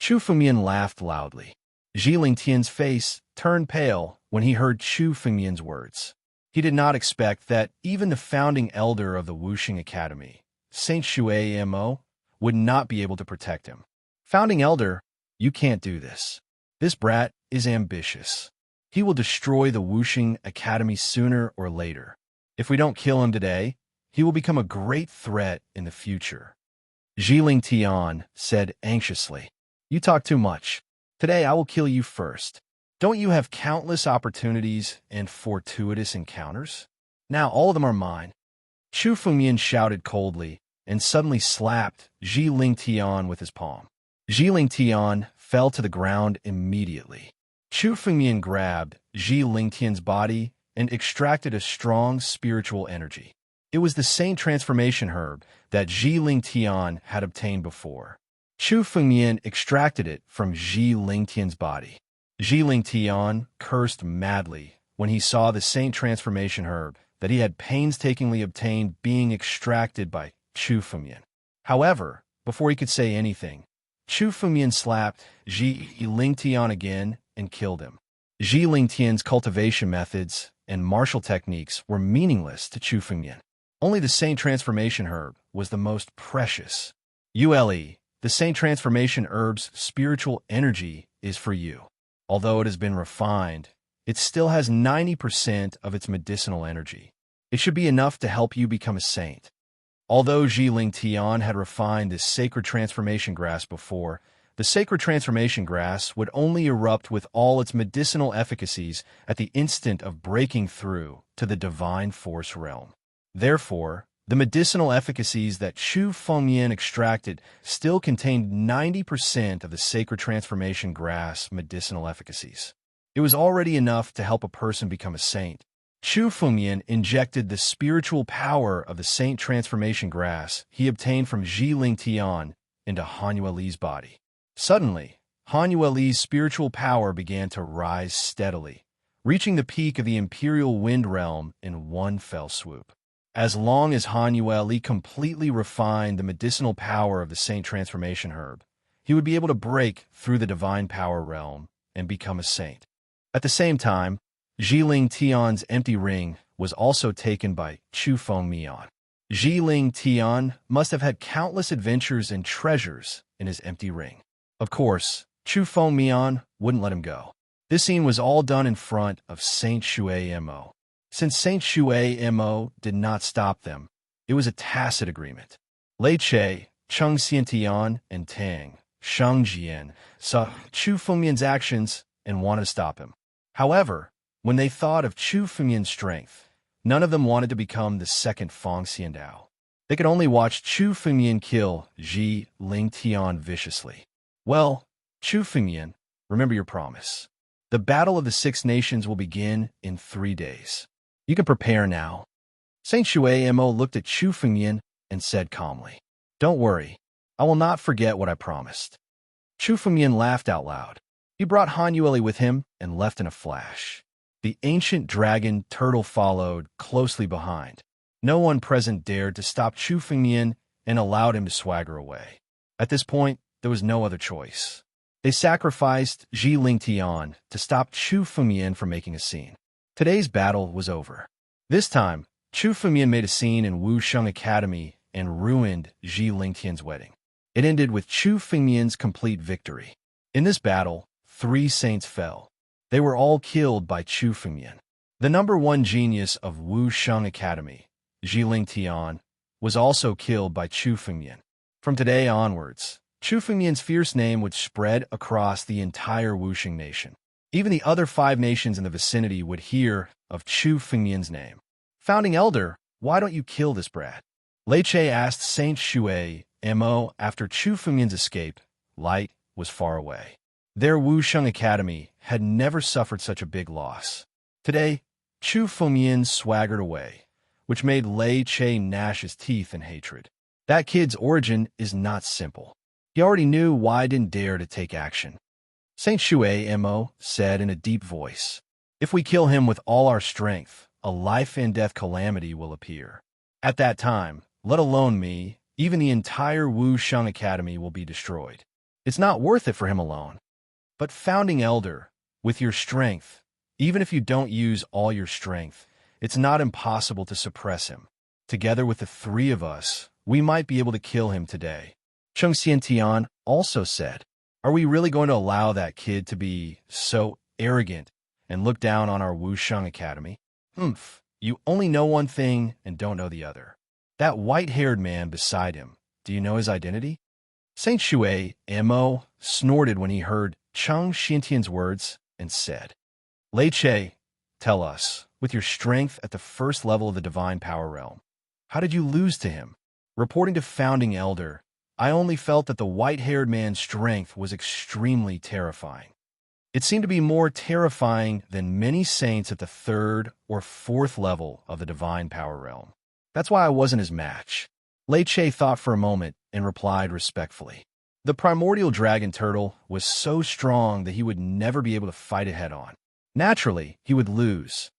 A: Chu Fengmian laughed loudly. Zhiling Tian's face turned pale when he heard Chu Fengmian's words. He did not expect that even the founding elder of the Wuxing Academy, Saint Shui Mo, would not be able to protect him. Founding elder, you can't do this. This brat is ambitious. He will destroy the Wuxing Academy sooner or later. If we don't kill him today, he will become a great threat in the future. Zhiling Tian said anxiously. You talk too much. Today I will kill you first. Don't you have countless opportunities and fortuitous encounters? Now all of them are mine. Chu Fengmian shouted coldly and suddenly slapped Zhiling Tian with his palm. Zhiling Tian fell to the ground immediately. Chu Fengmian grabbed Zhiling Tian's body and extracted a strong spiritual energy. It was the same transformation herb that Zhiling Tian had obtained before. Chu Fengmian extracted it from Zhiling Tian's body. Zhiling Tian cursed madly when he saw the same transformation herb that he had painstakingly obtained being extracted by Chu Fengmian. However, before he could say anything, Chu Fengmian slapped Zhiling Tian again and killed him. Zhiling Tian's cultivation methods and martial techniques were meaningless to Chu Fengmian. Only the Saint Transformation Herb was the most precious. Ule, the Saint Transformation Herb's spiritual energy is for you. Although it has been refined, it still has 90% of its medicinal energy. It should be enough to help you become a saint. Although Zhiling Tian had refined this sacred transformation grass before, the sacred transformation grass would only erupt with all its medicinal efficacies at the instant of breaking through to the divine force realm. Therefore, the medicinal efficacies that Chu Fengmian extracted still contained 90% of the sacred transformation grass medicinal efficacies. It was already enough to help a person become a saint. Chu Fengmian injected the spiritual power of the saint transformation grass he obtained from Zhiling Tian into Han Yueli's body. Suddenly, Han Yueli's spiritual power began to rise steadily, reaching the peak of the Imperial Wind Realm in one fell swoop. As long as Han Yueli completely refined the medicinal power of the Saint Transformation Herb, he would be able to break through the Divine Power Realm and become a saint. At the same time, Zhiling Tian's empty ring was also taken by Chu Fengmian. Zhiling Tian must have had countless adventures and treasures in his empty ring. Of course, Chu Fengmian wouldn't let him go. This scene was all done in front of Saint Shui Mo. Since Saint Shui Mo did not stop them, it was a tacit agreement. Lei Che, Cheng Xiantian, and Tang Shangjian saw Chu Fengmian's actions and wanted to stop him. However, when they thought of Chu Fengmian's strength, none of them wanted to become the second Feng Xiandao. They could only watch Chu Fengmian kill Zhiling Tian viciously. Well, Chu Fengmian, remember your promise. The Battle of the Six Nations will begin in 3 days. You can prepare now. Saint Shui Mo looked at Chu Fengmian and said calmly, Don't worry, I will not forget what I promised. Chu Fengmian laughed out loud. He brought Han Yueli with him and left in a flash. The ancient dragon turtle followed closely behind. No one present dared to stop Chu Fengmian and allowed him to swagger away. At this point, there was no other choice. They sacrificed Zhiling Tian to stop Chu Fengmian from making a scene. Today's battle was over. This time, Chu Fengmian made a scene in Wuxing Academy and ruined Zhiling Tian's wedding. It ended with Chu Fengmian's complete victory. In this battle, 3 saints fell. They were all killed by Chu Fengmian. The #1 genius of Wu Sheng Academy, Jiling Tian, was also killed by Chu Fengmian. From today onwards, Chu Fengmian's fierce name would spread across the entire Wuxing nation. Even the other 5 nations in the vicinity would hear of Chu Fengmian's name. Founding Elder, why don't you kill this brat? Lei Che asked Saint Shui Mo after Chu Fengmian's escape. Light was far away. Their Wusheng Academy had never suffered such a big loss. Today, Chu Fengmian swaggered away, which made Lei Che gnash his teeth in hatred. That kid's origin is not simple. He already knew why I didn't dare to take action. Saint Shui Mo said in a deep voice, "If we kill him with all our strength, a life-and-death calamity will appear. At that time, let alone me, even the entire Wu Sheng Academy will be destroyed. It's not worth it for him alone. But Founding Elder, with your strength, even if you don't use all your strength, it's not impossible to suppress him. Together with the 3 of us, we might be able to kill him today." Cheng Xiantian also said, "Are we really going to allow that kid to be so arrogant and look down on our Wu Sheng Academy? You only know one thing and don't know the other. That white-haired man beside him, do you know his identity?" Saint Shui Mo snorted when he heard Cheng Xiantian's words and said, "Lei Che, tell us, with your strength at the first level of the divine power realm, how did you lose to him?" Reporting to Founding Elder, I only felt that the white-haired man's strength was extremely terrifying. It seemed to be more terrifying than many saints at the 3rd or 4th level of the divine power realm. That's why I wasn't his match. Lei Che thought for a moment and replied respectfully. The primordial dragon turtle was so strong that he would never be able to fight it head-on. Naturally, he would lose.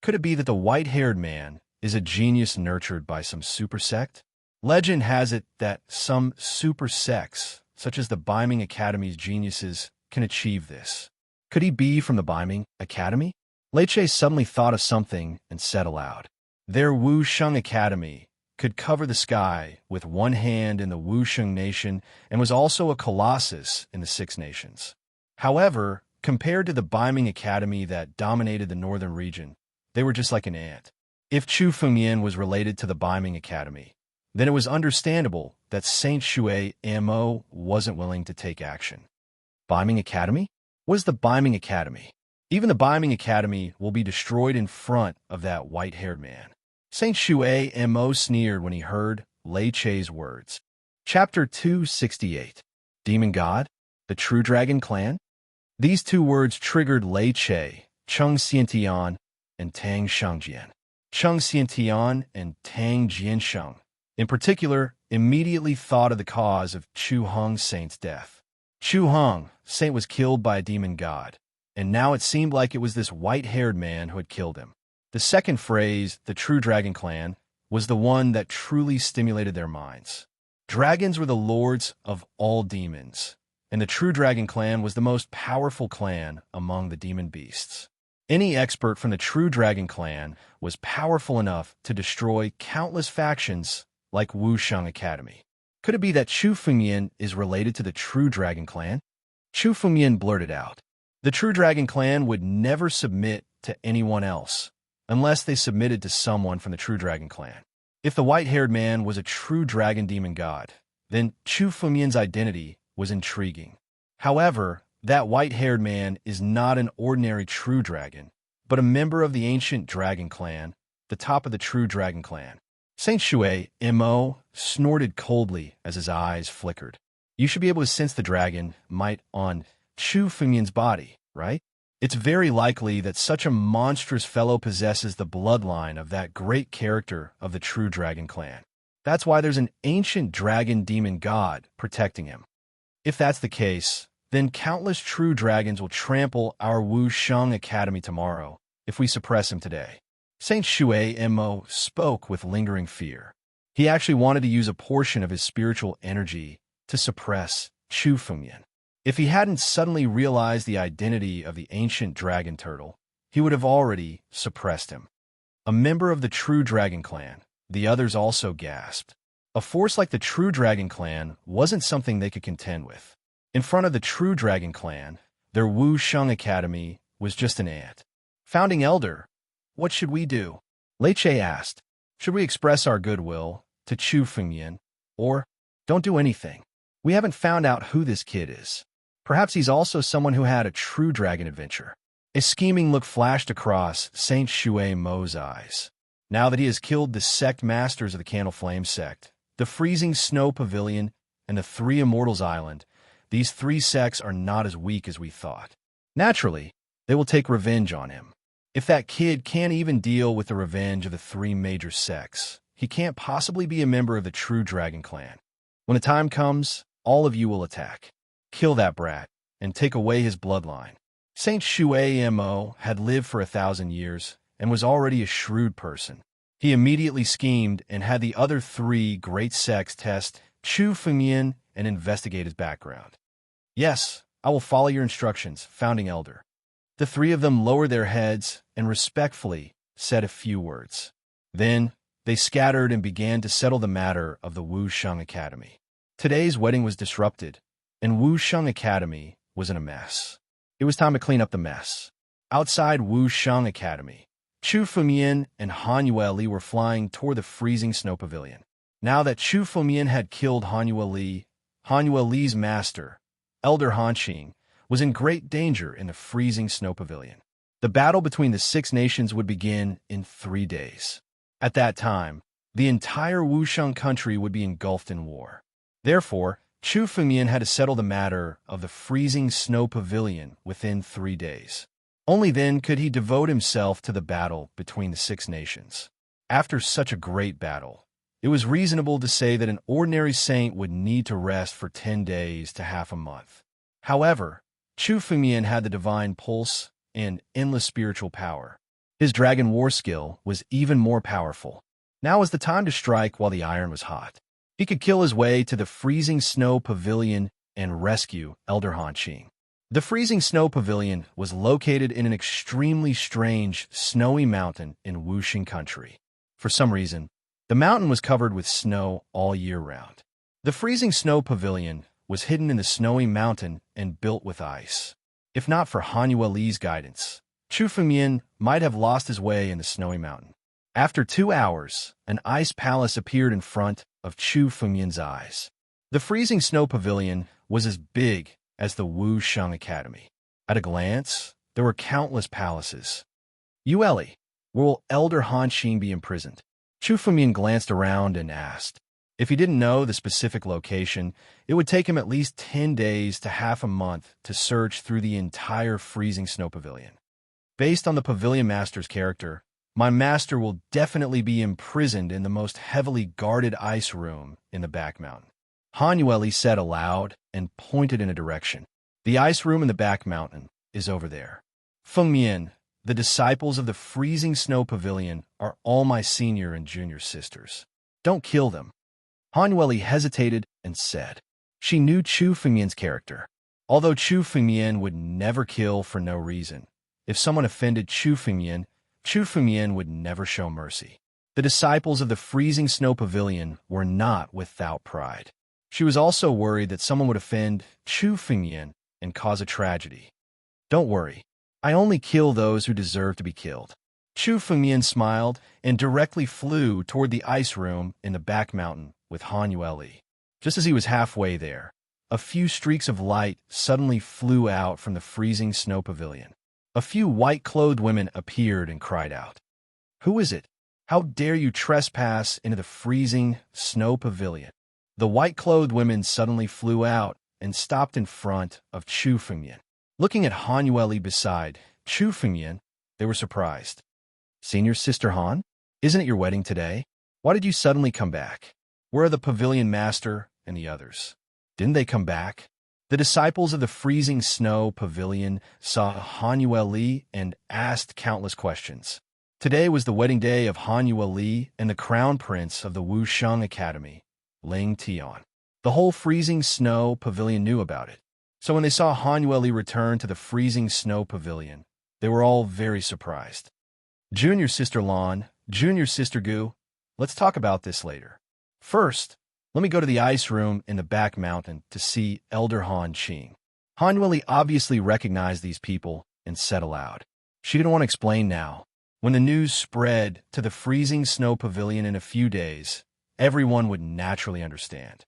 A: Could it be that the white-haired man is a genius nurtured by some super sect? Legend has it that some super sects, such as the Biming Academy's geniuses, can achieve this. Could he be from the Biming Academy? Lei Che suddenly thought of something and said aloud. Their Wu Sheng Academy could cover the sky with one hand in the Wusheng nation and was also a colossus in the 6 nations. However, compared to the Biming Academy that dominated the northern region, they were just like an ant. If Chu Fengmian was related to the Biming Academy, then it was understandable that Saint Shui Mo wasn't willing to take action. Biming Academy? What is the Biming Academy? Even the Biming Academy will be destroyed in front of that white-haired man. Saint Shui Mo sneered when he heard Lei Che's words. Chapter 268. Demon God? The True Dragon Clan? These 2 words triggered Lei Che, Cheng Xiantian, and Tang Shangjian. Cheng Xiantian and Tang Jiansheng, in particular, immediately thought of the cause of Chu Heng Saint's death. Chu Heng Saint was killed by a demon god, and now it seemed like it was this white-haired man who had killed him. The second phrase, the True Dragon Clan, was the one that truly stimulated their minds. Dragons were the lords of all demons, and the True Dragon Clan was the most powerful clan among the demon beasts. Any expert from the True Dragon Clan was powerful enough to destroy countless factions like Wu Sheng Academy. Could it be that Chu Fengmian is related to the True Dragon Clan? Chu Fengmian blurted out. The True Dragon Clan would never submit to anyone else, unless they submitted to someone from the True Dragon Clan. If the white-haired man was a true dragon demon god, then Chu Fengmian's identity was intriguing. However, that white-haired man is not an ordinary true dragon, but a member of the ancient dragon clan, the top of the True Dragon Clan. Saint Shui Mo snorted coldly as his eyes flickered. You should be able to sense the dragon might on Chu Fengmian's body, right? It's very likely that such a monstrous fellow possesses the bloodline of that great character of the True Dragon Clan. That's why there's an ancient dragon demon god protecting him. If that's the case, then countless true dragons will trample our Wu Sheng Academy tomorrow if we suppress him today. Saint Shui Mo spoke with lingering fear. He actually wanted to use a portion of his spiritual energy to suppress Chu Fengmian. If he hadn't suddenly realized the identity of the ancient dragon turtle, he would have already suppressed him. A member of the True Dragon Clan, the others also gasped. A force like the True Dragon Clan wasn't something they could contend with. In front of the True Dragon Clan, their Wu Sheng Academy was just an ant. Founding Elder, what should we do? Lei Che asked. Should we express our goodwill to Chu Fengyan, or don't do anything? We haven't found out who this kid is. Perhaps he's also someone who had a true dragon adventure. A scheming look flashed across Saint Shui Mo's eyes. Now that he has killed the sect masters of the Candle Flame sect, the Freezing Snow Pavilion, and the Three Immortals Island, these three sects are not as weak as we thought. Naturally, they will take revenge on him. If that kid can't even deal with the revenge of the three major sects, he can't possibly be a member of the true Dragon Clan. When the time comes, all of you will attack. Kill that brat, and take away his bloodline. Saint Shui Mo had lived for 1,000 years, and was already a shrewd person. He immediately schemed and had the other three great sects test Chu Fengyan and investigate his background. Yes, I will follow your instructions, Founding Elder. The three of them lowered their heads and respectfully said a few words. Then, they scattered and began to settle the matter of the Wu Sheng Academy. Today's wedding was disrupted, and Wu Sheng Academy was in a mess. It was time to clean up the mess. Outside Wu Sheng Academy, Chu Fengyan and Han Yueli were flying toward the Freezing Snow Pavilion. Now that Chu Fengyan had killed Han Yueli's master, Elder Han Qing, was in great danger in the Freezing Snow Pavilion. The battle between the six nations would begin in 3 days. At that time, the entire Wusheng country would be engulfed in war. Therefore, Chu Fengyan had to settle the matter of the Freezing Snow Pavilion within 3 days. Only then could he devote himself to the battle between the six nations. After such a great battle, it was reasonable to say that an ordinary saint would need to rest for 10 days to half a month. However, Chu Fengyan had the divine pulse and endless spiritual power. His dragon war skill was even more powerful. Now was the time to strike while the iron was hot. He could kill his way to the Freezing Snow Pavilion and rescue Elder Han Qing. The Freezing Snow Pavilion was located in an extremely strange, snowy mountain in Wuxing country. For some reason, the mountain was covered with snow all year round. The Freezing Snow Pavilion was hidden in the snowy mountain and built with ice. If not for Han Yueli's guidance, Chu Fengyan might have lost his way in the snowy mountain. After 2 hours, an ice palace appeared in front of Chu Fengyan's eyes. The Freezing Snow Pavilion was as big as the Wu Sheng Academy. At a glance, there were countless palaces. Yueli, where will Elder Han Qing be imprisoned? Chu Fengyan glanced around and asked. If he didn't know the specific location, it would take him at least 10 days to half a month to search through the entire Freezing Snow Pavilion. Based on the Pavilion Master's character, my master will definitely be imprisoned in the most heavily guarded ice room in the back mountain. Han Yueli said aloud and pointed in a direction. The ice room in the back mountain is over there. Fengyan, the disciples of the Freezing Snow Pavilion are all my senior and junior sisters. Don't kill them. Han Yueli hesitated and said. She knew Chu Fengyan's character. Although Chu Fengyan would never kill for no reason, if someone offended Chu Fengyan would never show mercy. The disciples of the Freezing Snow Pavilion were not without pride. She was also worried that someone would offend Chu Fengyan and cause a tragedy. Don't worry, I only kill those who deserve to be killed. Chu Fengyan smiled and directly flew toward the ice room in the back mountain with Han Yueli. Just as he was halfway there, a few streaks of light suddenly flew out from the Freezing Snow Pavilion. A few white-clothed women appeared and cried out. Who is it? How dare you trespass into the Freezing Snow Pavilion? The white-clothed women suddenly flew out and stopped in front of Chu Fengyan. Looking at Han Yueli beside Chu Fengyan, they were surprised. Senior Sister Han, isn't it your wedding today? Why did you suddenly come back? Where are the Pavilion Master and the others? Didn't they come back? The disciples of the Freezing Snow Pavilion saw Han Yueli and asked countless questions. Today was the wedding day of Han Yueli and the Crown Prince of the Wu Sheng Academy, Ling Tian. The whole Freezing Snow Pavilion knew about it. So when they saw Han Yueli return to the Freezing Snow Pavilion, they were all very surprised. Junior Sister Lan, Junior Sister Gu, let's talk about this later. First, let me go to the ice room in the back mountain to see Elder Han Qing. Han Yueli obviously recognized these people and said aloud. She didn't want to explain now. When the news spread to the freezing snow pavilion in a few days, everyone would naturally understand.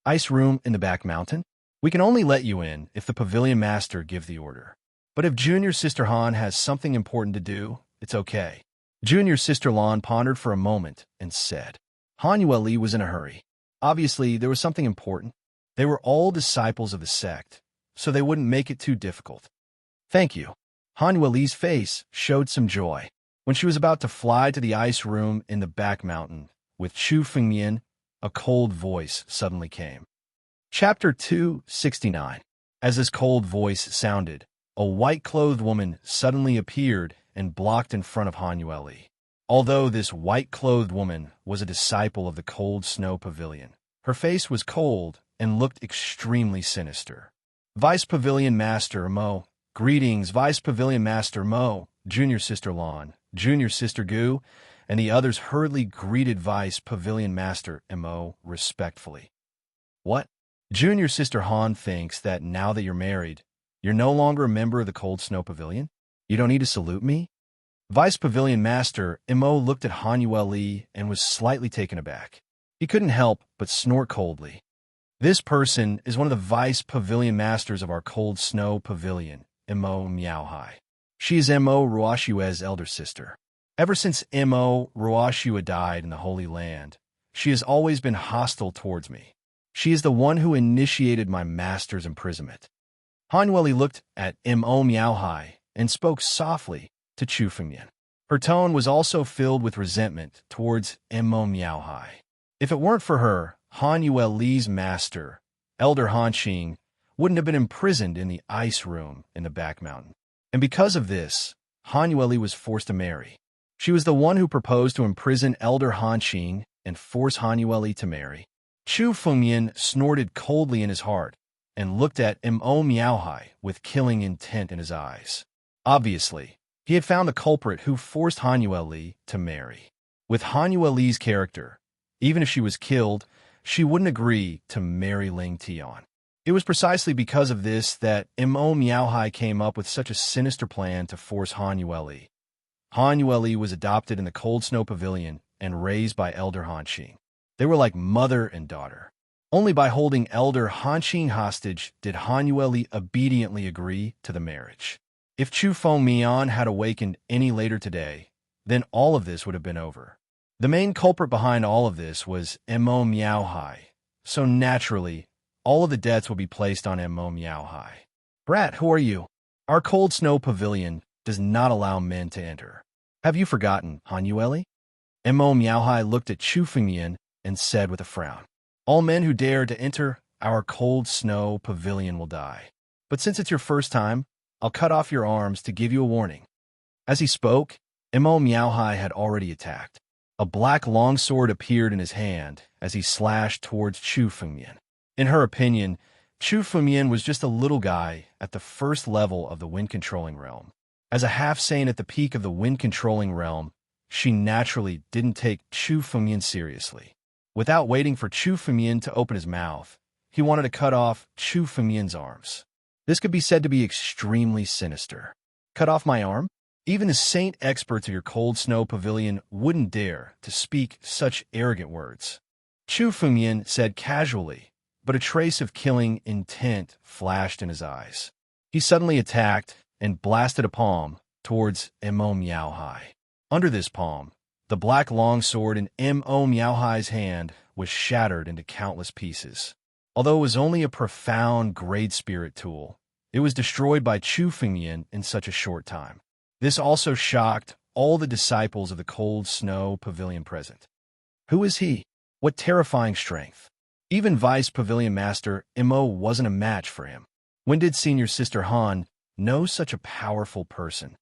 A: Ice room in the back mountain? We can only let you in if the pavilion master give the order. But if junior sister Han has something important to do, it's okay. Junior sister Lan pondered for a moment and said. Han Yueli was in a hurry. Obviously, there was something important. They were all disciples of the sect, so they wouldn't make it too difficult. Thank you. Han Yueli's face showed some joy. When she was about to fly to the ice room in the back mountain, with Chu Fengmian, a cold voice suddenly came. Chapter 269. As this cold voice sounded, a white-clothed woman suddenly appeared and blocked in front of Han Yueli. Although this white-clothed woman was a disciple of the cold snow pavilion, her face was cold and looked extremely sinister. Vice Pavilion Master Mo. Greetings, Vice Pavilion Master Mo, Junior Sister Lan, Junior Sister Gu, and the others hurriedly greeted Vice Pavilion Master Mo respectfully. What? Junior Sister Han thinks that now that you're married, you're no longer a member of the Cold Snow Pavilion? You don't need to salute me? Vice Pavilion Master Mo looked at Han Yueli and was slightly taken aback. He couldn't help but snort coldly. This person is one of the Vice Pavilion Masters of our Cold Snow Pavilion, Mo Miaohai. She is Mo Ruoshua's elder sister. Ever since Mo Ruoshua died in the Holy Land, she has always been hostile towards me. She is the one who initiated my master's imprisonment. Han Yueli looked at Mo Miaohai and spoke softly to Chu Fengmian. Her tone was also filled with resentment towards Mo Miaohai. If it weren't for her, Han Yueli's master, Elder Han Qing, wouldn't have been imprisoned in the ice room in the back mountain. And because of this, Han Yueli was forced to marry. She was the one who proposed to imprison Elder Han Qing and force Han Yueli to marry. Chu Fengmian snorted coldly in his heart and looked at Mo Miaohai with killing intent in his eyes. Obviously, he had found the culprit who forced Han Yueli to marry. With Han Yueli's character, even if she was killed, she wouldn't agree to marry Ling Tian. It was precisely because of this that Mo Miaohai came up with such a sinister plan to force Han Yueli. Han Yueli was adopted in the Cold Snow Pavilion and raised by Elder Han Qing. They were like mother and daughter. Only by holding Elder Han Qing hostage did Han Yueli obediently agree to the marriage. If Chu Fengmian had awakened any later today, then all of this would have been over. The main culprit behind all of this was Mo Miaohai, so naturally, all of the debts will be placed on Mo Miaohai. Brat, who are you? Our Cold Snow Pavilion does not allow men to enter. Have you forgotten, Han Yueli? Mo Miaohai looked at Chu Fengmian and said with a frown, all men who dare to enter our Cold Snow Pavilion will die. But since it's your first time, I'll cut off your arms to give you a warning. As he spoke, Mo Miaohai had already attacked. A black longsword appeared in his hand as he slashed towards Chu Fengmian. In her opinion, Chu Fengmian was just a little guy at the first level of the wind-controlling realm. As a half-saint at the peak of the wind-controlling realm, she naturally didn't take Chu Fengmian seriously. Without waiting for Chu Fengmian to open his mouth, he wanted to cut off Chu Fengmian's arms. This could be said to be extremely sinister. Cut off my arm? Even the saint experts of your Cold Snow Pavilion wouldn't dare to speak such arrogant words. Chu Fengmian said casually, but a trace of killing intent flashed in his eyes. He suddenly attacked and blasted a palm towards Mo Miaohai. Under this palm, the black longsword in Mo Miaohai's hand was shattered into countless pieces. Although it was only a profound Great Spirit tool, it was destroyed by Chu Fengmian in such a short time. This also shocked all the disciples of the Cold Snow Pavilion present. Who is he? What terrifying strength! Even Vice Pavilion Master Mo wasn't a match for him. When did Senior Sister Han know such a powerful person?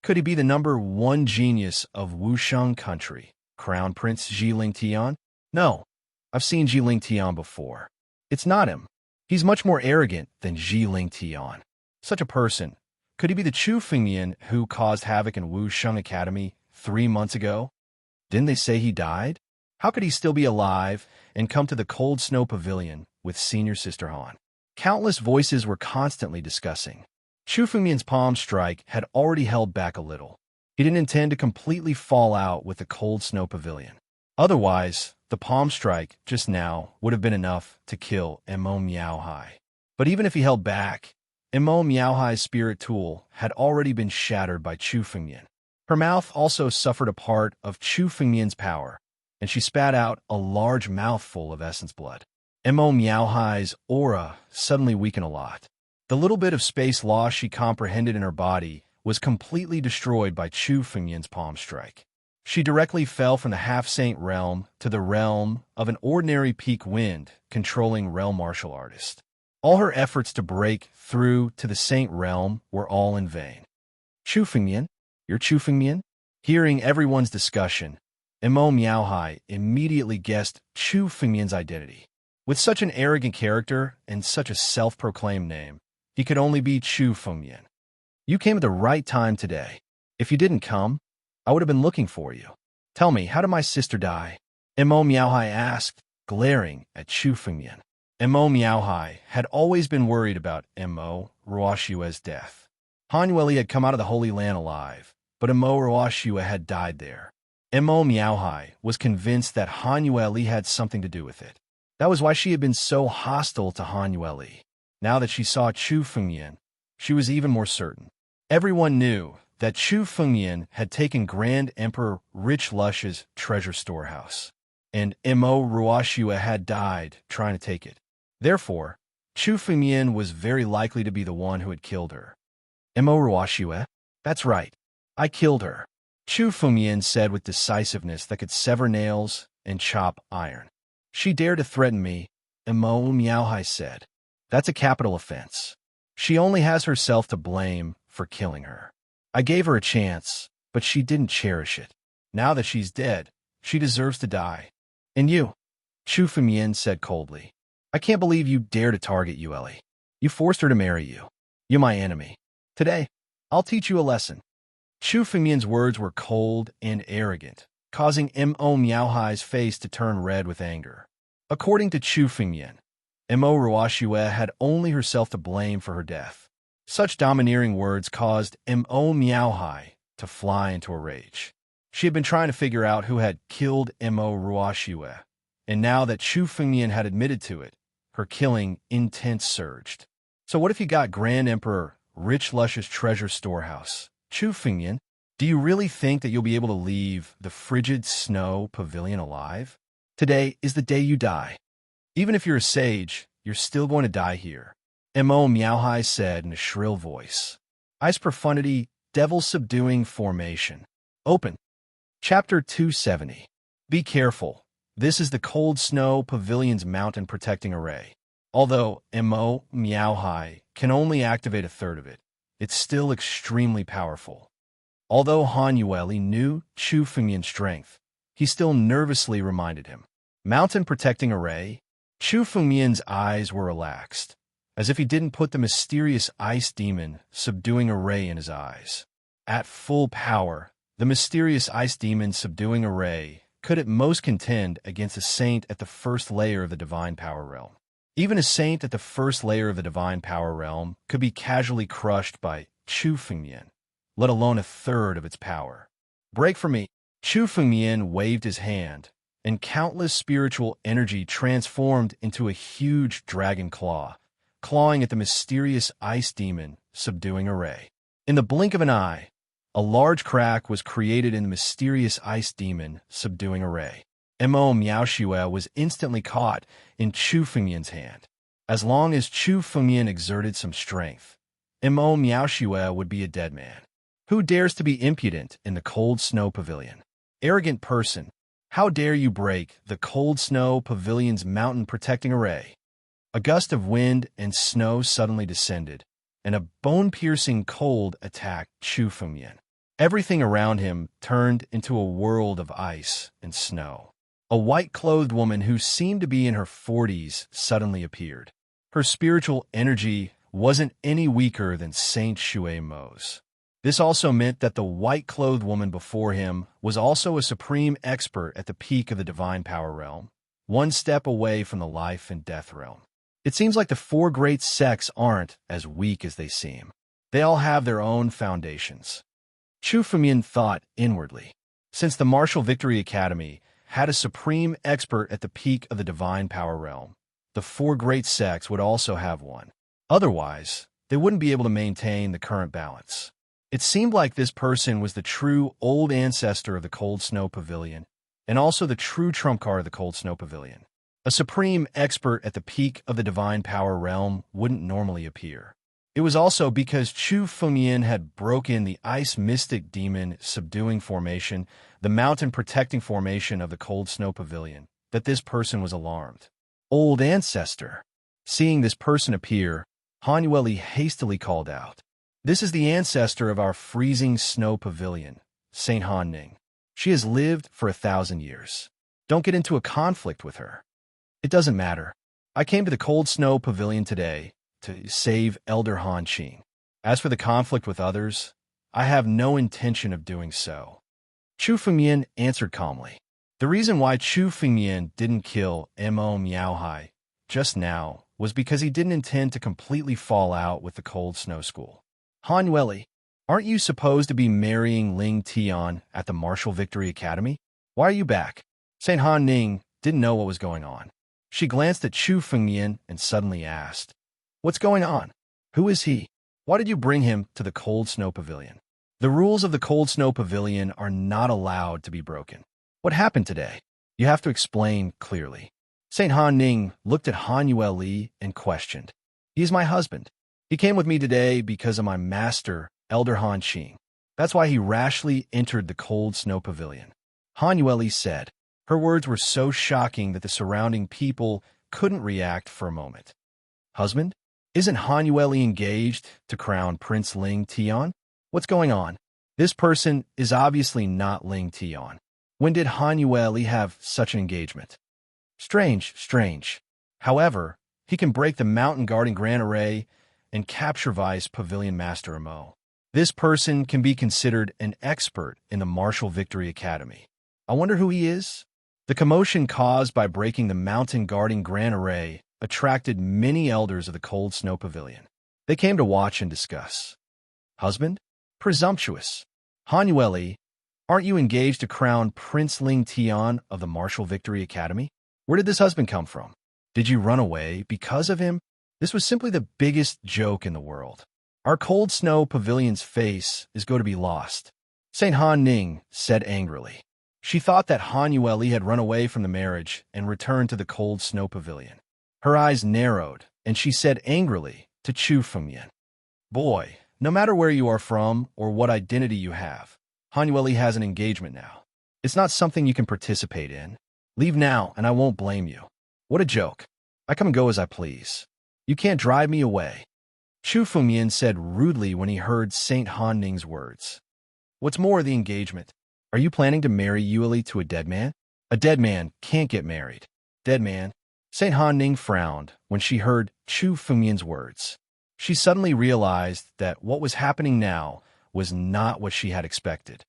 A: Could he be the #1 genius of Wusheng country, Crown Prince Ji Lingtian? No, I've seen Ji Lingtian before. It's not him. He's much more arrogant than Ji Lingtian. Such a person, could he be the Chu Fengmian who caused havoc in Wusheng Academy 3 months ago? Didn't they say he died? How could he still be alive and come to the Cold Snow Pavilion with Senior Sister Han? Countless voices were constantly discussing. Chu Fengmian's palm strike had already held back a little. He didn't intend to completely fall out with the cold snow pavilion. Otherwise, the palm strike just now would have been enough to kill Mo Meowhai. But even if he held back, Mo Meowhai's spirit tool had already been shattered by Chu Fengmian. Her mouth also suffered a part of Chu Fengmian's power, and she spat out a large mouthful of essence blood. Mo Meowhai's aura suddenly weakened a lot. The little bit of space loss she comprehended in her body was completely destroyed by Chu Fengmian's palm strike. She directly fell from the half-saint realm to the realm of an ordinary peak wind controlling realm martial artist. All her efforts to break through to the saint realm were all in vain. Chu Fengmian? You're Chu Fengmian? Hearing everyone's discussion, Mo Meowhai immediately guessed Chu Fengmian's identity. With such an arrogant character and such a self-proclaimed name, he could only be Chu Fengmian. You came at the right time today. If you didn't come, I would have been looking for you. Tell me, how did my sister die? Mo Meowhai asked, glaring at Chu Fengmian. Mo Meowhai had always been worried about Mo Ruoshua's death. Han Yueli had come out of the Holy Land alive, but Mo Ruoshua had died there. Mo Meowhai was convinced that Han Yueli had something to do with it. That was why she had been so hostile to Han Yueli. Now that she saw Chu Fengmian, she was even more certain. Everyone knew that Chu Fengmian had taken Grand Emperor Rich Lush's treasure storehouse, and Mo Ruoshua had died trying to take it. Therefore, Chu Fengmian was very likely to be the one who had killed her. Mo Ruoshua? That's right. I killed her, Chu Fengmian said with decisiveness that could sever nails and chop iron. She dared to threaten me, Mo Meowhai said. That's a capital offense. She only has herself to blame for killing her. I gave her a chance, but she didn't cherish it. Now that she's dead, she deserves to die. And you? Chu Fengmian said coldly. I can't believe you dare to target Yueli. You forced her to marry you. You're my enemy. Today, I'll teach you a lesson. Chu Fengmian's words were cold and arrogant, causing Mo Meowhai's face to turn red with anger. According to Chu Fengmian, Mo Ruoshua had only herself to blame for her death. Such domineering words caused Mo Meowhai to fly into a rage. She had been trying to figure out who had killed Mo Ruoshua, and now that Chu Fengmian had admitted to it, her killing intent surged. So what if you got Grand Emperor Rich Lush's treasure storehouse? Chu Fengmian, do you really think that you'll be able to leave the frigid snow pavilion alive? Today is the day you die. Even if you're a sage, you're still going to die here. Mo Meowhai said in a shrill voice. Ice Profundity, Devil Subduing Formation. Open. Chapter 270. Be careful. This is the Cold Snow Pavilion's mountain protecting array. Although Mo Meowhai can only activate a third of it, it's still extremely powerful. Although Han Yueli knew Chu Fengmian's strength, he still nervously reminded him. Mountain protecting array? Chu Fengmian's eyes were relaxed, as if he didn't put the mysterious ice demon subduing array in his eyes. At full power, the mysterious ice demon subduing array could at most contend against a saint at the first layer of the divine power realm. Even a saint at the first layer of the divine power realm could be casually crushed by Chu Fengmian, let alone a third of its power. Break from me. Chu Fengmian waved his hand, and countless spiritual energy transformed into a huge dragon claw, clawing at the mysterious ice demon subduing array. In the blink of an eye, a large crack was created in the mysterious ice demon subduing array. Mo Meowhua was instantly caught in Chu Fengmian's hand. As long as Chu Fengmian exerted some strength, Mo Meowhua would be a dead man. Who dares to be impudent in the cold snow pavilion? Arrogant person, how dare you break the cold snow pavilion's mountain protecting array? A gust of wind and snow suddenly descended, and a bone-piercing cold attacked Chu Fengmian. Everything around him turned into a world of ice and snow. A white-clothed woman who seemed to be in her 40s suddenly appeared. Her spiritual energy wasn't any weaker than Saint Shui Mo's. This also meant that the white-clothed woman before him was also a supreme expert at the peak of the divine power realm, one step away from the life and death realm. It seems like the four great sects aren't as weak as they seem. They all have their own foundations. Chu Fumian thought inwardly. Since the Martial Victory Academy had a supreme expert at the peak of the divine power realm, the four great sects would also have one. Otherwise, they wouldn't be able to maintain the current balance. It seemed like this person was the true old ancestor of the Cold Snow Pavilion, and also the true trump card of the Cold Snow Pavilion. A supreme expert at the peak of the divine power realm wouldn't normally appear. It was also because Chu Fumian had broken the ice mystic demon subduing formation, the mountain protecting formation of the Cold Snow Pavilion, that this person was alarmed. Old ancestor. Seeing this person appear, Hanueli hastily called out, "This is the ancestor of our freezing snow pavilion, Saint Han Ning. She has lived for 1,000 years. Don't get into a conflict with her." "It doesn't matter. I came to the Cold Snow Pavilion today to save Elder Han Qing. As for the conflict with others, I have no intention of doing so." Chu Fumian answered calmly. The reason why Chu Fumian didn't kill Mo Miaohai just now was because he didn't intend to completely fall out with the Cold Snow School. "Hanueli, aren't you supposed to be marrying Ling Tian at the Martial Victory Academy? Why are you back?" Saint Han Ning didn't know what was going on. She glanced at Chu Fumian and suddenly asked, "What's going on? Who is he? Why did you bring him to the Cold Snow Pavilion?" "The rules of the Cold Snow Pavilion are not allowed to be broken." "What happened today? You have to explain clearly." Saint Han Ning looked at Hanueli and questioned. "He is my husband. He came with me today because of my master, Elder Han Qing. That's why he rashly entered the Cold Snow Pavilion." Hanueli said. Her words were so shocking that the surrounding people couldn't react for a moment. "Husband? Isn't Hanueli engaged to crown Prince Ling Tian? What's going on? This person is obviously not Ling Tian. When did Hanueli have such an engagement? Strange, strange. However, he can break the mountain guarding Grand Array and capture Vice Pavilion Master Mo. This person can be considered an expert in the Martial Victory Academy. I wonder who he is?" The commotion caused by breaking the mountain guarding Grand Array attracted many elders of the Cold Snow Pavilion. They came to watch and discuss. "Husband? Presumptuous. Hanueli, aren't you engaged to crown Prince Ling Tian of the Martial Victory Academy? Where did this husband come from? Did you run away because of him?" This was simply the biggest joke in the world. "Our Cold Snow Pavilion's face is going to be lost," Saint Han Ning said angrily. She thought that Hanueli had run away from the marriage and returned to the Cold Snow Pavilion. Her eyes narrowed, and she said angrily to Chu Fumian, "Boy, no matter where you are from or what identity you have, Hanueli has an engagement now. It's not something you can participate in. Leave now, and I won't blame you." "What a joke. I come and go as I please. You can't drive me away," Chu Fumian said rudely when he heard Saint Han Ning's words. "What's more, the engagement. Are you planning to marry Yueli to a dead man? A dead man can't get married." "Dead man?" Saint Han Ning frowned when she heard Chu Fumian's words. She suddenly realized that what was happening now was not what she had expected.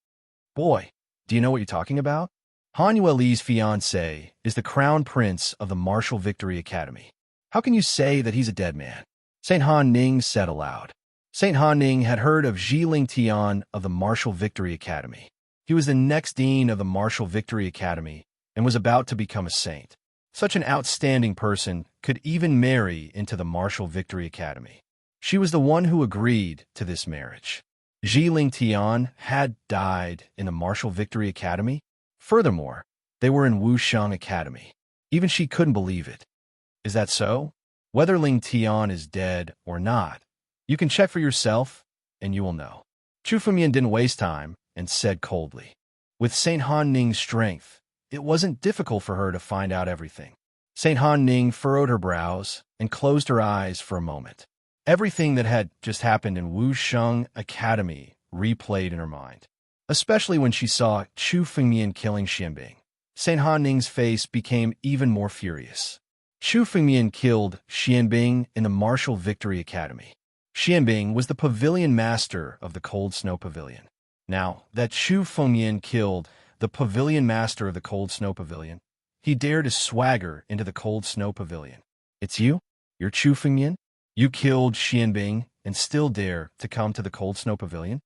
A: "Boy, do you know what you're talking about? Hanueli's fiancé is the crown prince of the Martial Victory Academy. How can you say that he's a dead man?" Saint Han Ning said aloud. Saint Han Ning had heard of Zhi Ling Tian of the Martial Victory Academy. He was the next dean of the Martial Victory Academy and was about to become a saint. Such an outstanding person could even marry into the Martial Victory Academy. She was the one who agreed to this marriage. Zhi Ling Tian had died in the Martial Victory Academy. Furthermore, they were in Wushang Academy. Even she couldn't believe it. Is that so? Whether Ling Tian is dead or not, you can check for yourself, and you will know. Chu Fumian didn't waste time and said coldly. With Saint Han Ning's strength, it wasn't difficult for her to find out everything. Saint Han Ning furrowed her brows and closed her eyes for a moment. Everything that had just happened in Wushang Academy replayed in her mind, especially when she saw Chu Fumian killing Xianbing. Saint Han Ning's face became even more furious. Chu Fumian killed Xianbing in the Martial Victory Academy. Xianbing was the pavilion master of the Cold Snow Pavilion. Now that Chu Fumian killed the pavilion master of the Cold Snow Pavilion, he dared to swagger into the Cold Snow Pavilion. "It's you? You're Chu Fumian? You killed Xianbing and still dare to come to the Cold Snow Pavilion?"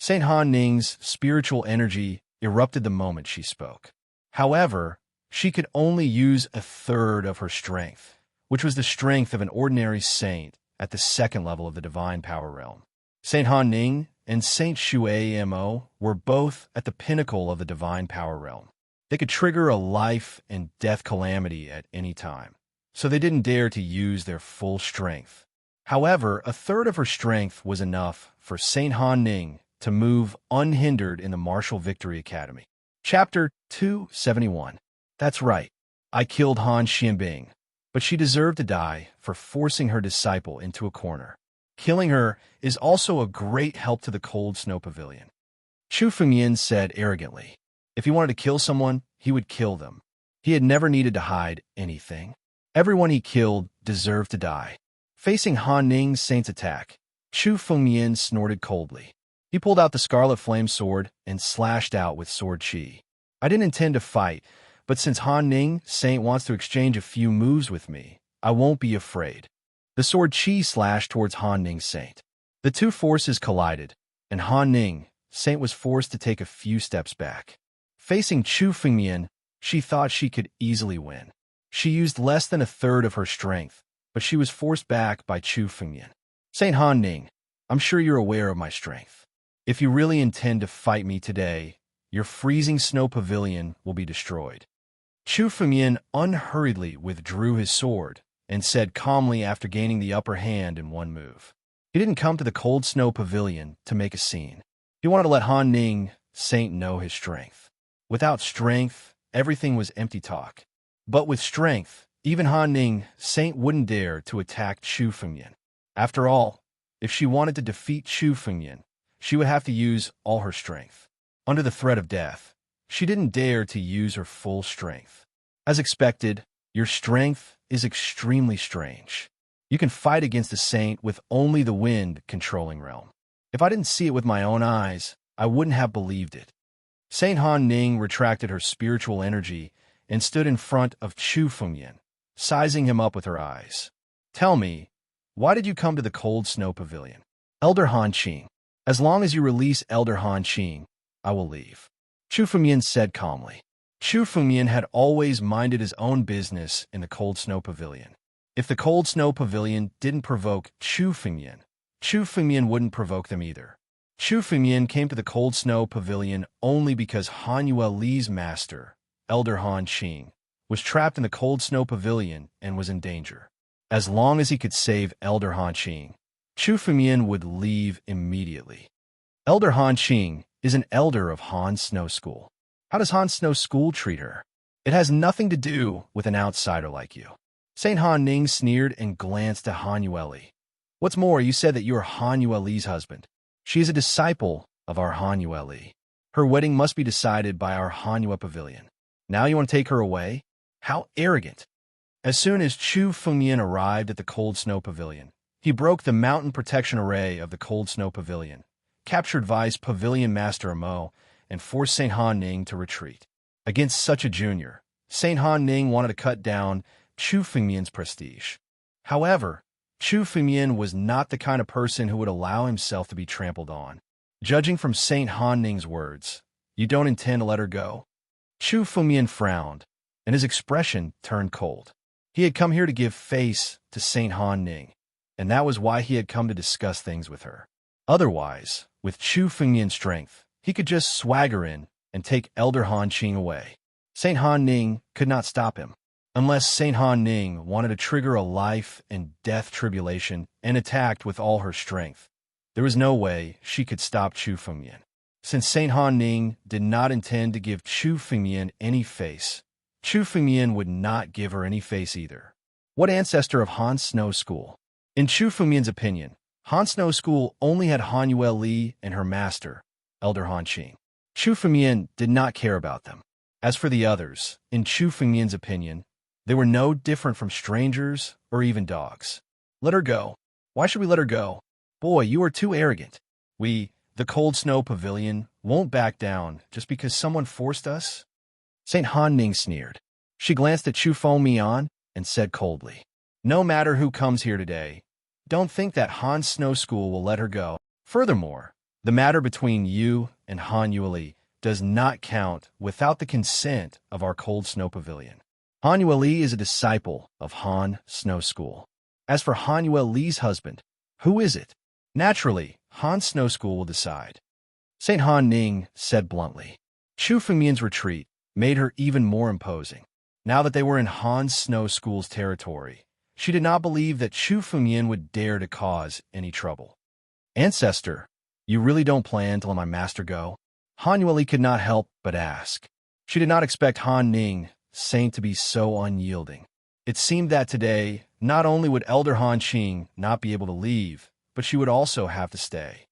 A: Saint Han Ning's spiritual energy erupted the moment she spoke. However, she could only use a third of her strength, which was the strength of an ordinary saint at the second level of the divine power realm. Saint Han Ning and Saint Shui Mo were both at the pinnacle of the divine power realm. They could trigger a life and death calamity at any time, so they didn't dare to use their full strength. However, a third of her strength was enough for Saint Han Ning to move unhindered in the Martial Victory Academy. Chapter 271. That's right. I killed Han Xianbing, but she deserved to die for forcing her disciple into a corner. Killing her is also a great help to the Cold Snow Pavilion. Chu Fengyan said arrogantly. If he wanted to kill someone, he would kill them. He had never needed to hide anything. Everyone he killed deserved to die. Facing Han Ning's saint's attack, Chu Fengyan snorted coldly. He pulled out the Scarlet Flame sword and slashed out with sword chi. I didn't intend to fight, but since Han Ning saint wants to exchange a few moves with me, I won't be afraid. The sword chi slashed towards Han Ning saint. The two forces collided, and Han Ning saint was forced to take a few steps back. Facing Chu Fengyan, she thought she could easily win. She used less than a third of her strength, but she was forced back by Chu Fengyan. Saint Han Ning, I'm sure you're aware of my strength. If you really intend to fight me today, your freezing snow pavilion will be destroyed. Chu Fengyan unhurriedly withdrew his sword and said calmly after gaining the upper hand in one move. He didn't come to the cold snow pavilion to make a scene. He wanted to let Han Ning saint know his strength. Without strength, everything was empty talk. But with strength, even Han Ning saint wouldn't dare to attack Chu Fengyan. After all, if she wanted to defeat Chu Fengyan, she would have to use all her strength. Under the threat of death, she didn't dare to use her full strength. As expected, your strength is extremely strange. You can fight against a saint with only the wind controlling realm. If I didn't see it with my own eyes, I wouldn't have believed it. Saint Han Ning retracted her spiritual energy and stood in front of Chu Fengyan, sizing him up with her eyes. Tell me, why did you come to the cold snow pavilion? Elder Han Qing. As long as you release Elder Han Qing, I will leave. Chu Fengyan said calmly. Chu Fengyan had always minded his own business in the cold snow pavilion. If the cold snow pavilion didn't provoke Chu Fengyan wouldn't provoke them either. Chu Fengyan came to the cold snow pavilion only because Han Yueli's master, Elder Han Qing, was trapped in the cold snow pavilion and was in danger. As long as he could save Elder Han Qing, Chu Fengyan would leave immediately. Elder Han Qing is an elder of Han Snow School. How does Han Snow School treat her? It has nothing to do with an outsider like you. Saint Han Ning sneered and glanced at Han Yueli. What's more, you said that you are Han Yueli's husband. She is a disciple of our Han Yueli. Her wedding must be decided by our Han Yue pavilion. Now you want to take her away? How arrogant! As soon as Chu Fengyan arrived at the cold snow pavilion, he broke the mountain protection array of the cold snow pavilion, captured Vice Pavilion Master Mo, and forced Saint Han Ning to retreat. Against such a junior, Saint Han Ning wanted to cut down Chu Fengyan's prestige. However, Chu Fengyan was not the kind of person who would allow himself to be trampled on. Judging from Saint Han Ning's words, you don't intend to let her go? Chu Fengyan frowned, and his expression turned cold. He had come here to give face to Saint Han Ning, and that was why he had come to discuss things with her. Otherwise, with Chu Fengyan's strength, he could just swagger in and take Elder Han Qing away. Saint Han Ning could not stop him. Unless Saint Han Ning wanted to trigger a life and death tribulation and attacked with all her strength, there was no way she could stop Chu Fengyan. Since Saint Han Ning did not intend to give Chu Fengyan any face, Chu Fengyan would not give her any face either. What ancestor of Han Snow School? In Chu Fengyan's opinion, Han Snow School only had Han Yueli and her master, Elder Han Qing. Chu Fengyan did not care about them. As for the others, in Chu Fengyan's opinion, they were no different from strangers or even dogs. Let her go. Why should we let her go? Boy, you are too arrogant. We, the cold snow pavilion, won't back down just because someone forced us? Saint Han Ning sneered. She glanced at Chu Fengyan and said coldly, no matter who comes here today, don't think that Han Snow School will let her go. Furthermore, The matter between you and Han Yueli does not count without the consent of our Cold Snow Pavilion. Han Yueli is a disciple of Han Snow School. As for Han Yueli's husband, who is it? Naturally, Han Snow School will decide. Saint Han Ning said bluntly. Chu Fengmian's retreat made her even more imposing. Now that they were in Han Snow School's territory, she did not believe that Chu Fengmian would dare to cause any trouble. Ancestor, you really don't plan to let my master go? Han Yueli could not help but ask. She did not expect Han Ning, saint, to be so unyielding. It seemed that today, not only would Elder Han Qing not be able to leave, but she would also have to stay.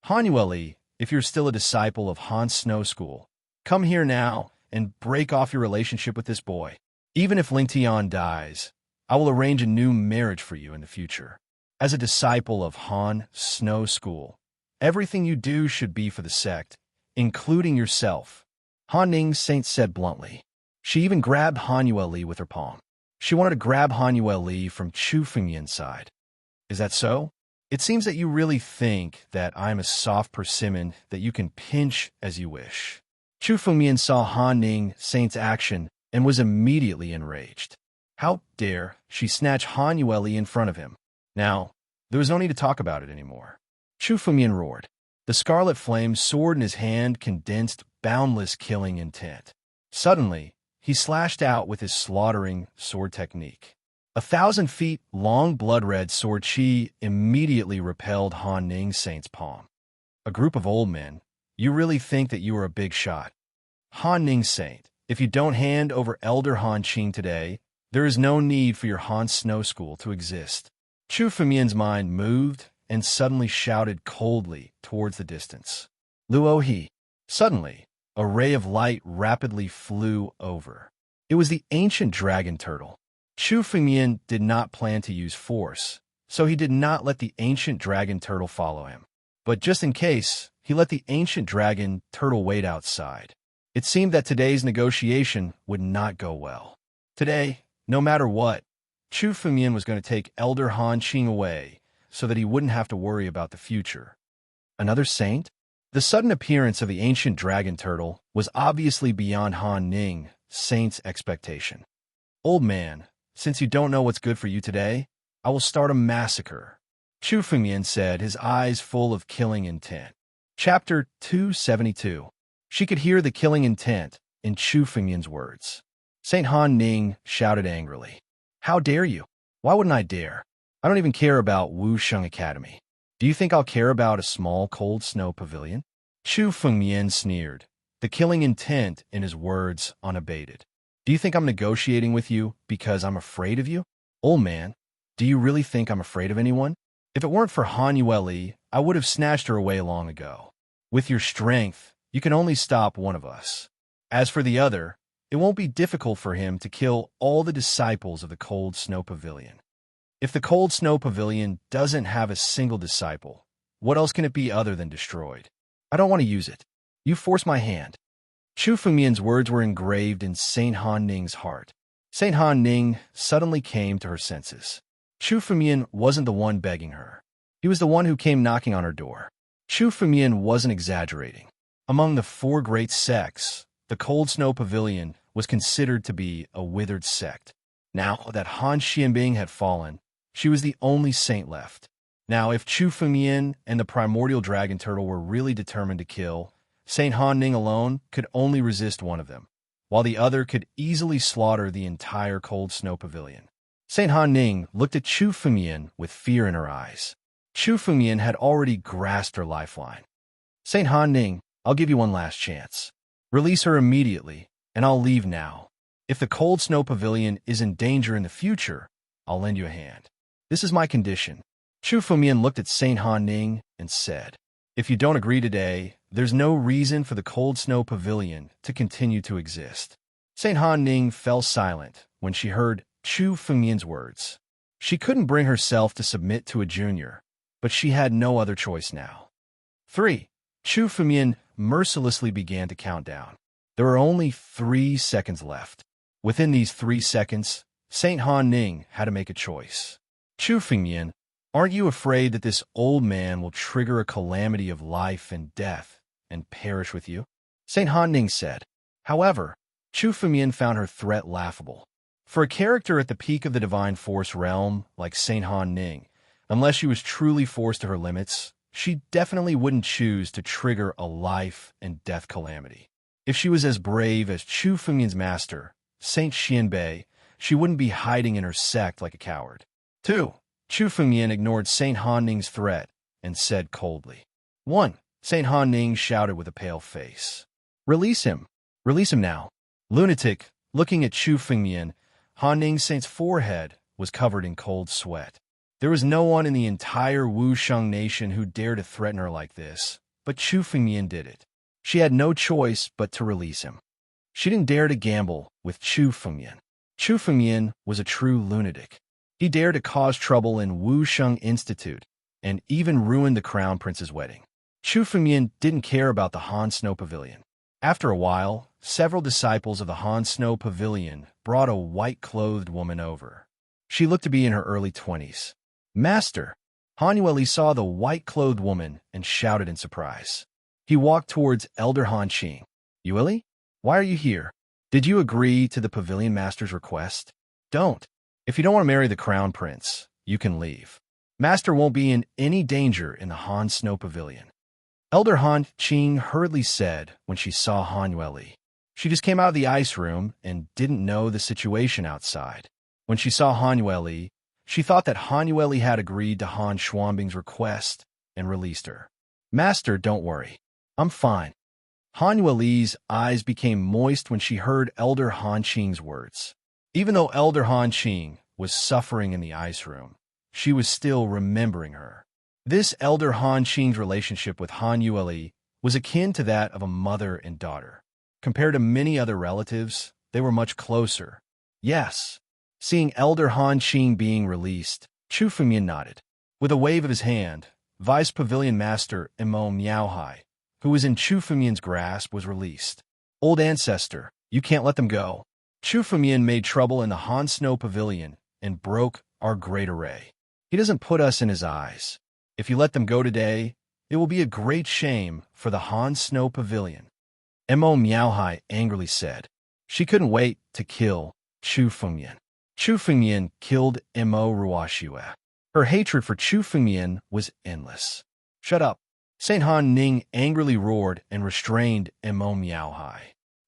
A: Han Yueli, if you're still a disciple of Han Snow School, come here now and break off your relationship with this boy. Even if Ling Tian dies, I will arrange a new marriage for you in the future. As a disciple of Han Snow School, everything you do should be for the sect, including yourself, Han Ning Saint said bluntly. She even grabbed Han Yueli with her palm. She wanted to grab Han Yueli from Chu Fengmian's side. Is that so? It seems that you really think that I'm a soft persimmon that you can pinch as you wish. Chu Fengmian saw Han Ning Saint's action and was immediately enraged. How dare she snatch Han Yueli in front of him? Now, there was no need to talk about it anymore. Chu Fengmian roared. The scarlet flame sword in his hand condensed boundless killing intent. Suddenly, he slashed out with his slaughtering sword technique. 1,000 feet long blood-red sword chi immediately repelled Han Ning Saint's palm. A group of old men, you really think that you are a big shot. Han Ning Saint, if you don't hand over Elder Han Qing today, there is no need for your Han Snow School to exist. Chu Fengmian's mind moved and suddenly shouted coldly towards the distance. Luo He. Suddenly, a ray of light rapidly flew over. It was the ancient dragon turtle. Chu Fengmian did not plan to use force, so he did not let the ancient dragon turtle follow him. But just in case, he let the ancient dragon turtle wait outside. It seemed that today's negotiation would not go well. Today, no matter what, Chu Fengmian was going to take Elder Han Qing away so that he wouldn't have to worry about the future. Another saint? The sudden appearance of the ancient dragon turtle was obviously beyond Han Ning Saint's expectation. Old man, since you don't know what's good for you today, I will start a massacre, Chu Fengmian said, his eyes full of killing intent. Chapter 272. She could hear the killing intent in Chu Fengmian's words. Saint Han Ning shouted angrily. How dare you? Why wouldn't I dare? I don't even care about Wu Sheng Academy. Do you think I'll care about a small cold snow pavilion? Chu Fengmian sneered, the killing intent in his words unabated. Do you think I'm negotiating with you because I'm afraid of you? Old man, do you really think I'm afraid of anyone? If it weren't for Han Yueli, I would have snatched her away long ago. With your strength, you can only stop one of us. As for the other, it won't be difficult for him to kill all the disciples of the Cold Snow Pavilion. If the Cold Snow Pavilion doesn't have a single disciple, what else can it be other than destroyed? I don't want to use it. You force my hand. Chu Fengmian's words were engraved in Saint Han Ning's heart. Saint Han Ning suddenly came to her senses. Chu Fengmian wasn't the one begging her. He was the one who came knocking on her door. Chu Fengmian wasn't exaggerating. Among the 4 great sects, the Cold Snow Pavilion was considered to be a withered sect. Now that Han Xianbing had fallen, she was the only saint left. Now, if Chu Fengmian and the primordial dragon turtle were really determined to kill, Saint Han Ning alone could only resist one of them, while the other could easily slaughter the entire Cold Snow Pavilion. Saint Han Ning looked at Chu Fengmian with fear in her eyes. Chu Fengmian had already grasped her lifeline. Saint Han Ning, I'll give you one last chance. Release her immediately, and I'll leave now. If the Cold Snow Pavilion is in danger in the future, I'll lend you a hand. This is my condition. Chu Fengmian looked at Saint Han Ning and said, if you don't agree today, there's no reason for the Cold Snow Pavilion to continue to exist. Saint Han Ning fell silent when she heard Chu Fengmian's words. She couldn't bring herself to submit to a junior, but she had no other choice now. 3. Chu Fengmian mercilessly began to count down. There were only 3 seconds left. Within these 3 seconds, Saint Han Ning had to make a choice. Chu Fengmian, Aren't you afraid that this old man will trigger a calamity of life and death and perish with you? Saint Han Ning said. However, Chu Fengmian found her threat laughable. For a character at the peak of the divine force realm like Saint Han Ning, unless she was truly forced to her limits, she definitely wouldn't choose to trigger a life and death calamity. If she was as brave as Chu Fengmian's master, Saint Xianbei, she wouldn't be hiding in her sect like a coward. 2. Chu Fengmian ignored Saint Han Ning's threat and said coldly. 1. Saint Han Ning shouted with a pale face. Release him. Release him now. Lunatic, looking at Chu Fengmian, Han Ning Saint's forehead was covered in cold sweat. There was no one in the entire Wusheng nation who dared to threaten her like this, but Chu Fengmian did it. She had no choice but to release him. She didn't dare to gamble with Chu Fengmian. Chu Fengmian was a true lunatic. He dared to cause trouble in Wusheng Institute and even ruin the crown prince's wedding. Chu Fengmian didn't care about the Han Snow Pavilion. After a while, several disciples of the Han Snow Pavilion brought a white-clothed woman over. She looked to be in her early 20s. Master! Han Yueli saw the white-clothed woman and shouted in surprise. He walked towards Elder Han Qing. Yueli? Why are you here? Did you agree to the pavilion master's request? Don't. If you don't want to marry the crown prince, you can leave. Master won't be in any danger in the Han Snow Pavilion. Elder Han Qing hurriedly said when she saw Han Yueli. She just came out of the ice room and didn't know the situation outside. When she saw Han Yueli, she thought that Han Yueli had agreed to Han Xuanbing's request and released her. Master, don't worry. I'm fine. Han Yueli's eyes became moist when she heard Elder Han Qing's words. Even though Elder Han Qing was suffering in the ice room, she was still remembering her. This Elder Han Qing's relationship with Han Yueli was akin to that of a mother and daughter. Compared to many other relatives, they were much closer. Yes. Seeing Elder Han Qing being released, Chu Fengmian nodded. With a wave of his hand, Vice Pavilion Master Imo Miaohai, who was in Chu Fengmian's grasp, was released. Old ancestor, you can't let them go. Chu Fengmian made trouble in the Han Snow Pavilion and broke our great array. He doesn't put us in his eyes. If you let them go today, it will be a great shame for the Han Snow Pavilion. Imo Miaohai angrily said. She couldn't wait to kill Chu Fengmian. Chu Fengmian killed Imo Ruoxue. Her hatred for Chu Fengmian was endless. Shut up. Saint Han Ning angrily roared and restrained Imo Miaohai.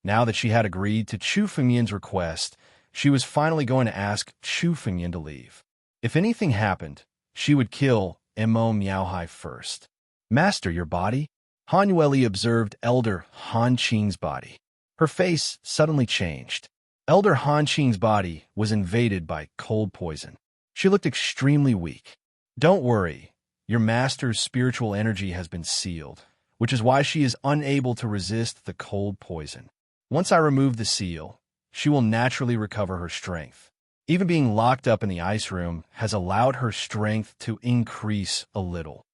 A: Now that she had agreed to Chu Fengmian's request, she was finally going to ask Chu Fengmian to leave. If anything happened, she would kill Imo Miaohai first. Master, your body? Han Yueli observed Elder Han Qing's body. Her face suddenly changed. Elder Han Qing's body was invaded by cold poison. She looked extremely weak. Don't worry, your master's spiritual energy has been sealed, which is why she is unable to resist the cold poison. Once I remove the seal, she will naturally recover her strength. Even being locked up in the ice room has allowed her strength to increase a little.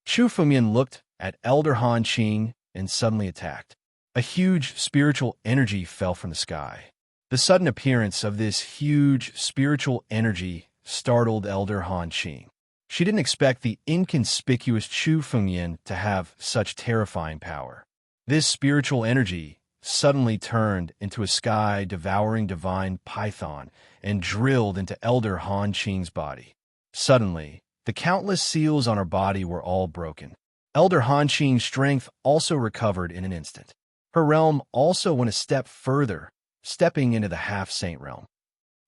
A: Chu Fengmian looked at Elder Han Qing and suddenly attacked. A huge spiritual energy fell from the sky. The sudden appearance of this huge spiritual energy startled Elder Han Qing. She didn't expect the inconspicuous Chu Fengmian to have such terrifying power. This spiritual energy suddenly turned into a sky-devouring divine python and drilled into Elder Han Qing's body. Suddenly, the countless seals on her body were all broken. Elder Han Qing's strength also recovered in an instant. Her realm also went a step further, stepping into the half-saint realm.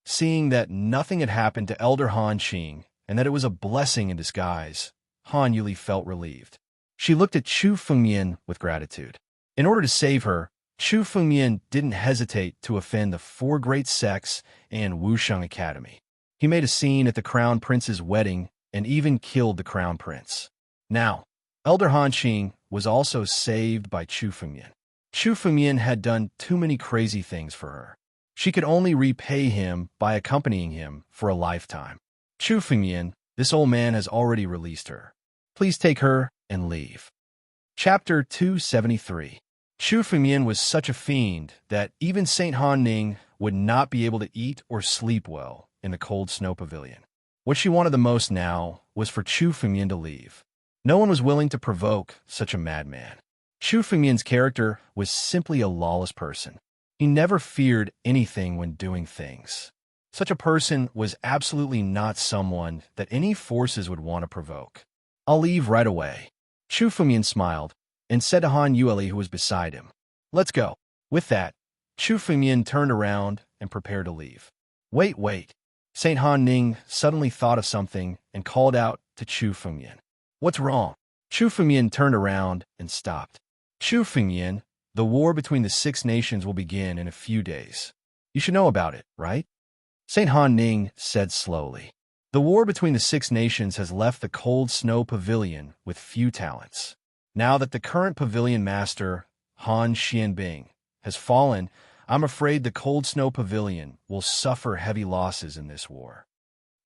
A: Seeing that nothing had happened to Elder Han Qing and that it was a blessing in disguise, Han Yueli felt relieved. She looked at Chu Fengmian with gratitude. In order to save her, Chu Fengmian didn't hesitate to offend the 4 great sects and Wusheng Academy. He made a scene at the crown prince's wedding and even killed the crown prince. Now, Elder Han Qing was also saved by Chu Fengmian. Chu Fengmian had done too many crazy things for her. She could only repay him by accompanying him for a lifetime. Chu Fengmian, this old man has already released her. Please take her and leave. Chapter 273. Chu Fengmian was such a fiend that even Saint Han Ning would not be able to eat or sleep well in the cold snow pavilion. What she wanted the most now was for Chu Fengyan to leave. No one was willing to provoke such a madman. Chu Fengyan's character was simply a lawless person. He never feared anything when doing things. Such a person was absolutely not someone that any forces would want to provoke. "I'll leave right away." Chu Fengyan smiled and said to Han Yueli, who was beside him, "Let's go." With that, Chu Fengyan turned around and prepared to leave. Wait. Saint Han Ning suddenly thought of something and called out to Chu Fengyan. "What's wrong?" Chu Fengyan turned around and stopped. "Chu Fengyan, the war between the Six Nations will begin in a few days. You should know about it, right?" Saint Han Ning said slowly. "The war between the Six Nations has left the Cold Snow Pavilion with few talents. Now that the current pavilion master, Han Xianbing, has fallen, I'm afraid the Cold Snow Pavilion will suffer heavy losses in this war."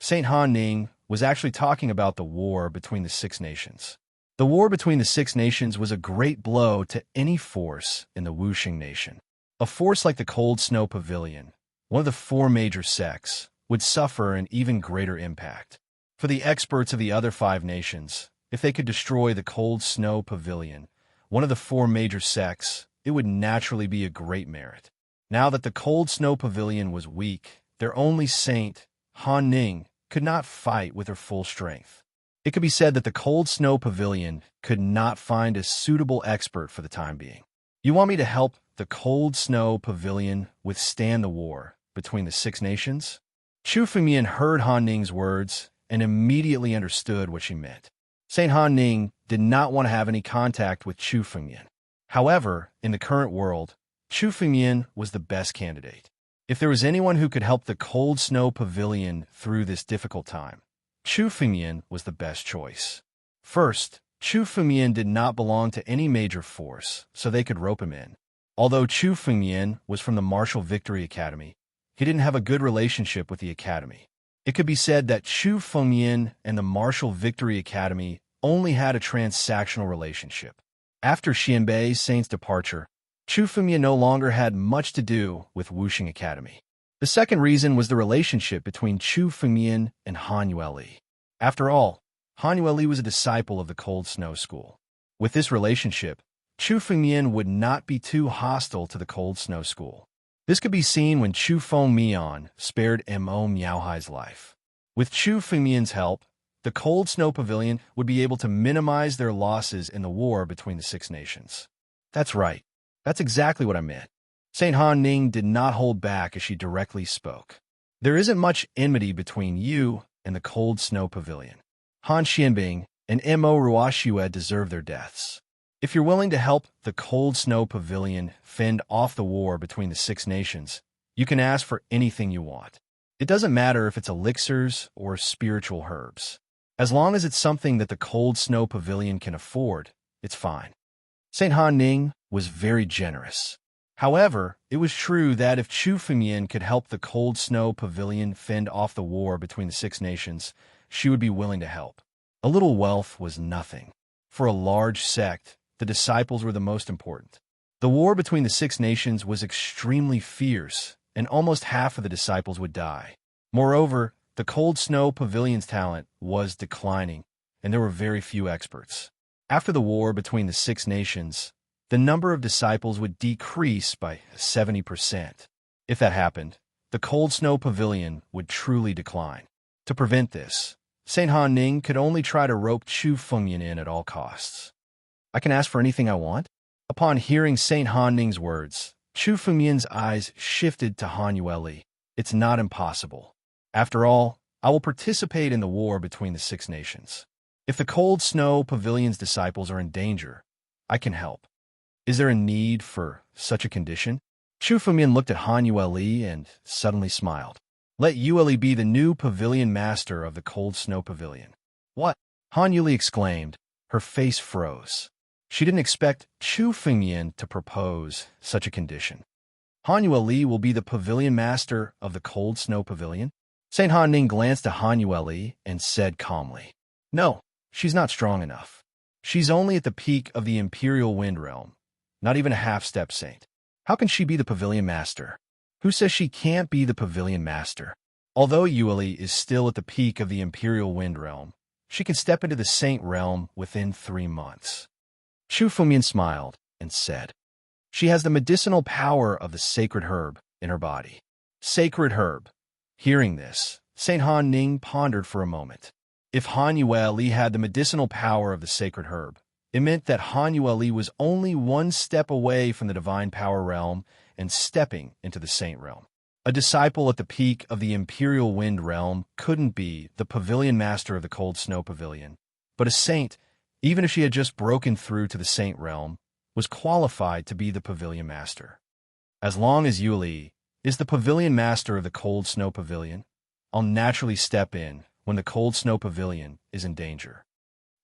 A: Saint Han Ning was actually talking about the war between the Six Nations. The war between the Six Nations was a great blow to any force in the Wuxing Nation. A force like the Cold Snow Pavilion, one of the four major sects, would suffer an even greater impact. For the experts of the other five nations, if they could destroy the Cold Snow Pavilion, one of the four major sects, it would naturally be a great merit. Now that the Cold Snow Pavilion was weak, their only saint, Han Ning, could not fight with her full strength. It could be said that the Cold Snow Pavilion could not find a suitable expert for the time being. "You want me to help the Cold Snow Pavilion withstand the war between the Six Nations?" Chu Fengyan heard Han Ning's words and immediately understood what she meant. Saint Han Ning did not want to have any contact with Chu Fengyan. However, in the current world, Chu Fengyan was the best candidate. If there was anyone who could help the Cold Snow Pavilion through this difficult time, Chu Fengyan was the best choice. First, Chu Fengyan did not belong to any major force, so they could rope him in. Although Chu Fengyan was from the Martial Victory Academy, he didn't have a good relationship with the academy. It could be said that Chu Fengyan and the Martial Victory Academy only had a transactional relationship. After Xianbei Saint's departure, Chu Fengyan no longer had much to do with Wuxing Academy. The second reason was the relationship between Chu Fengyan and Han Yueli. After all, Han Yueli was a disciple of the Cold Snow School. With this relationship, Chu Fengyan would not be too hostile to the Cold Snow School. This could be seen when Chu Fengmian spared Mo Miaohai's life. With Chu Fengmian's help, the Cold Snow Pavilion would be able to minimize their losses in the war between the Six Nations. That's right. That's exactly what I meant. Saint Han Ning did not hold back as she directly spoke. "There isn't much enmity between you and the Cold Snow Pavilion. Han Xianbing and Mo Ruoxue deserve their deaths. If you're willing to help the Cold Snow Pavilion fend off the war between the Six Nations, you can ask for anything you want. It doesn't matter if it's elixirs or spiritual herbs. As long as it's something that the Cold Snow Pavilion can afford, it's fine." Saint Han Ning was very generous. However, it was true that if Chu Fengyan could help the Cold Snow Pavilion fend off the war between the Six Nations, she would be willing to help. A little wealth was nothing. For a large sect, the disciples were the most important. The war between the Six Nations was extremely fierce, and almost half of the disciples would die. Moreover, the Cold Snow Pavilion's talent was declining, and there were very few experts. After the war between the Six Nations, the number of disciples would decrease by 70%. If that happened, the Cold Snow Pavilion would truly decline. To prevent this, Saint Han Ning could only try to rope Chu Fengyan in at all costs. "I can ask for anything I want?" Upon hearing Saint Han Ning's words, Chu Fengyan's eyes shifted to Han Yueli. "It's not impossible. After all, I will participate in the war between the Six Nations. If the Cold Snow Pavilion's disciples are in danger, I can help. Is there a need for such a condition?" Chu Fengyan looked at Han Yueli and suddenly smiled. "Let Yueli be the new pavilion master of the Cold Snow Pavilion." "What?" Han Yueli exclaimed. Her face froze. She didn't expect Chu Fengyan to propose such a condition. "Han Yueli will be the pavilion master of the Cold Snow Pavilion?" Saint Han Ning glanced at Han Yueli and said calmly, "No, she's not strong enough. She's only at the peak of the Imperial Wind Realm, not even a half-step saint. How can she be the pavilion master? Who says she can't be the pavilion master? Although Yueli is still at the peak of the Imperial Wind Realm, she can step into the Saint Realm within 3 months. Chu Fengmian smiled and said, "She has the medicinal power of the sacred herb in her body." Sacred herb. Hearing this, Saint Han Ning pondered for a moment. If Han Yueli had the medicinal power of the sacred herb, it meant that Han Yueli was only 1 step away from the divine power realm and stepping into the saint realm. A disciple at the peak of the Imperial Wind Realm couldn't be the pavilion master of the Cold Snow Pavilion, but a saint, even if she had just broken through to the saint realm, was qualified to be the pavilion master. As long as Yueli is the pavilion master of the Cold Snow Pavilion, I'll naturally step in when the Cold Snow Pavilion is in danger.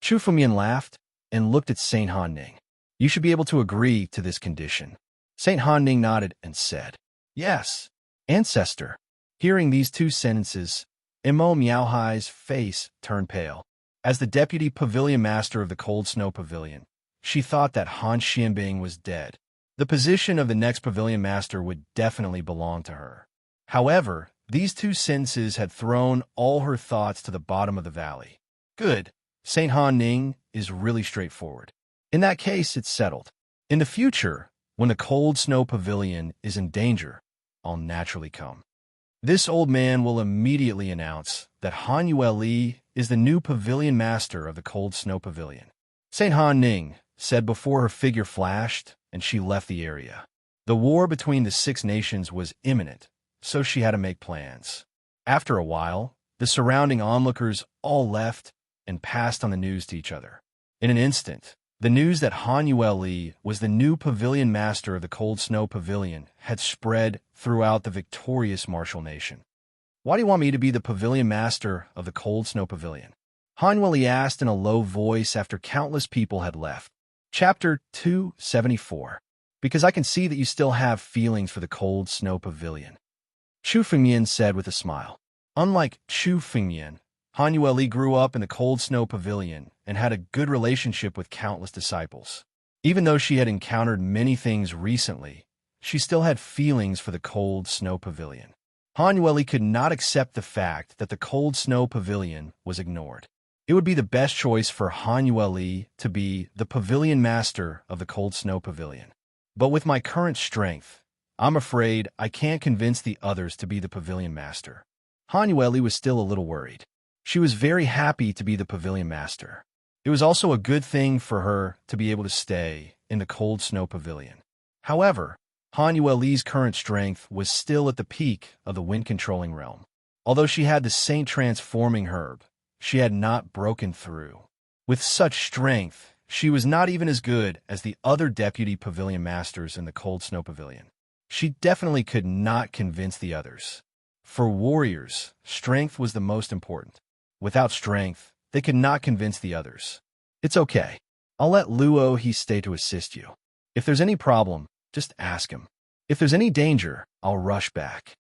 A: Chu Fengmian laughed and looked at Saint Han Ning. "You should be able to agree to this condition." Saint Han Ning nodded and said, "Yes, ancestor." Hearing these 2 sentences, Imo Miaohai's face turned pale. As the deputy pavilion master of the Cold Snow Pavilion, she thought that Han Xianbing was dead. The position of the next pavilion master would definitely belong to her. However, these 2 sentences had thrown all her thoughts to the bottom of the valley. Good. Saint Han Ning is really straightforward. In that case, it's settled. In the future, when the Cold Snow Pavilion is in danger, I'll naturally come. This old man will immediately announce that Han Yueli is the new pavilion master of the Cold Snow Pavilion. Saint Han Ning said before her figure flashed and she left the area. The war between the 6 nations was imminent, so she had to make plans. After a while, the surrounding onlookers all left and passed on the news to each other. In an instant, the news that Han Yueli was the new pavilion master of the Cold Snow Pavilion had spread throughout the victorious martial nation. "Why do you want me to be the pavilion master of the Cold Snow Pavilion?" Han Yueli asked in a low voice after countless people had left. Chapter 274. "Because I can see that you still have feelings for the Cold Snow Pavilion," Chu Fengmian said with a smile. Unlike Chu Fengmian, Han Yueli grew up in the Cold Snow Pavilion and had a good relationship with countless disciples. Even though she had encountered many things recently, she still had feelings for the Cold Snow Pavilion. Han Yueli could not accept the fact that the Cold Snow Pavilion was ignored. It would be the best choice for Han Yueli to be the pavilion master of the Cold Snow Pavilion. But with my current strength, I'm afraid I can't convince the others to be the pavilion master. Han Yueli was still a little worried. She was very happy to be the pavilion master. It was also a good thing for her to be able to stay in the Cold Snow Pavilion. However, Han Yueli's current strength was still at the peak of the wind-controlling realm. Although she had the Saint Transforming Herb, she had not broken through. With such strength, she was not even as good as the other deputy pavilion masters in the Cold Snow Pavilion. She definitely could not convince the others. For warriors, strength was the most important. Without strength, they could not convince the others. "It's okay. I'll let Luo he stay to assist you. If there's any problem, just ask him. If there's any danger, I'll rush back,"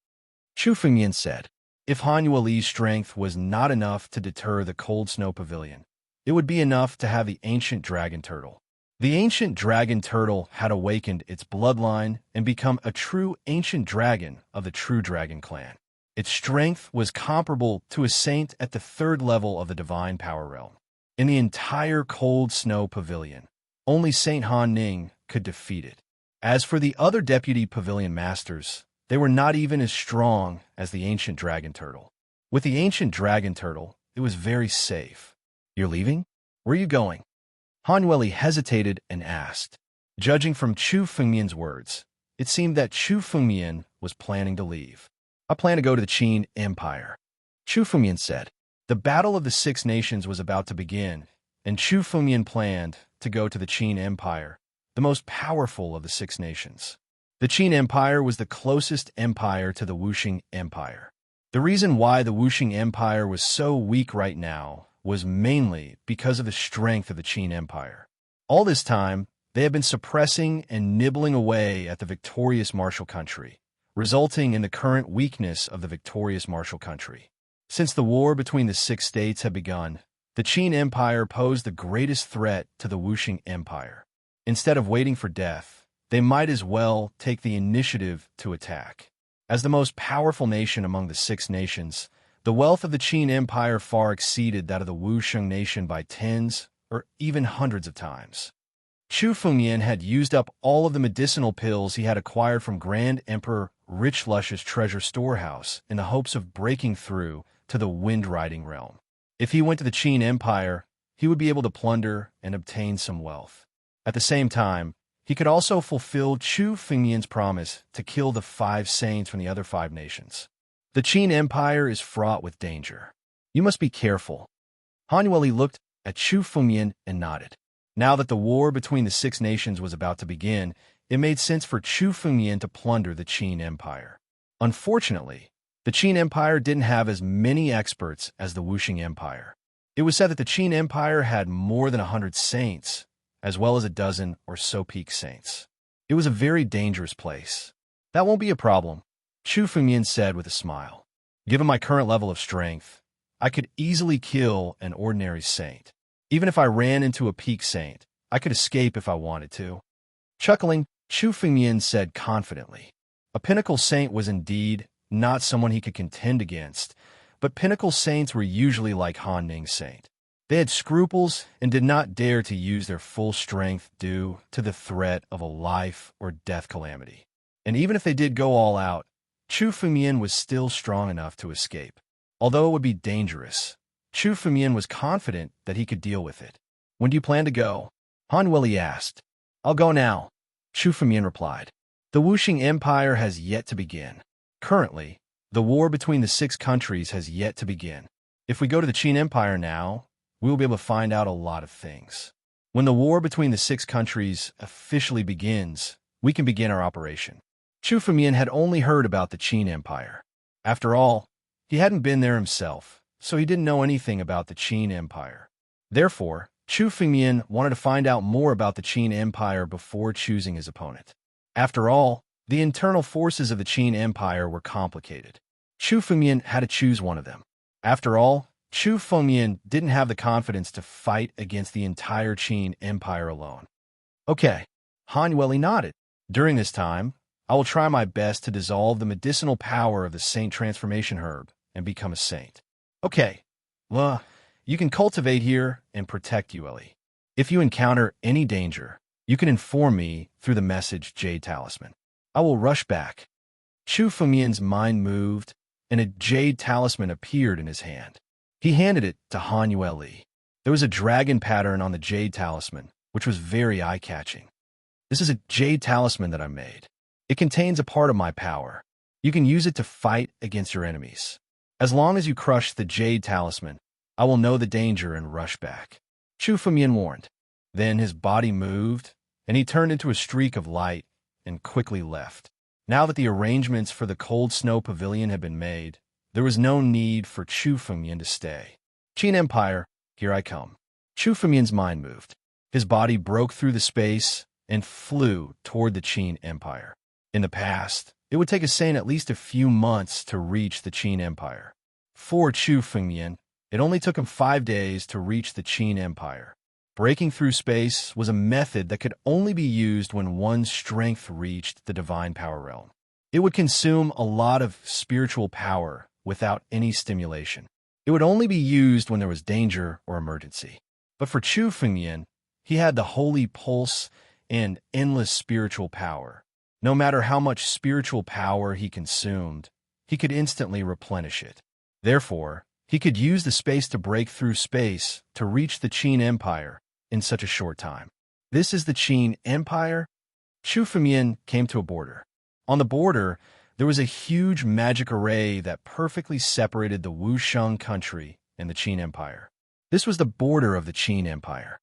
A: Chu Fengmian said. If Han Yueli's strength was not enough to deter the Cold Snow Pavilion, it would be enough to have the ancient dragon turtle. The ancient dragon turtle had awakened its bloodline and become a true ancient dragon of the True Dragon clan. Its strength was comparable to a saint at the 3rd level of the divine power realm. In the entire Cold Snow Pavilion, only Saint Han Ning could defeat it. As for the other deputy pavilion masters, they were not even as strong as the ancient dragon turtle. With the ancient dragon turtle, it was very safe. "You're leaving? Where are you going?" Han Yueli hesitated and asked. Judging from Chu Fengmian's words, it seemed that Chu Fengmian was planning to leave. "I plan to go to the Qin Empire," Chu Fengmian said. The Battle of the 6 Nations was about to begin, and Chu Fengmian planned to go to the Qin Empire, the most powerful of the 6 nations. The Qin Empire was the closest empire to the Wuxing Empire. The reason why the Wuxing Empire was so weak right now was mainly because of the strength of the Qin Empire. All this time, they had been suppressing and nibbling away at the victorious martial country, resulting in the current weakness of the victorious martial country. Since the war between the 6 states had begun, the Qin Empire posed the greatest threat to the Wuxing Empire. Instead of waiting for death, they might as well take the initiative to attack. As the most powerful nation among the six nations, the wealth of the Qin Empire far exceeded that of the Wusheng nation by tens or even hundreds of times. Chu Fengyan had used up all of the medicinal pills he had acquired from Grand Emperor Rich Lush's treasure storehouse in the hopes of breaking through to the wind-riding realm. If he went to the Qin Empire, he would be able to plunder and obtain some wealth. At the same time, he could also fulfill Chu Fengyan's promise to kill the 5 saints from the other 5 nations. The Qin Empire is fraught with danger. You must be careful. Han Yueli looked at Chu Fengyan and nodded. Now that the war between the 6 nations was about to begin, it made sense for Chu Fengyan to plunder the Qin Empire. Unfortunately, the Qin Empire didn't have as many experts as the Wuxing Empire. It was said that the Qin Empire had more than 100 saints, as well as a dozen or so peak saints. It was a very dangerous place. That won't be a problem, Chu Fengyan said with a smile. Given my current level of strength, I could easily kill an ordinary saint. Even if I ran into a peak saint, I could escape if I wanted to. Chuckling, Chu Fengyan said confidently. A pinnacle saint was indeed not someone he could contend against, but pinnacle saints were usually like Han Ning's saint. They had scruples and did not dare to use their full strength due to the threat of a life or death calamity. And even if they did go all out, Chu Fengyan was still strong enough to escape. Although it would be dangerous, Chu Fengyan was confident that he could deal with it. When do you plan to go? Han Yueli asked. I'll go now, Chu Fengyan replied. The Wuxing Empire has yet to begin. Currently, the war between the 6 countries has yet to begin. If we go to the Qin Empire now, we will be able to find out a lot of things. When the war between the 6 countries officially begins, we can begin our operation. Chu Fengyan had only heard about the Qin Empire. After all, he hadn't been there himself, so he didn't know anything about the Qin Empire. Therefore, Chu Fengyan wanted to find out more about the Qin Empire before choosing his opponent. After all, the internal forces of the Qin Empire were complicated. Chu Fengyan had to choose one of them. After all, Chu Fengyan didn't have the confidence to fight against the entire Qin Empire alone. Okay, Han Yueli nodded. During this time, I will try my best to dissolve the medicinal power of the Saint Transformation Herb and become a saint. Okay, well, you can cultivate here and protect Yueli. If you encounter any danger, you can inform me through the message Jade Talisman. I will rush back. Chu Fengyan's mind moved, and a Jade Talisman appeared in his hand. He handed it to Han Yueli. There was a dragon pattern on the Jade Talisman, which was very eye-catching. This is a Jade Talisman that I made. It contains a part of my power. You can use it to fight against your enemies. As long as you crush the Jade Talisman, I will know the danger and rush back. Chu Fengyan warned. Then his body moved, and he turned into a streak of light and quickly left. Now that the arrangements for the Cold Snow Pavilion had been made, there was no need for Chu Fengyan to stay. Qin Empire, here I come. Chu Fengyan's mind moved. His body broke through the space and flew toward the Qin Empire. In the past, it would take a saint at least a few months to reach the Qin Empire. For Chu Fengyan, it only took him 5 days to reach the Qin Empire. Breaking through space was a method that could only be used when one's strength reached the divine power realm. It would consume a lot of spiritual power without any stimulation. It would only be used when there was danger or emergency. But for Chu Fengyan, he had the holy pulse and endless spiritual power. No matter how much spiritual power he consumed, he could instantly replenish it. Therefore, he could use the space to break through space to reach the Qin Empire in such a short time. This is the Qin Empire. Chu Fengyan came to a border. On the border, there was a huge magic array that perfectly separated the Wusheng country and the Qin Empire. This was the border of the Qin Empire.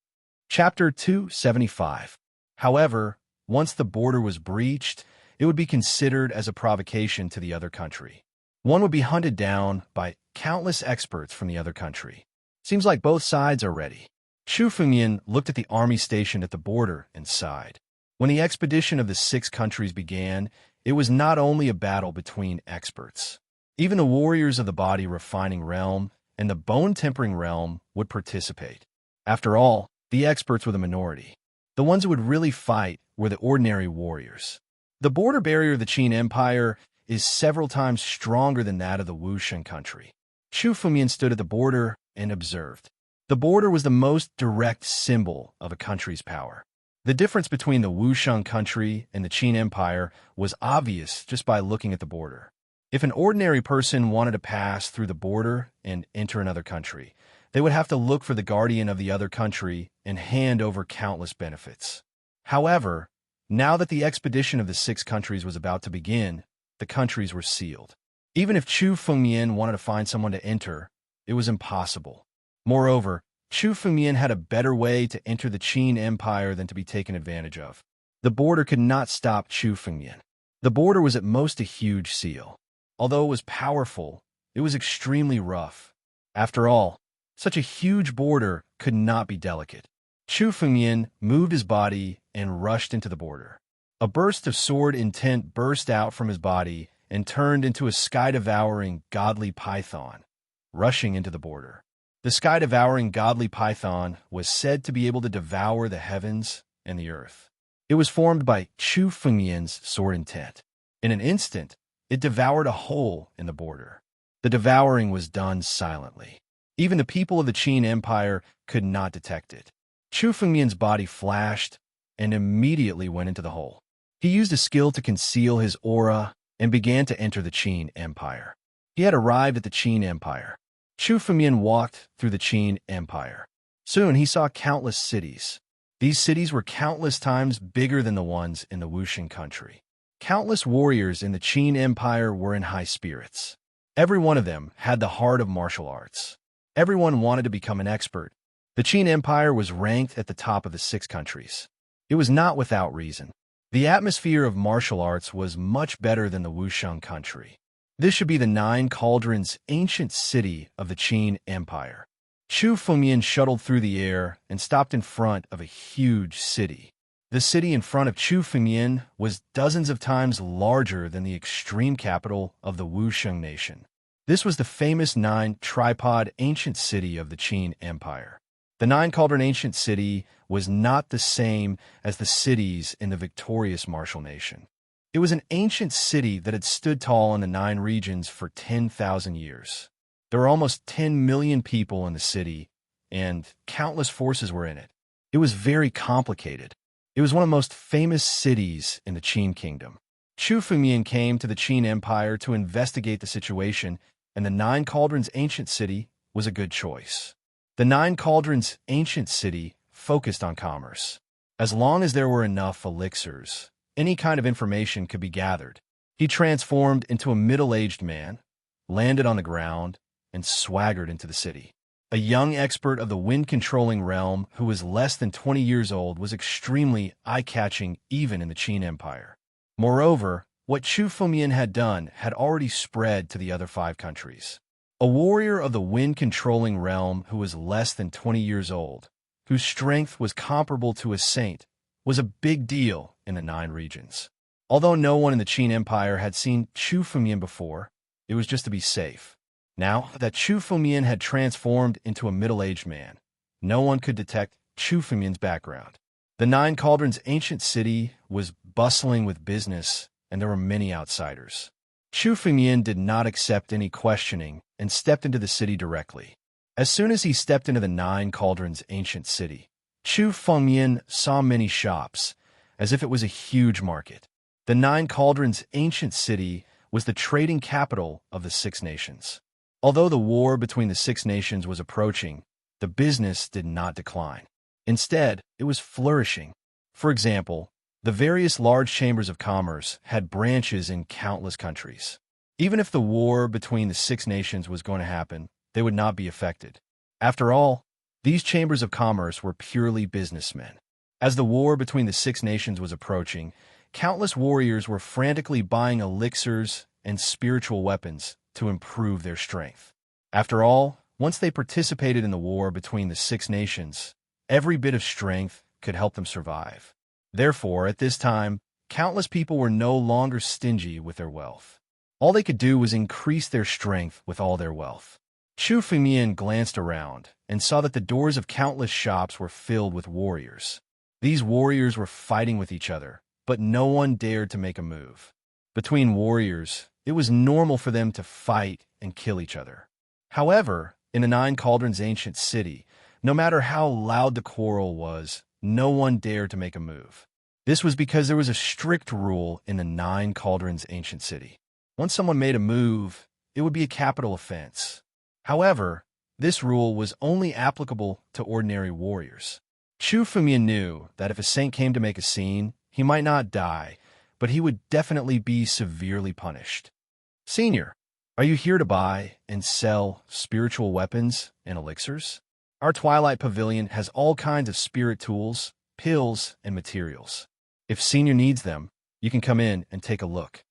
A: Chapter 275. However, once the border was breached, it would be considered as a provocation to the other country. One would be hunted down by countless experts from the other country. Seems like both sides are ready. Chu Fengyan looked at the army stationed at the border and sighed. When the expedition of the 6 countries began, it was not only a battle between experts. Even the warriors of the body refining realm and the bone tempering realm would participate. After all, the experts were the minority. The ones who would really fight were the ordinary warriors. The border barrier of the Qin Empire is several times stronger than that of the Wusheng country. Chu Fengmian stood at the border and observed. The border was the most direct symbol of a country's power. The difference between the Wusheng country and the Qin Empire was obvious just by looking at the border. If an ordinary person wanted to pass through the border and enter another country, they would have to look for the guardian of the other country and hand over countless benefits. However, now that the expedition of the 6 countries was about to begin, the countries were sealed. Even if Chu Fengmian wanted to find someone to enter, it was impossible. Moreover, Chu Fengmian had a better way to enter the Qin Empire than to be taken advantage of. The border could not stop Chu Fengmian. The border was at most a huge seal. Although it was powerful, it was extremely rough. After all, such a huge border could not be delicate. Chu Fengmian moved his body and rushed into the border. A burst of sword intent burst out from his body and turned into a sky-devouring godly python, rushing into the border. The sky-devouring godly python was said to be able to devour the heavens and the earth. It was formed by Chu Fengmian's sword intent. In an instant, it devoured a hole in the border. The devouring was done silently. Even the people of the Qin Empire could not detect it. Chu Fengmian's body flashed and immediately went into the hole. He used a skill to conceal his aura and began to enter the Qin Empire. He had arrived at the Qin Empire. Chu Fengmian walked through the Qin Empire. Soon he saw countless cities. These cities were countless times bigger than the ones in the Wusheng country. Countless warriors in the Qin Empire were in high spirits. Every one of them had the heart of martial arts. Everyone wanted to become an expert. The Qin Empire was ranked at the top of the 6 countries. It was not without reason. The atmosphere of martial arts was much better than the Wusheng country. This should be the 9 Cauldrons ancient city of the Qin Empire. Chu Fengmian shuttled through the air and stopped in front of a huge city. The city in front of Chu Fengmian was dozens of times larger than the extreme capital of the Wusheng nation. This was the famous 9 Tripod ancient city of the Qin Empire. The 9 Cauldron ancient city was not the same as the cities in the victorious martial nation. It was an ancient city that had stood tall in the 9 regions for 10,000 years. There were almost 10 million people in the city, and countless forces were in it. It was very complicated. It was one of the most famous cities in the Qin kingdom. Chu Fengmian came to the Qin Empire to investigate the situation, and the 9 Cauldrons ancient city was a good choice. The 9 Cauldrons ancient city focused on commerce. As long as there were enough elixirs, any kind of information could be gathered. He transformed into a middle-aged man, landed on the ground, and swaggered into the city. A young expert of the wind-controlling realm who was less than 20 years old was extremely eye-catching even in the Qin Empire. Moreover, what Chu Fengmian had done had already spread to the other 5 countries. A warrior of the wind-controlling realm who was less than 20 years old, whose strength was comparable to a saint, was a big deal in the 9 regions. Although no one in the Qin Empire had seen Chu Fengmian before, it was just to be safe. Now that Chu Fengmian had transformed into a middle-aged man, no one could detect Chu Fengmian's background. The 9 Cauldrons ancient city was bustling with business, and there were many outsiders. Chu Fengmian did not accept any questioning and stepped into the city directly. As soon as he stepped into the 9 Cauldrons ancient city, Chu Fengmian saw many shops, as if it was a huge market. The 9 Cauldrons ancient city was the trading capital of the 6 nations. Although the war between the 6 nations was approaching, the business did not decline. Instead, it was flourishing. For example, the various large chambers of commerce had branches in countless countries. Even if the war between the 6 nations was going to happen, they would not be affected. After all, these chambers of commerce were purely businessmen. As the war between the 6 nations was approaching, countless warriors were frantically buying elixirs and spiritual weapons to improve their strength. After all, once they participated in the war between the 6 nations, every bit of strength could help them survive. Therefore, at this time, countless people were no longer stingy with their wealth. All they could do was increase their strength with all their wealth. Chu Fengmian glanced around and saw that the doors of countless shops were filled with warriors. These warriors were fighting with each other, but no one dared to make a move. Between warriors, it was normal for them to fight and kill each other. However, in the Nine Cauldrons ancient city, no matter how loud the quarrel was, no one dared to make a move. This was because there was a strict rule in the Nine Cauldrons ancient city. Once someone made a move, it would be a capital offense. However, this rule was only applicable to ordinary warriors. Chu Fumian knew that if a saint came to make a scene, he might not die, but he would definitely be severely punished. Senior, are you here to buy and sell spiritual weapons and elixirs? Our Twilight Pavilion has all kinds of spirit tools, pills, and materials. If Senior needs them, you can come in and take a look.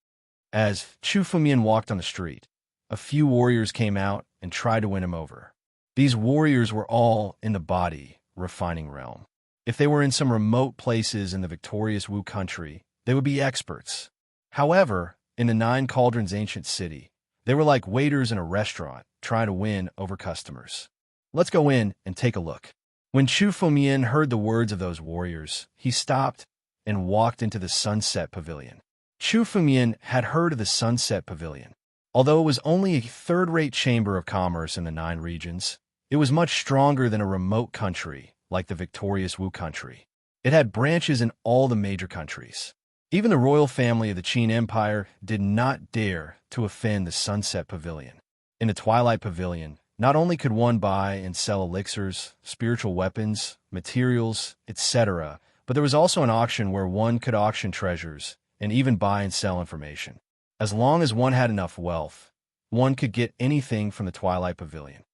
A: As Chu Fumian walked on the street, a few warriors came out and tried to win him over. These warriors were all in the body refining realm. If they were in some remote places in the victorious Wu country, they would be experts. However, in the Nine Cauldrons ancient city, they were like waiters in a restaurant trying to win over customers. Let's go in and take a look. When Chu Fumian heard the words of those warriors, he stopped and walked into the Sunset Pavilion. Chu Fumian had heard of the Sunset Pavilion. Although it was only a third-rate chamber of commerce in the 9 regions, it was much stronger than a remote country like the victorious Wu country. It had branches in all the major countries. Even the royal family of the Qin Empire did not dare to offend the Sunset Pavilion. In the Twilight Pavilion, not only could one buy and sell elixirs, spiritual weapons, materials, etc., but there was also an auction where one could auction treasures and even buy and sell information. As long as one had enough wealth, one could get anything from the Twilight Pavilion.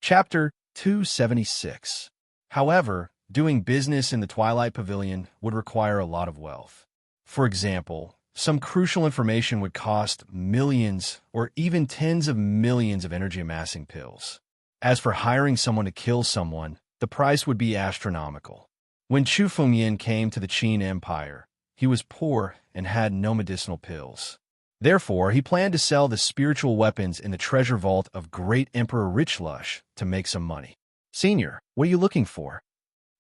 A: Chapter 276. However, doing business in the Twilight Pavilion would require a lot of wealth. For example, some crucial information would cost millions or even tens of millions of energy-amassing pills. As for hiring someone to kill someone, the price would be astronomical. When Chu Fumian came to the Qin Empire, he was poor and had no medicinal pills. Therefore, he planned to sell the spiritual weapons in the treasure vault of Great Emperor Richlush to make some money. Senior, what are you looking for?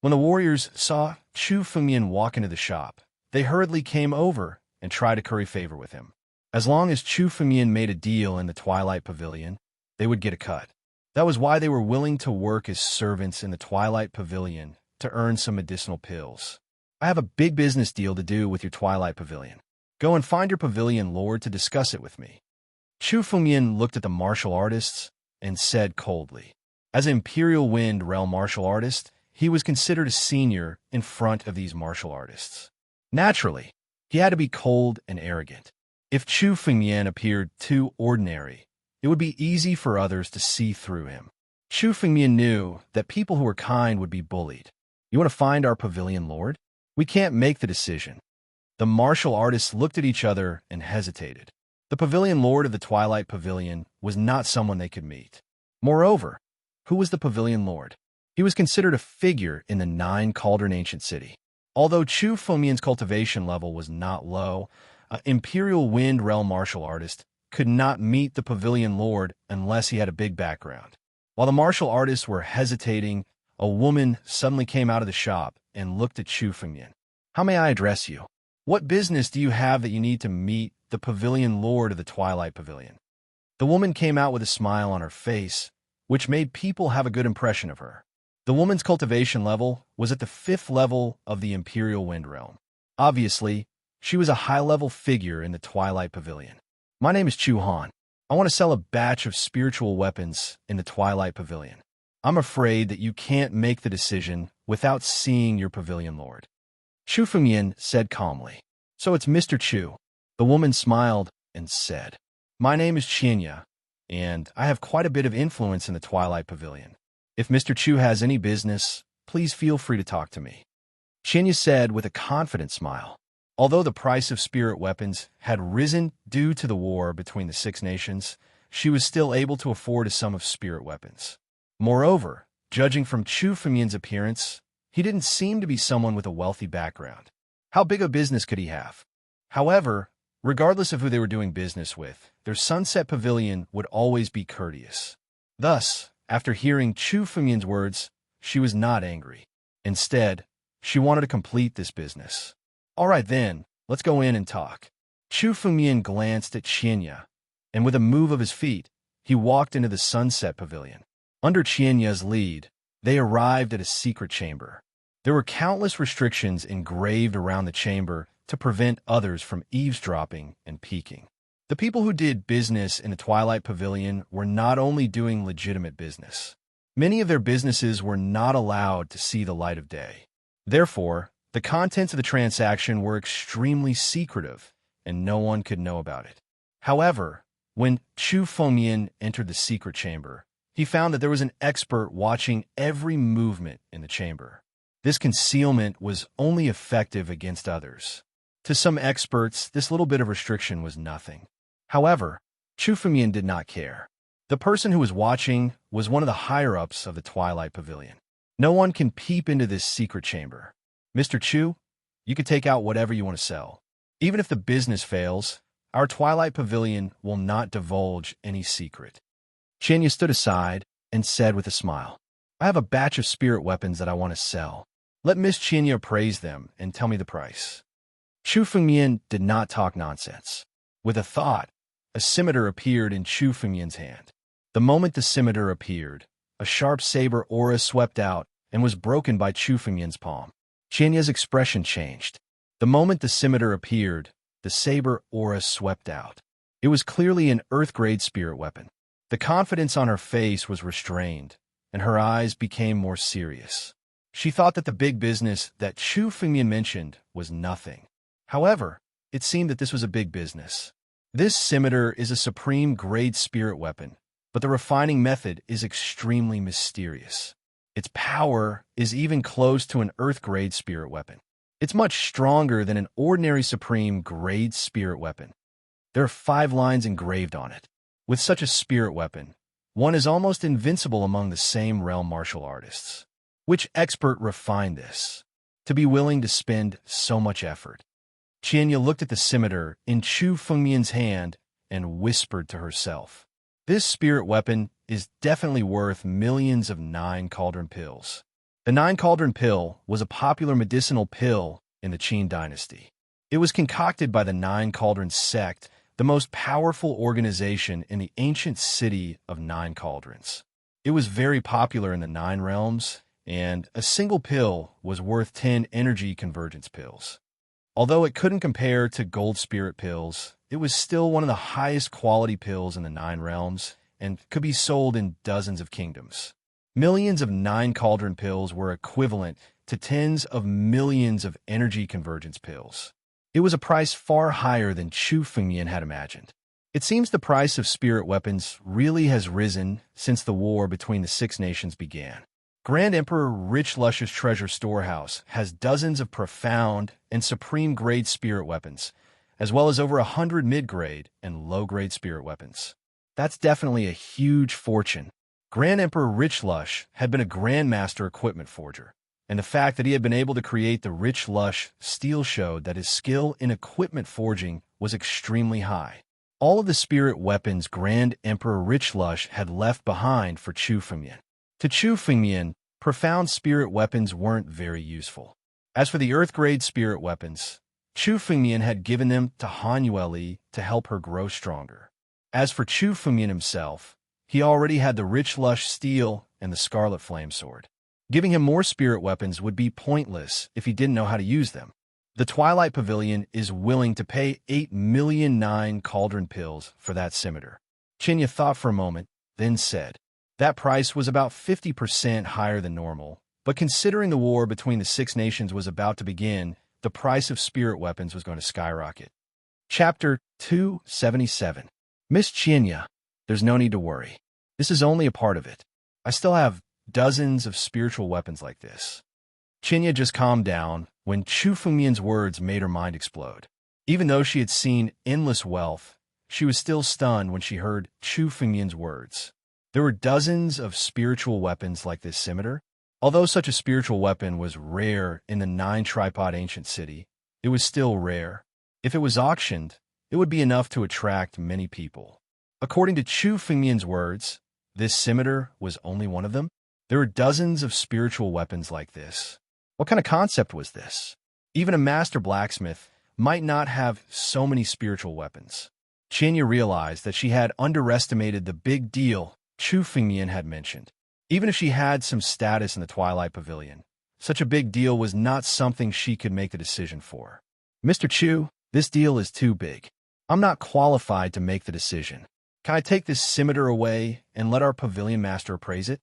A: When the warriors saw Chu Fumian walk into the shop, they hurriedly came over and tried to curry favor with him. As long as Chu Fumian made a deal in the Twilight Pavilion, they would get a cut. That was why they were willing to work as servants in the Twilight Pavilion to earn some medicinal pills. I have a big business deal to do with your Twilight Pavilion. Go and find your pavilion lord to discuss it with me. Chu Fumian looked at the martial artists and said coldly. As an Imperial Wind Realm martial artist, he was considered a senior in front of these martial artists. Naturally, he had to be cold and arrogant. If Chu Fumian appeared too ordinary, it would be easy for others to see through him. Chu Fumian knew that people who were kind would be bullied. You want to find our pavilion lord? We can't make the decision. The martial artists looked at each other and hesitated. The pavilion lord of the Twilight Pavilion was not someone they could meet. Moreover, who was the pavilion lord? He was considered a figure in the 9 Cauldron ancient city. Although Chu Fumian's cultivation level was not low, an Imperial Wind Realm martial artist could not meet the pavilion lord unless he had a big background. While the martial artists were hesitating, a woman suddenly came out of the shop and looked at Chu Fumian. How may I address you? What business do you have that you need to meet the pavilion lord of the Twilight Pavilion? The woman came out with a smile on her face, which made people have a good impression of her. The woman's cultivation level was at the 5th level of the Imperial Wind Realm. Obviously, she was a high-level figure in the Twilight Pavilion. My name is Chu Han. I want to sell a batch of spiritual weapons in the Twilight Pavilion. I'm afraid that you can't make the decision without seeing your pavilion lord. Chu Fumian said calmly. So it's Mr. Chu. The woman smiled and said, My name is Qianya, and I have quite a bit of influence in the Twilight Pavilion. If Mr. Chu has any business, please feel free to talk to me. Qianya said with a confident smile. Although the price of spirit weapons had risen due to the war between the 6 nations, she was still able to afford a sum of spirit weapons. Moreover, judging from Chu Fumian's appearance, he didn't seem to be someone with a wealthy background. How big a business could he have? However, regardless of who they were doing business with, their Sunset Pavilion would always be courteous. Thus, after hearing Chu Fumian's words, she was not angry. Instead, she wanted to complete this business. All right then, let's go in and talk. Chu Fumian glanced at Qianya and with a move of his feet, he walked into the sunset pavilion. Under Qianya's lead, they arrived at a secret chamber. There were countless restrictions engraved around the chamber to prevent others from eavesdropping and peeking. The people who did business in the Twilight Pavilion were not only doing legitimate business. Many of their businesses were not allowed to see the light of day. Therefore, the contents of the transaction were extremely secretive, and no one could know about it. However, when Chu Fengmian entered the secret chamber, he found that there was an expert watching every movement in the chamber. This concealment was only effective against others. To some experts, this little bit of restriction was nothing. However, Chu Fengmian did not care. The person who was watching was one of the higher-ups of the Twilight Pavilion. No one can peep into this secret chamber. Mr. Chu, you can take out whatever you want to sell. Even if the business fails, our Twilight Pavilion will not divulge any secret. Qianya stood aside and said with a smile, I have a batch of spirit weapons that I want to sell. Let Miss Qianya appraise them and tell me the price. Chu Fengmian did not talk nonsense. With a thought, a scimitar appeared in Chu Fengmian's hand. The moment the scimitar appeared, a sharp saber aura swept out and was broken by Chu Fengmian's palm. Qianya's expression changed. The moment the scimitar appeared, the saber aura swept out. It was clearly an earth-grade spirit weapon. The confidence on her face was restrained, and her eyes became more serious. She thought that the big business that Chu Fengmian mentioned was nothing. However, it seemed that this was a big business. This scimitar is a supreme-grade spirit weapon, but the refining method is extremely mysterious. Its power is even close to an earth-grade spirit weapon. It's much stronger than an ordinary supreme-grade spirit weapon. There are 5 lines engraved on it. With such a spirit weapon, one is almost invincible among the same realm martial artists. Which expert refined this, to be willing to spend so much effort? Qianya looked at the scimitar in Chu Fengmian's hand and whispered to herself, This spirit weapon is definitely worth millions of 9 cauldron pills. The 9 cauldron pill was a popular medicinal pill in the Qin dynasty. It was concocted by the 9 cauldron sect, the most powerful organization in the ancient city of 9 cauldrons. It was very popular in the 9 realms, and a single pill was worth 10 energy convergence pills. Although it couldn't compare to gold spirit pills, it was still one of the highest quality pills in the 9 realms and could be sold in dozens of kingdoms. Millions of 9 cauldron pills were equivalent to tens of millions of energy convergence pills. It was a price far higher than Chu Fengmian had imagined. It seems the price of spirit weapons really has risen since the war between the 6 nations began. Grand Emperor Rich Lush's treasure storehouse has dozens of profound and supreme-grade spirit weapons, as well as over 100 mid-grade and low-grade spirit weapons. That's definitely a huge fortune. Grand Emperor Rich Lush had been a grandmaster equipment forger, and the fact that he had been able to create the Rich Lush steel showed that his skill in equipment forging was extremely high. All of the spirit weapons Grand Emperor Rich Lush had left behind for Chu Fengmian. To Chu Fengmian, profound spirit weapons weren't very useful. As for the earth-grade spirit weapons, Chu Fengmian had given them to Han Yueli to help her grow stronger. As for Chu Fengmian himself, he already had the Rich Lush steel and the Scarlet Flame Sword. Giving him more spirit weapons would be pointless if he didn't know how to use them. The Twilight Pavilion is willing to pay 8 million 9 cauldron pills for that scimitar. Qianya thought for a moment, then said, That price was about 50% higher than normal, but considering the war between the 6 nations was about to begin, the price of spirit weapons was going to skyrocket. Chapter 277. Miss Qianya, there's no need to worry. This is only a part of it. I still have dozens of spiritual weapons like this. Qianya just calmed down when Chu Fengmian's words made her mind explode. Even though she had seen endless wealth, she was still stunned when she heard Chu Fengmian's words. There were dozens of spiritual weapons like this scimitar. Although such a spiritual weapon was rare in the 9-tripod ancient city, it was still rare. If it was auctioned, it would be enough to attract many people. According to Chu Fengmian's words, this scimitar was only one of them. There were dozens of spiritual weapons like this. What kind of concept was this? Even a master blacksmith might not have so many spiritual weapons. Qianya realized that she had underestimated the big deal Chu Fengmian had mentioned. Even if she had some status in the Twilight Pavilion, such a big deal was not something she could make the decision for. Mr. Chu, this deal is too big. I'm not qualified to make the decision. Can I take this scimitar away and let our pavilion master appraise it?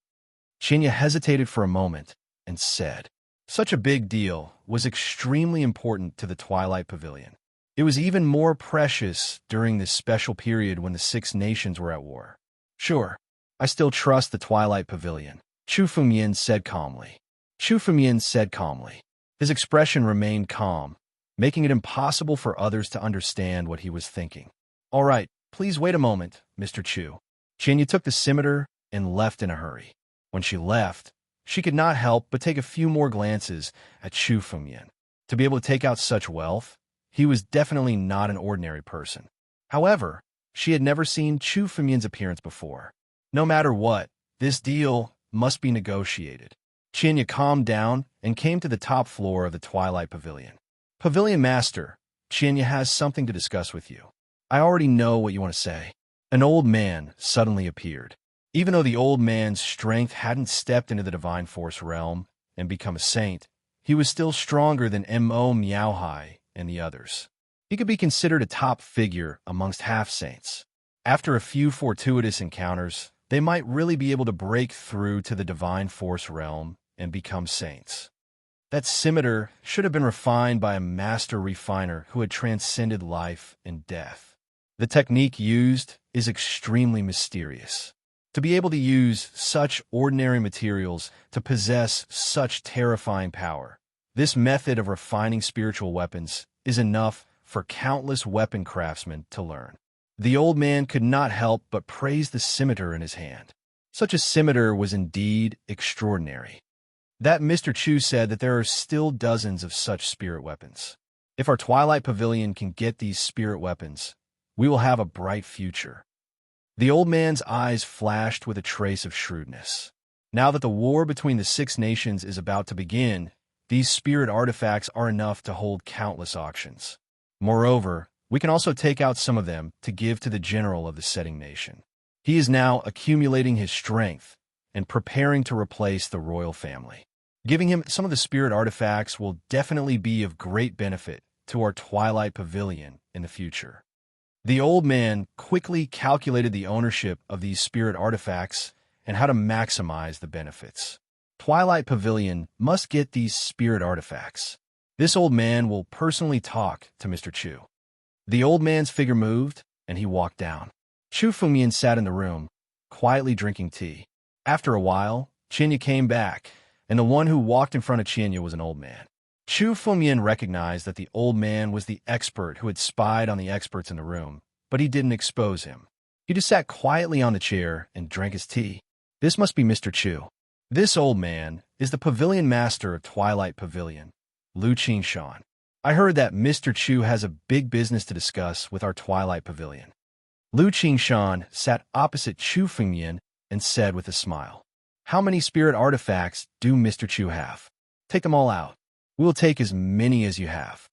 A: Qianya hesitated for a moment and said, such a big deal was extremely important to the Twilight Pavilion. It was even more precious during this special period when the Six Nations were at war. Sure, I still trust the Twilight Pavilion, Chu Fengmian said calmly. Chu Fengmian said calmly. His expression remained calm, making it impossible for others to understand what he was thinking. All right, please wait a moment, Mr. Chu. Qianya took the scimitar and left in a hurry. When she left, she could not help but take a few more glances at Chu Fengmian. To be able to take out such wealth, he was definitely not an ordinary person. However, she had never seen Chu Fengmian's appearance before. No matter what, this deal must be negotiated. Qianya calmed down and came to the top floor of the Twilight Pavilion. Pavilion Master, Qianya has something to discuss with you. I already know what you want to say. An old man suddenly appeared. Even though the old man's strength hadn't stepped into the Divine Force realm and become a saint, he was still stronger than Mo Miaohai and the others. He could be considered a top figure amongst half-saints. After a few fortuitous encounters, they might really be able to break through to the Divine Force realm and become saints. That scimitar should have been refined by a master refiner who had transcended life and death. The technique used is extremely mysterious. To be able to use such ordinary materials to possess such terrifying power, this method of refining spiritual weapons is enough for countless weapon craftsmen to learn. The old man could not help but praise the scimitar in his hand. Such a scimitar was indeed extraordinary. That Mr. Chu said that there are still dozens of such spirit weapons. If our Twilight Pavilion can get these spirit weapons, we will have a bright future. The old man's eyes flashed with a trace of shrewdness. Now that the war between the Six Nations is about to begin, these spirit artifacts are enough to hold countless auctions. Moreover, we can also take out some of them to give to the general of the setting nation. He is now accumulating his strength and preparing to replace the royal family. Giving him some of the spirit artifacts will definitely be of great benefit to our Twilight Pavilion in the future. The old man quickly calculated the ownership of these spirit artifacts and how to maximize the benefits. Twilight Pavilion must get these spirit artifacts. This old man will personally talk to Mr. Chu. The old man's figure moved, and he walked down. Chu Fengmian sat in the room, quietly drinking tea. After a while, Qianya came back, and the one who walked in front of Qianya was an old man. Chu Fengmian recognized that the old man was the expert who had spied on the experts in the room, but he didn't expose him. He just sat quietly on the chair and drank his tea. This must be Mr. Chu. This old man is the pavilion master of Twilight Pavilion, Lu Qingshan. I heard that Mr. Chu has a big business to discuss with our Twilight Pavilion. Lu Qingshan sat opposite Chu Fengmian and said with a smile, how many spirit artifacts do Mr. Chu have? Take them all out. We will take as many as you have.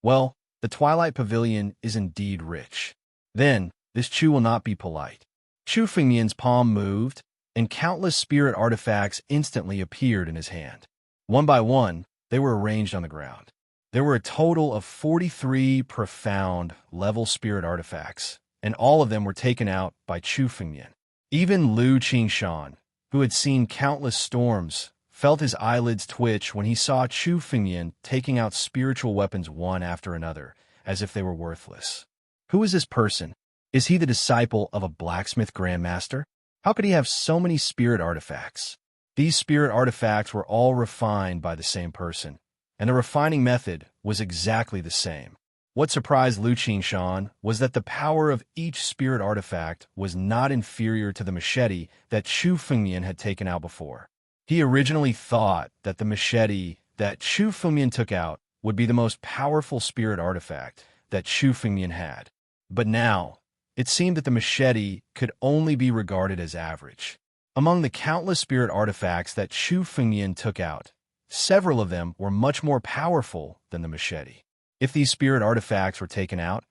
A: Well, the Twilight Pavilion is indeed rich. Then, this Chu will not be polite. Chu Fengmian's palm moved, and countless spirit artifacts instantly appeared in his hand. One by one, they were arranged on the ground. There were a total of 43 profound level spirit artifacts, and all of them were taken out by Chu Fengmian. Even Lu Qingshan, who had seen countless storms, felt his eyelids twitch when he saw Chu Fengmian taking out spiritual weapons one after another, as if they were worthless. Who is this person? Is he the disciple of a blacksmith grandmaster? How could he have so many spirit artifacts? These spirit artifacts were all refined by the same person, and the refining method was exactly the same. What surprised Lu Qingshan was that the power of each spirit artifact was not inferior to the machete that Chu Fengmian had taken out before. He originally thought that the machete that Chu Fengmian took out would be the most powerful spirit artifact that Chu Fengmian had. But now, it seemed that the machete could only be regarded as average. Among the countless spirit artifacts that Chu Fengmian took out, several of them were much more powerful than the machete. If these spirit artifacts were taken out,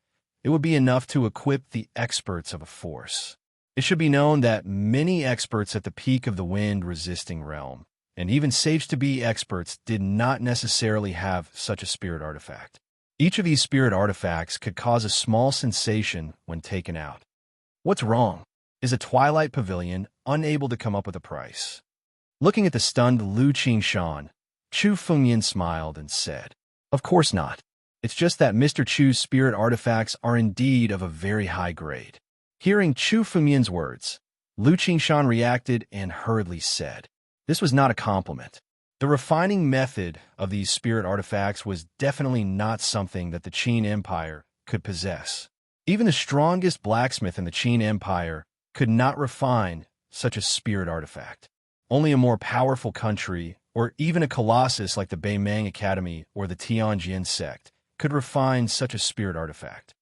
A: It would be enough to equip the experts of a force. It should be known that many experts at the peak of the wind-resisting realm, and even Sage-to-be experts, did not necessarily have such a spirit artifact. Each of these spirit artifacts could cause a small sensation when taken out. What's wrong? Is a Twilight Pavilion unable to come up with a price? Looking at the stunned Lu Qingshan, Chu Fengyan smiled and said, "Of course not. It's just that Mr. Chu's spirit artifacts are indeed of a very high grade." Hearing Chu Fengyan's words, Lu Qingshan reacted and hurriedly said, "This was not a compliment. The refining method of these spirit artifacts was definitely not something that the Qin Empire could possess. Even the strongest blacksmith in the Qin Empire could not refine such a spirit artifact. Only a more powerful country, or even a colossus like the Beimang Academy or the Tianjin sect, could refine such a spirit artifact.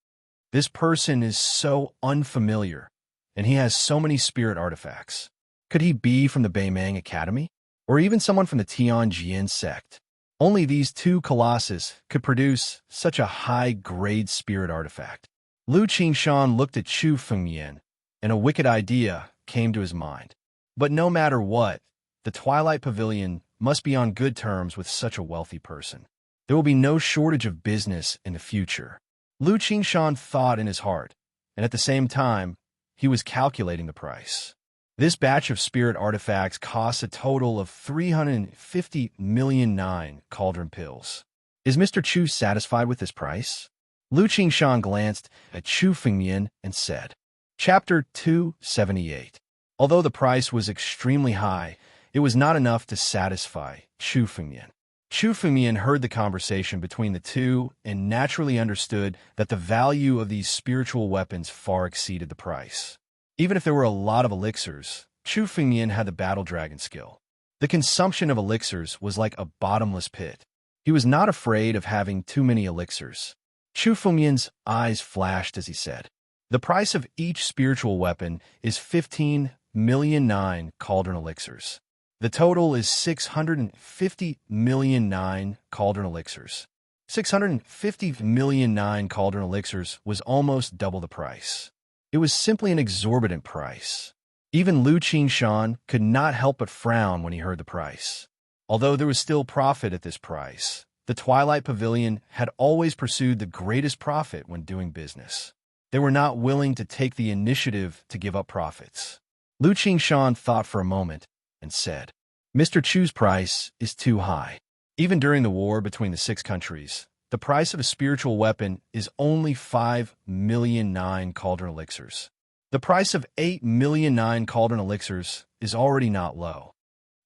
A: This person is so unfamiliar, and he has so many spirit artifacts. Could he be from the Beimang Academy? Or even someone from the Tianjin sect? Only these two colossus could produce such a high-grade spirit artifact." Lu Qingshan looked at Chu Fengyan, and a wicked idea came to his mind. But no matter what, the Twilight Pavilion must be on good terms with such a wealthy person. There will be no shortage of business in the future. Lu Qingshan thought in his heart, and at the same time, he was calculating the price. This batch of spirit artifacts costs a total of 350 million 9 cauldron pills. Is Mr. Chu satisfied with this price? Lu Qingshan glanced at Chu Fengyan and said, Chapter 278. Although the price was extremely high, it was not enough to satisfy Chu Fengyan. Chu Fengyan heard the conversation between the two and naturally understood that the value of these spiritual weapons far exceeded the price. Even if there were a lot of elixirs, Chu Fengyan had the battle dragon skill. The consumption of elixirs was like a bottomless pit. He was not afraid of having too many elixirs. Chu Fengyan's eyes flashed as he said, "The price of each spiritual weapon is 15 million 9 cauldron elixirs. The total is 650 million 9 cauldron elixirs. 650 million 9 cauldron elixirs was almost double the price. It was simply an exorbitant price. Even Lu Qingshan could not help but frown when he heard the price. Although there was still profit at this price, the Twilight Pavilion had always pursued the greatest profit when doing business. They were not willing to take the initiative to give up profits. Lu Qingshan thought for a moment and said, Mr. Chu's price is too high. Even during the war between the 6 countries, the price of a spiritual weapon is only 5 million 9 cauldron elixirs. The price of 8 million 9 cauldron elixirs is already not low.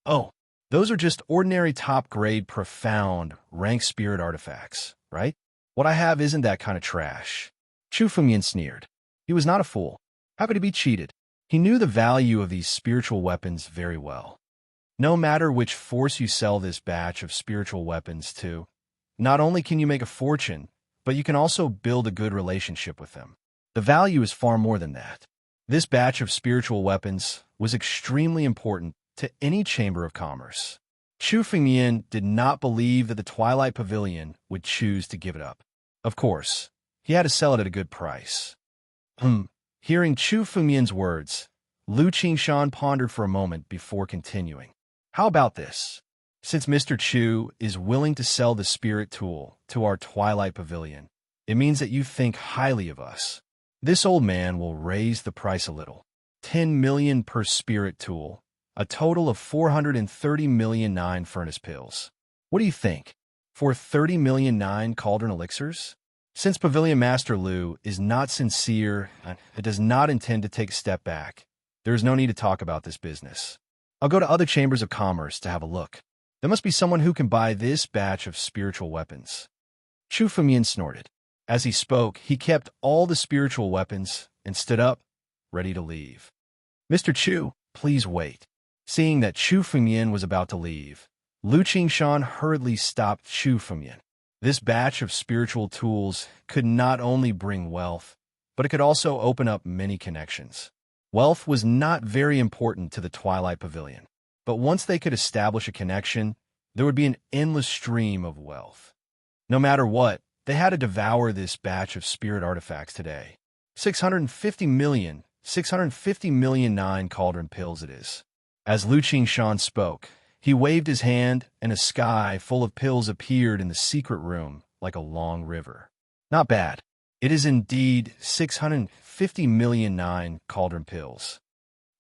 A: Oh, those are just ordinary top-grade, profound, rank spirit artifacts, right? What I have isn't that kind of trash. Chu Fengyan sneered. He was not a fool. Happy to be cheated. He knew the value of these spiritual weapons very well. No matter which force you sell this batch of spiritual weapons to, not only can you make a fortune, but you can also build a good relationship with them. The value is far more than that. This batch of spiritual weapons was extremely important to any chamber of commerce. Chu Fengyan did not believe that the Twilight Pavilion would choose to give it up. Of course, he had to sell it at a good price. Hearing Chu Fengyan's words, Lu Qingshan pondered for a moment before continuing. How about this? Since Mr. Chu is willing to sell the spirit tool to our Twilight Pavilion, it means that you think highly of us. This old man will raise the price a little. 10 million per spirit tool, a total of 430 million 9 furnace pills. What do you think? For 30 million 9 cauldron elixirs? Since Pavilion Master Lu is not sincere and does not intend to take a step back, there is no need to talk about this business. I'll go to other chambers of commerce to have a look. There must be someone who can buy this batch of spiritual weapons. Chu Fengyan snorted. As he spoke, he kept all the spiritual weapons and stood up, ready to leave. Mr. Chu, please wait. Seeing that Chu Fengyan was about to leave, Lu Qingshan hurriedly stopped Chu Fengyan. This batch of spiritual tools could not only bring wealth, but it could also open up many connections. Wealth was not very important to the Twilight Pavilion, but once they could establish a connection, there would be an endless stream of wealth. No matter what, They had to devour this batch of spirit artifacts today. 650 million 9 cauldron pills it is. As Lu Qingshan spoke, he waved his hand, and a sky full of pills appeared in the secret room like a long river. Not bad. It is indeed 650 million 9 cauldron pills.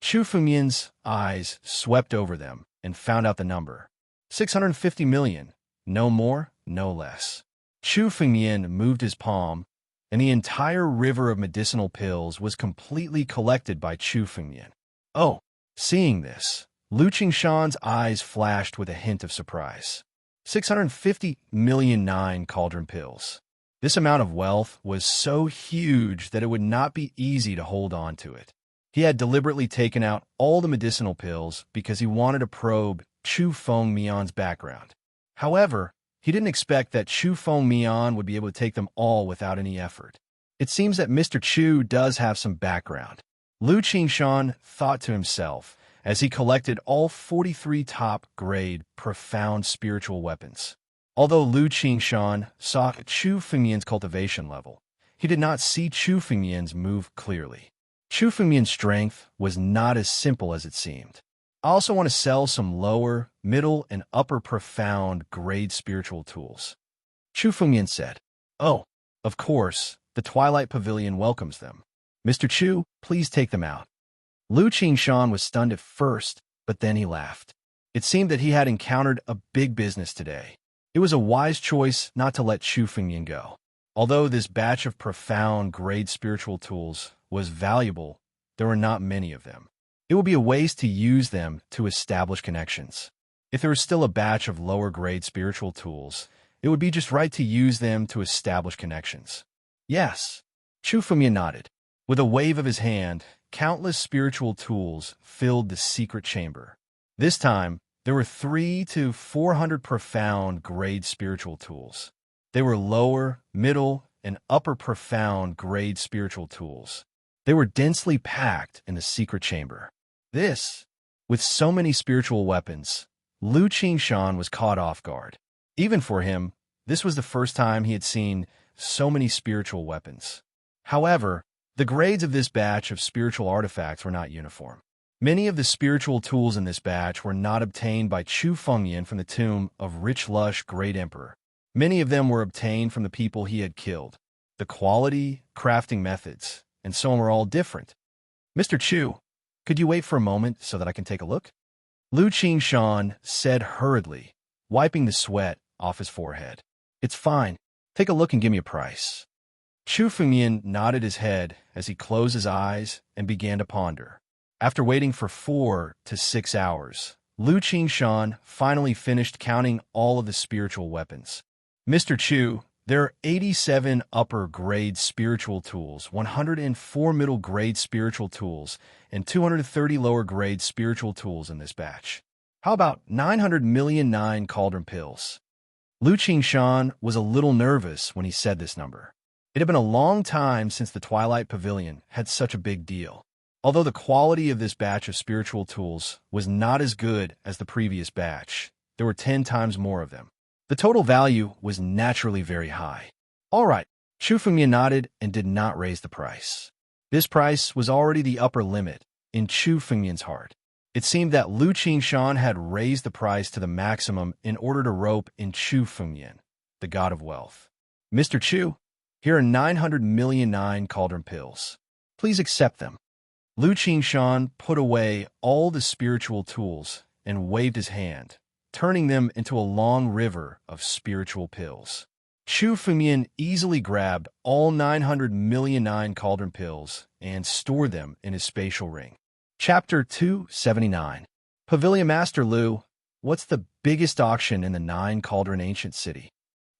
A: Chu Fengmian's eyes swept over them and found out the number. 650 million. No more, no less. Chu Fengmian moved his palm, and the entire river of medicinal pills was completely collected by Chu Fengmian. Oh, seeing this, Lu Qingshan's eyes flashed with a hint of surprise. 650 million 9 cauldron pills. This amount of wealth was so huge that it would not be easy to hold on to it. He had deliberately taken out all the medicinal pills because he wanted to probe Chu Fengmian's background. However, he didn't expect that Chu Fengmian would be able to take them all without any effort. It seems that Mr. Chu does have some background. Lu Qingshan thought to himself as he collected all 43 top-grade, profound spiritual weapons. Although Lu Qingshan saw Chu Fengmian's cultivation level, he did not see Chu Fengmian's move clearly. Chu Fengmian's strength was not as simple as it seemed. I also want to sell some lower, middle, and upper profound grade spiritual tools. Chu Fengmian said, "Oh, of course, the Twilight Pavilion welcomes them. Mr. Chu, please take them out." Lu Qingshan was stunned at first, but then he laughed. It seemed that he had encountered a big business today. It was a wise choice not to let Chu Fengmian go. Although this batch of profound grade spiritual tools was valuable, there were not many of them. It would be a waste to use them to establish connections. If there was still a batch of lower grade spiritual tools, it would be just right to use them to establish connections. Yes. Chu Fengmian nodded. With a wave of his hand, countless spiritual tools filled the secret chamber. This time, there were 300 to 400 profound grade spiritual tools. They were lower, middle, and upper profound grade spiritual tools. They were densely packed in the secret chamber. With so many spiritual weapons, Lu Qingshan was caught off guard. Even for him, this was the first time he had seen so many spiritual weapons. However, the grades of this batch of spiritual artifacts were not uniform. Many of the spiritual tools in this batch were not obtained by Chu Fengmian from the tomb of Rich Lush Great Emperor. Many of them were obtained from the people he had killed. The quality, crafting methods, and so on were all different. "Mr. Chu, could you wait for a moment so that I can take a look?" Lu Qingshan said hurriedly, wiping the sweat off his forehead. "It's fine. Take a look and give me a price." Chu Fengmian nodded his head as he closed his eyes and began to ponder. After waiting for 4 to 6 hours, Lu Qingshan finally finished counting all of the spiritual weapons. "Mr. Chu, there are 87 upper-grade spiritual tools, 104 middle-grade spiritual tools, and 230 lower-grade spiritual tools in this batch. How about 900 million 9 cauldron pills?" Lu Qingshan was a little nervous when he said this number. It had been a long time since the Twilight Pavilion had such a big deal. Although the quality of this batch of spiritual tools was not as good as the previous batch, there were 10 times more of them. The total value was naturally very high. All right, Chu Fengmian nodded and did not raise the price. This price was already the upper limit in Chu Fengmian's heart. It seemed that Lu Qingshan had raised the price to the maximum in order to rope in Chu Fengmian, the god of wealth. "Mr. Chu, here are 900 million 9 cauldron pills. Please accept them." Lu Qingshan put away all the spiritual tools and waved his hand, turning them into a long river of spiritual pills. Chu Fengmian easily grabbed all 900 million 9 cauldron pills and stored them in his spatial ring. Chapter 279. Pavilion Master Lu, what's the biggest auction in the 9 cauldron ancient city?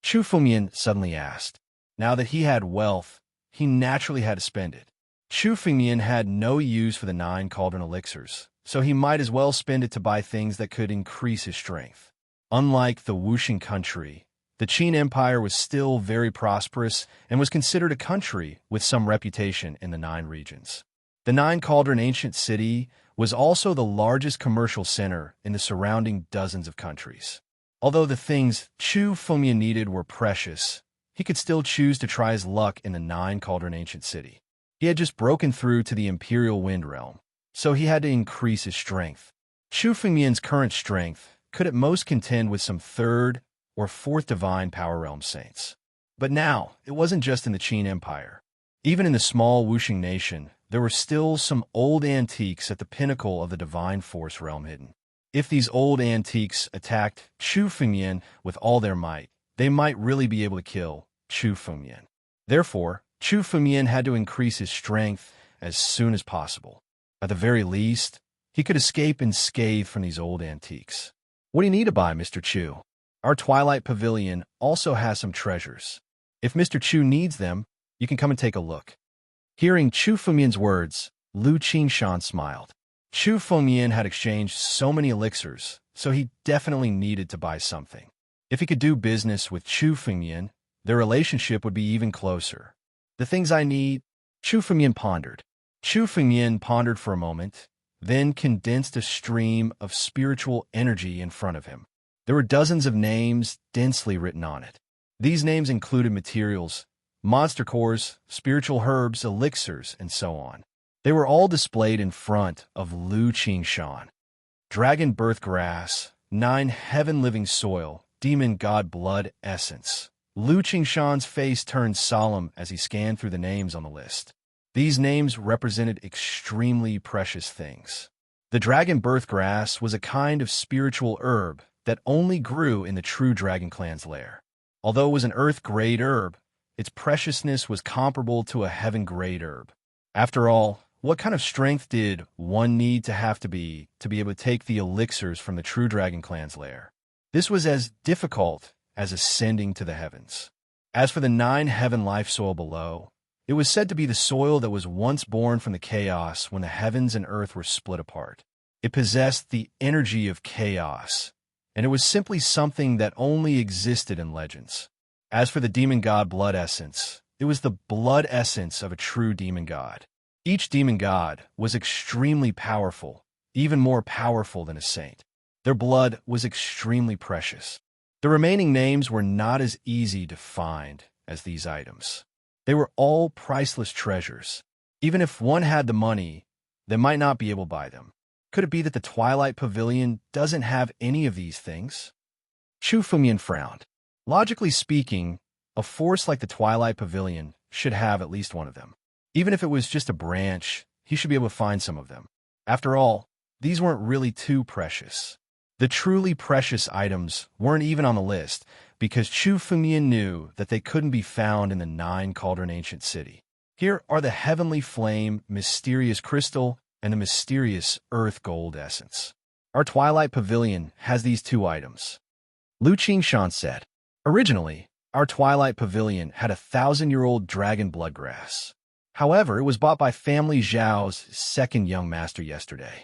A: Chu Fengmian suddenly asked. Now that he had wealth, he naturally had to spend it. Chu Fengmian had no use for the 9 cauldron elixirs, so he might as well spend it to buy things that could increase his strength. Unlike the Wuxing country, the Qin Empire was still very prosperous and was considered a country with some reputation in the 9 regions. The 9 cauldron ancient city was also the largest commercial center in the surrounding dozens of countries. Although the things Chu Fengmian needed were precious, he could still choose to try his luck in the nine-cauldron ancient city. He had just broken through to the Imperial Wind Realm, so he had to increase his strength. Chu Fengmian's current strength could at most contend with some third or fourth divine power realm saints. But now, it wasn't just in the Qin Empire. Even in the small Wuxing nation, there were still some old antiques at the pinnacle of the divine force realm hidden. If these old antiques attacked Chu Fengmian with all their might, they might really be able to kill Chu Fengmian. Therefore, Chu Fengmian had to increase his strength as soon as possible. At the very least, he could escape unscathed from these old antiques. What do you need to buy, Mr. Chu? Our Twilight Pavilion also has some treasures. If Mr. Chu needs them, you can come and take a look. Hearing Chu Fengmian's words, Lu Qingshan smiled. Chu Fengmian had exchanged so many elixirs, so he definitely needed to buy something. If he could do business with Chu Fengmian, their relationship would be even closer. The things I need, Chu Fengmian pondered. Chu Fengmian pondered for a moment, then condensed a stream of spiritual energy in front of him. There were dozens of names densely written on it. These names included materials, monster cores, spiritual herbs, elixirs, and so on. They were all displayed in front of Lu Qingshan. Dragon birth grass, 9 heaven living soil, demon god blood essence. Lu Qingshan's face turned solemn as he scanned through the names on the list. These names represented extremely precious things. The dragon birth grass was a kind of spiritual herb that only grew in the true dragon clan's lair. Although it was an earth-grade herb, its preciousness was comparable to a heaven-grade herb. After all, what kind of strength did one need to be able to take the elixirs from the true dragon clan's lair? This was as difficult as ascending to the heavens. As for the 9 heaven life soil below, it was said to be the soil that was once born from the chaos when the heavens and earth were split apart. It possessed the energy of chaos, and it was simply something that only existed in legends. As for the demon god blood essence, it was the blood essence of a true demon god. Each demon god was extremely powerful, even more powerful than a saint. Their blood was extremely precious. The remaining names were not as easy to find as these items. They were all priceless treasures. Even if one had the money, they might not be able to buy them. Could it be that the Twilight Pavilion doesn't have any of these things? Chu Fengmian frowned. Logically speaking, a force like the Twilight Pavilion should have at least one of them. Even if it was just a branch, he should be able to find some of them. After all, these weren't really too precious. The truly precious items weren't even on the list because Chu Fengmian knew that they couldn't be found in the 9-cauldron ancient city. Here are the heavenly flame, mysterious crystal, and the mysterious earth gold essence. Our Twilight Pavilion has these 2 items. Lu Qingshan said, originally, our Twilight Pavilion had 1,000-year-old dragon bloodgrass. However, it was bought by family Zhao's second young master yesterday.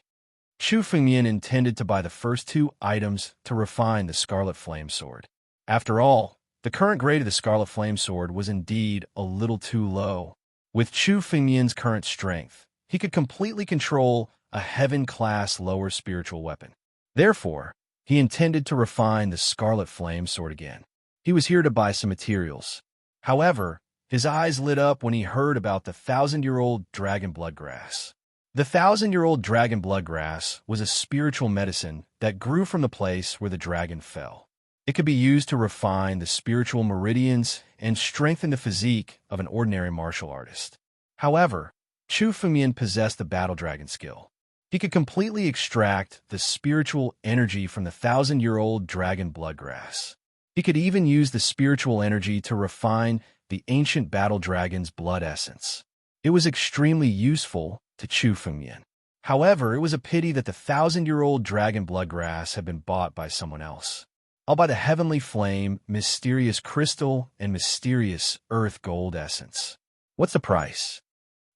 A: Chu Fengmian intended to buy the first 2 items to refine the Scarlet Flame Sword. After all, the current grade of the Scarlet Flame Sword was indeed a little too low. With Chu Fengmian's current strength, he could completely control a heaven-class lower spiritual weapon. Therefore, he intended to refine the Scarlet Flame Sword again. He was here to buy some materials. However, his eyes lit up when he heard about the 1,000-year-old dragon bloodgrass. The 1,000-year-old dragon bloodgrass was a spiritual medicine that grew from the place where the dragon fell. It could be used to refine the spiritual meridians and strengthen the physique of an ordinary martial artist. However, Chu Fengmian possessed the battle dragon skill. He could completely extract the spiritual energy from the 1,000-year-old dragon bloodgrass. He could even use the spiritual energy to refine the ancient battle dragon's blood essence. It was extremely useful to Chu Fengmian. However, it was a pity that the 1,000-year-old dragon bloodgrass had been bought by someone else. I'll buy the heavenly flame, mysterious crystal, and mysterious earth gold essence. What's the price?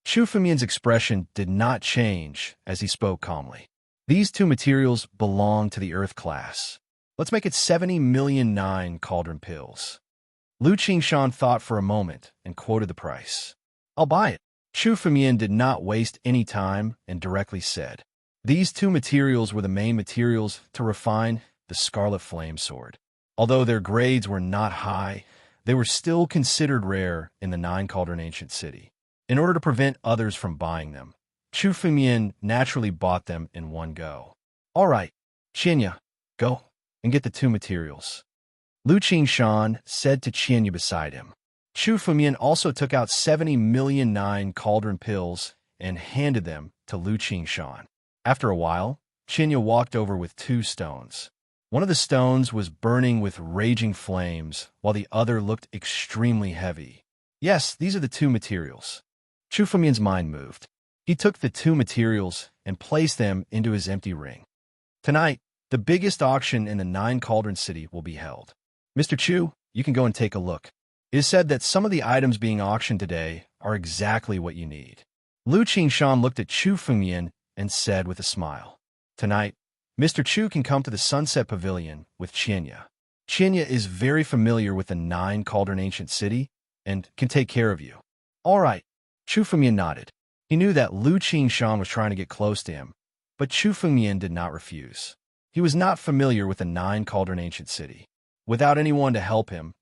A: Chu Fengmian's expression did not change as he spoke calmly. These 2 materials belong to the earth class. Let's make it 70 million 9 cauldron pills. Lu Qingshan thought for a moment and quoted the price. I'll buy it. Chu Fengmian did not waste any time and directly said, these 2 materials were the main materials to refine the Scarlet Flame Sword. Although their grades were not high, they were still considered rare in the Nine-Cauldron ancient city. In order to prevent others from buying them, Chu Fengmian naturally bought them in one go. All right, Qianya, go and get the two materials, Lu Qingshan said to Qianya beside him. Chu Fengmian also took out 70 million Nine-Cauldron pills and handed them to Lu Qingshan. After a while, Qianya walked over with two stones. One of the stones was burning with raging flames, while the other looked extremely heavy. Yes, these are the two materials. Chu Fengmian's mind moved. He took the two materials and placed them into his empty ring. Tonight, the biggest auction in the Nine-Cauldron city will be held. Mr. Chu, you can go and take a look. It is said that some of the items being auctioned today are exactly what you need. Lu Qingshan looked at Chu Fengmian and said with a smile, Tonight, Mr. Chu can come to the Sunset Pavilion with Qianya. Qianya is very familiar with the Nine-Cauldron ancient city and can take care of you. All right, Chu Fengmian nodded. He knew that Lu Qingshan was trying to get close to him, but Chu Fengmian did not refuse. He was not familiar with the Nine-Cauldron ancient city. Without anyone to help him,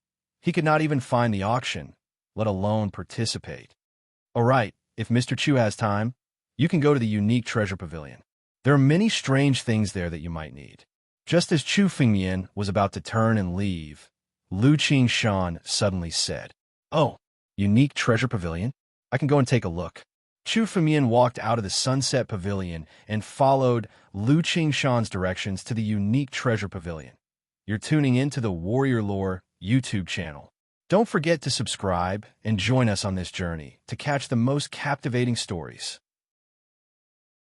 A: he could not even find the auction, let alone participate. All right, if Mr. Chu has time, you can go to the unique treasure pavilion. There are many strange things there that you might need. Just as Chu Fengmian was about to turn and leave, Lu Qingshan suddenly said, Oh, unique treasure pavilion? I can go and take a look. Chu Fengmian walked out of the Sunset Pavilion and followed Lu Qingshan's directions to the unique treasure pavilion. You're tuning in to the Warrior Lore YouTube channel. Don't forget to subscribe and join us on this journey to catch the most captivating stories.